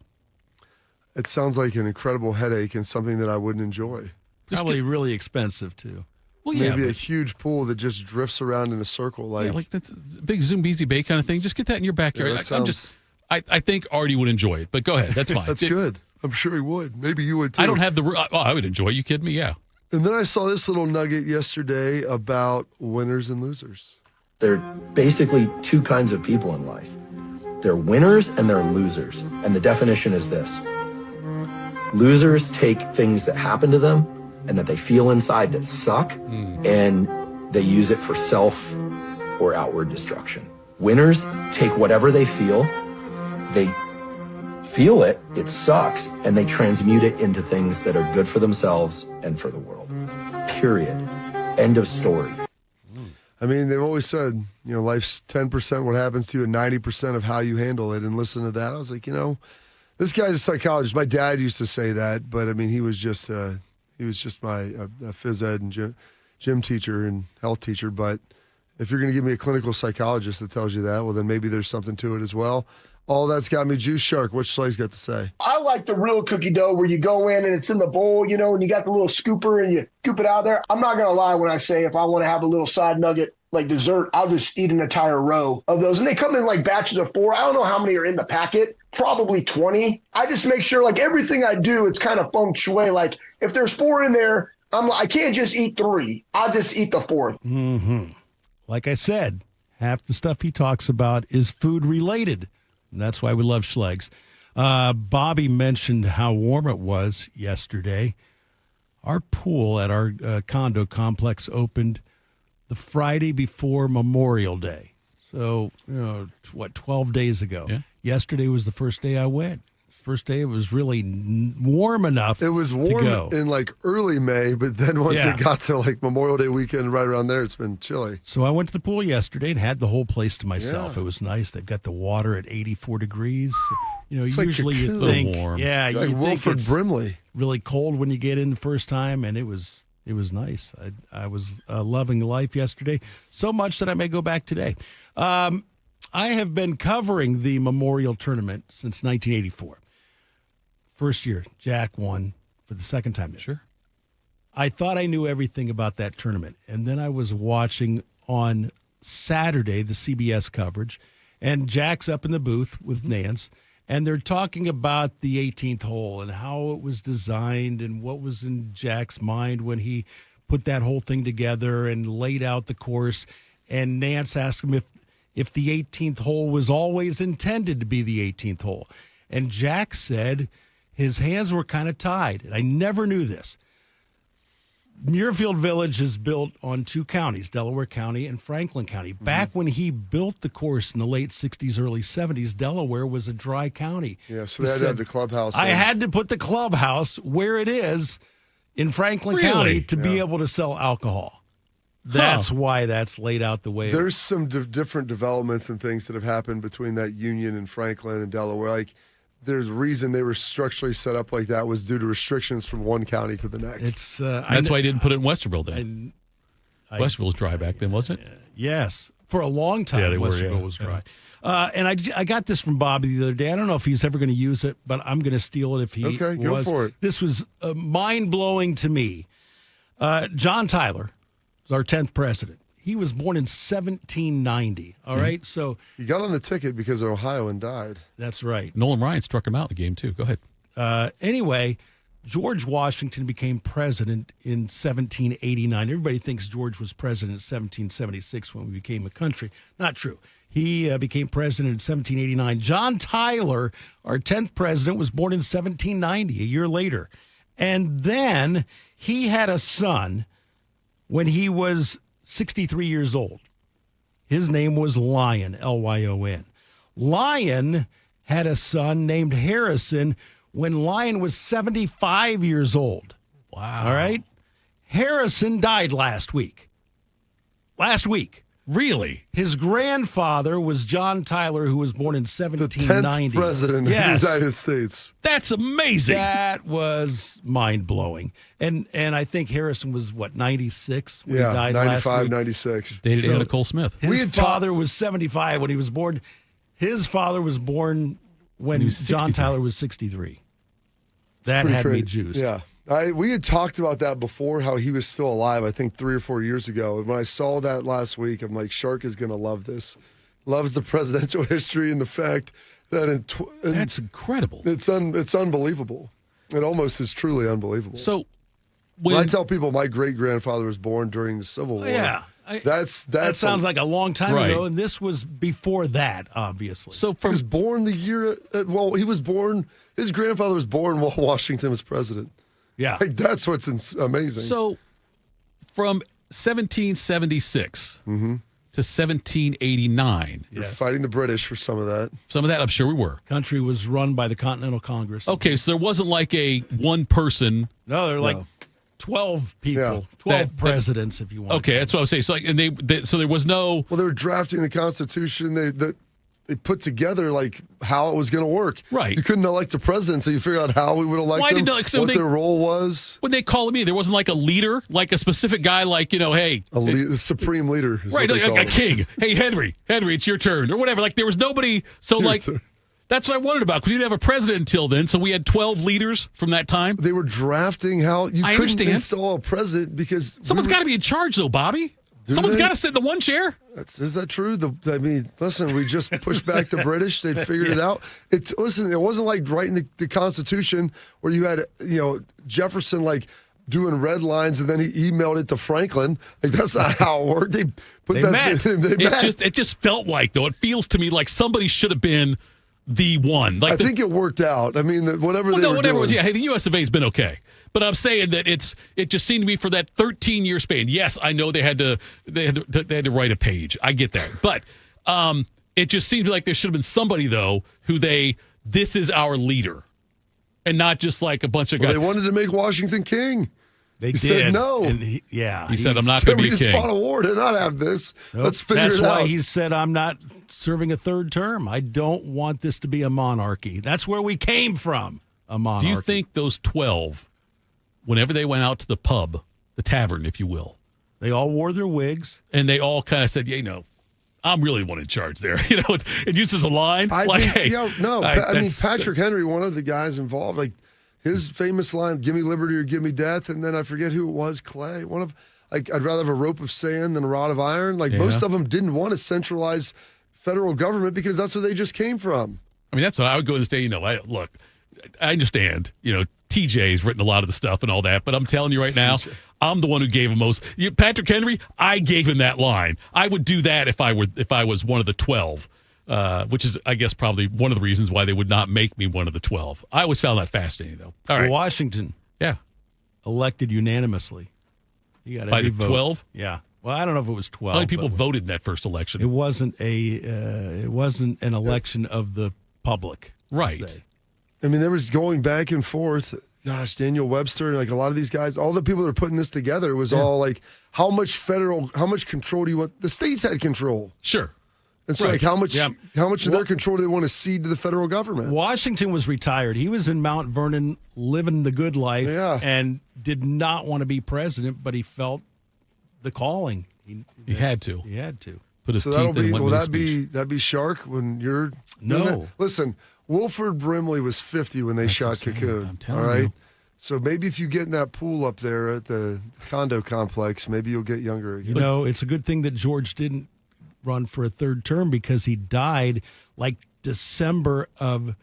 It sounds like an incredible headache and something that I wouldn't enjoy. Probably really expensive, too. maybe a huge pool that just drifts around in a circle. Like that's a big Zambezi Bay kind of thing. Just get that in your backyard. I think Artie would enjoy it, but go ahead. That's fine. That's good. I'm sure he would. Maybe you would too. I don't have I would enjoy it. You kidding me? Yeah. And then I saw this little nugget yesterday about winners and losers. There are basically two kinds of people in life. They're winners and they're losers. And the definition is this. Losers take things that happen to them and that they feel inside that suck, and they use it for self or outward destruction. Winners take whatever they feel it sucks, and they transmute it into things that are good for themselves and for the world. Period. End of story. I mean, they've always said, life's 10% what happens to you and 90% of how you handle it. And listen to that, I was like, this guy's a psychologist. My dad used to say that, but I mean, he was just my phys ed and gym teacher and health teacher. But if you're going to give me a clinical psychologist that tells you that, well, then maybe there's something to it as well. All that's got me juice. Shark, what's Slay's got to say? I like the real cookie dough where you go in and it's in the bowl, and you got the little scooper and you scoop it out there. I'm not going to lie when I say if I want to have a little side nugget like dessert, I'll just eat an entire row of those. And they come in like batches of 4. I don't know how many are in the packet, probably 20. I just make sure like everything I do, it's kind of feng shui. Like if there's 4 in there, I can't just eat 3. I'll just eat the 4th. Mm-hmm. Like I said, half the stuff he talks about is food related. And that's why we love Schlegs. Bobby mentioned how warm it was yesterday. Our pool at our condo complex opened the Friday before Memorial Day. So, 12 days ago. Yeah. Yesterday was the first day I went. First day it was really warm enough. It was warm in like early May, but then once it got to like Memorial Day weekend, right around there, it's been chilly. So I went to the pool yesterday and had the whole place to myself. Yeah. It was nice. They've got the water at 84 degrees. It's usually like you think, warm. yeah, like you Wilford think it's Brimley. Really cold when you get in the first time, and it was nice. I was loving life yesterday so much that I may go back today. I have been covering the Memorial Tournament since 1984. First year, Jack won for the second time. Sure. I thought I knew everything about that tournament. And then I was watching on Saturday the CBS coverage, and Jack's up in the booth with Nance, and they're talking about the 18th hole and how it was designed and what was in Jack's mind when he put that whole thing together and laid out the course. And Nance asked him if the 18th hole was always intended to be the 18th hole. And Jack said his hands were kind of tied. And I never knew this. Muirfield Village is built on 2 counties, Delaware County and Franklin County. Back when he built the course in the late 60s, early 70s, Delaware was a dry county. Yeah, so they had to have the clubhouse. I had to put the clubhouse where it is in Franklin County to be able to sell alcohol. That's why that's laid out the way. There's some different developments and things that have happened between that Union and Franklin and Delaware. Like, there's a reason they were structurally set up like that was due to restrictions from one county to the next. That's why I didn't put it in Westerville then. Westerville was dry back then, wasn't it? Yes. For a long time, Westerville was dry. And I got this from Bobby the other day. I don't know if he's ever going to use it, but I'm going to steal it if he was. Okay, go for it. This was mind-blowing to me. John Tyler was our 10th president. He was born in 1790, all right? So he got on the ticket because of Ohio and died. That's right. Nolan Ryan struck him out in the game, too. Go ahead. Anyway, George Washington became president in 1789. Everybody thinks George was president in 1776 when we became a country. Not true. He became president in 1789. John Tyler, our 10th president, was born in 1790, a year later. And then he had a son when he was 63 years old. His name was Lyon, Lyon. Lyon had a son named Harrison when Lyon was 75 years old. Wow. All right? Harrison died last week. Really? His grandfather was John Tyler, who was born in 1790. The 10th president of the United States. That's amazing. That was mind-blowing. And I think Harrison was, 96 when he died 95, last week? 96. Dated Anna Cole Smith. His father was 75 when he was born. His father was born when John Tyler was 63. That had me juiced. Yeah. We had talked about that before, how he was still alive, I think 3 or 4 years ago. And when I saw that last week, I'm like, Shark is going to love this. Loves the presidential history and the fact that that's incredible. It's unbelievable. It almost is truly unbelievable. So when I tell people my great-grandfather was born during the Civil War. Yeah. That sounds like a long time ago, and this was before that, obviously. So he was born the year, he was born, his grandfather was born while Washington was president. Yeah. Like, that's what's amazing. So from 1776 to 1789. You're fighting the British for some of that. Some of that, I'm sure we were. Country was run by the Continental Congress. Okay, so there wasn't like a one person. No, there were like 12 people, 12 presidents, if you want. Okay, that's what I was saying. So, so there was no. Well, they were drafting the Constitution. They put together like how it was going to work. Right. You couldn't elect a president, so you figured out how we would elect them, what their role was. When they called me, there wasn't like a leader, like a specific guy, like, hey. A supreme leader. Right, like a king. Hey, Henry, it's your turn, or whatever. Like, there was nobody. So, that's what I wondered about, because we didn't have a president until then, so we had 12 leaders from that time. They were drafting how you couldn't install a president because. Someone's got to be in charge, though, Bobby. Someone's got to sit in the one chair. Is that true? Listen, we just pushed back the British. They'd figured it out. It wasn't like writing the Constitution where you had, Jefferson doing red lines and then he emailed it to Franklin. Like, that's not how it worked. They met. It just felt like, though, it feels to me like somebody should have been the one. I think it worked out. I mean, whatever they were doing. Hey, the U.S. of A. has been okay. But I'm saying that it just seemed to me for that 13-year span. Yes, I know they had to write a page. I get that. But it just seemed like there should have been somebody, though, this is our leader. And not just like a bunch of guys. They wanted to make Washington king. He said no. And he said, I'm not going to be a king. We just fought a war to not have this. Nope. Let's figure it out. That's why he said, I'm not serving a third term. I don't want this to be a monarchy. That's where we came from, a monarchy. Do you think those 12, whenever they went out to the pub, the tavern, if you will, they all wore their wigs? And they all kind of said, I'm really one in charge there. It uses a line. Patrick Henry, one of the guys involved, his famous line, "Give me liberty or give me death," and then I forget who it was, Clay. I'd rather have a rope of sand than a rod of iron. Most of them didn't want a centralized federal government because that's where they just came from. I mean, that's what I would go and say. Look, I understand. TJ's written a lot of the stuff and all that, but I'm telling you right now, I'm the one who gave him most. Patrick Henry, I gave him that line. I would do that if I was one of the 12. Which is, I guess, probably one of the reasons why they would not make me one of the 12. I always found that fascinating, though. All right. Washington. Yeah. Elected unanimously. You got by the 12? Yeah. Well, I don't know if it was 12. How many people voted in that first election? It wasn't an election of the public. Right. I mean, there was going back and forth. Gosh, Daniel Webster, a lot of these guys, all the people that are putting this together, it was all how much control do you want? The states had control. Sure. And so, how much of their control do they want to cede to the federal government? Washington was retired. He was in Mount Vernon living the good life and did not want to be president, but he felt the calling. He had to. He had to. Put his teeth in. Will that be Shark when you're... No. Listen, Wilford Brimley was 50 when they shot Cocoon. All right? You. So maybe if you get in that pool up there at the condo complex, maybe you'll get younger again. It's a good thing that George didn't run for a third term because he died December of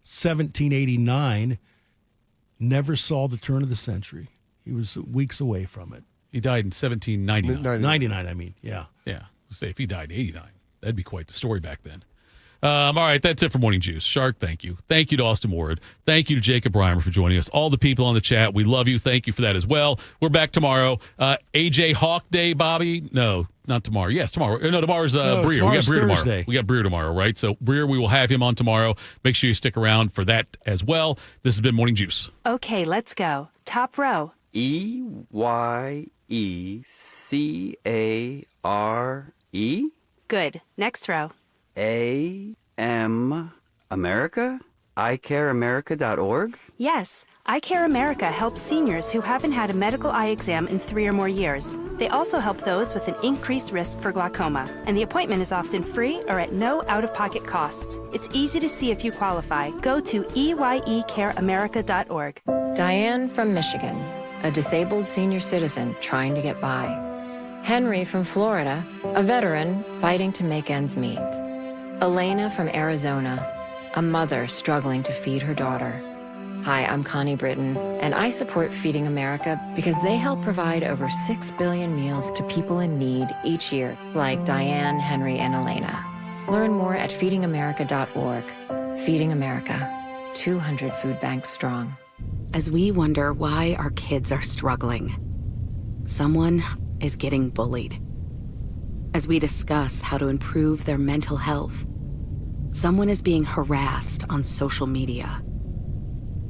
1789, never saw the turn of the century. He was weeks away from it. He died in 1799. 99, I mean, yeah. Yeah. Say if he died in 89, that'd be quite the story back then. All right, that's it for Morning Juice. Shark, thank you. Thank you to Austin Ward. Thank you to Jacob Reimer for joining us. All the people on the chat, we love you. Thank you for that as well. We're back tomorrow. AJ Hawk Day, Bobby? No, not tomorrow. Yes, tomorrow. No, tomorrow's Breer. We got Breer tomorrow. We got Breer tomorrow, right? So Breer, we will have him on tomorrow. Make sure you stick around for that as well. This has been Morning Juice. Okay, let's go. Top row. EYECARE. Good. Next row. AM America? iCareAmerica.org? Yes. Eye Care America helps seniors who haven't had a medical eye exam in 3 or more years. They also help those with an increased risk for glaucoma, and the appointment is often free or at no out-of-pocket cost. It's easy to see if you qualify. Go to EYECareAmerica.org. Diane from Michigan, a disabled senior citizen trying to get by. Henry from Florida, a veteran fighting to make ends meet. Elena from Arizona, a mother struggling to feed her daughter. Hi, I'm Connie Britton, and I support Feeding America because they help provide over 6 billion meals to people in need each year, like Diane, Henry, and Elena. Learn more at feedingamerica.org. Feeding America, 200 food banks strong. As we wonder why our kids are struggling, someone is getting bullied. As we discuss how to improve their mental health, someone is being harassed on social media.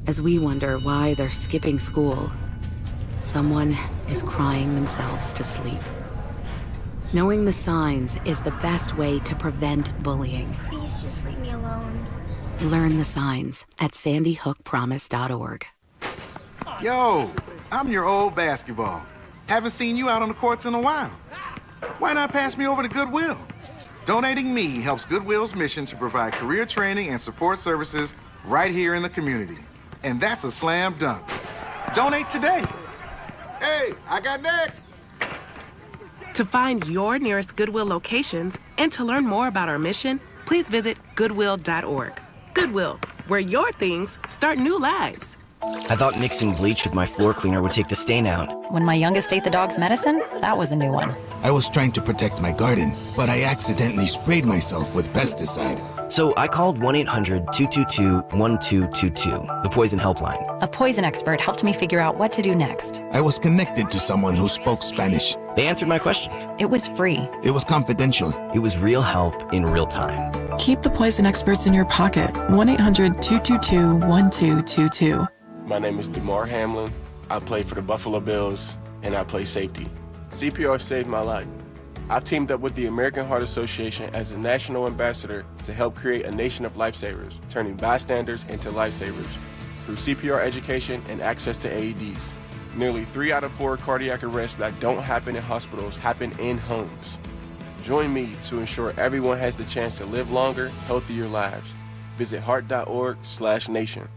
As we wonder why they're skipping school, someone is crying themselves to sleep. Knowing the signs is the best way to prevent bullying. Please just leave me alone. Learn the signs at sandyhookpromise.org. Yo, I'm your old basketball. Haven't seen you out on the courts in a while. Why not pass me over to Goodwill? Donating me helps Goodwill's mission to provide career training and support services right here in the community. And that's a slam dunk. Donate today. Hey, I got next. To find your nearest Goodwill locations and to learn more about our mission, please visit goodwill.org. Goodwill, where your things start new lives. I thought mixing bleach with my floor cleaner would take the stain out. When my youngest ate the dog's medicine, that was a new one. I was trying to protect my garden, but I accidentally sprayed myself with pesticide. So I called 1-800-222-1222, the poison helpline. A poison expert helped me figure out what to do next. I was connected to someone who spoke Spanish. They answered my questions. It was free. It was confidential. It was real help in real time. Keep the poison experts in your pocket. 1-800-222-1222. My name is DeMar Hamlin. I play for the Buffalo Bills, and I play safety. CPR saved my life. I've teamed up with the American Heart Association as a national ambassador to help create a nation of lifesavers, turning bystanders into lifesavers through CPR education and access to AEDs. Nearly 3 out of 4 cardiac arrests that don't happen in hospitals happen in homes. Join me to ensure everyone has the chance to live longer, healthier lives. Visit heart.org/nation.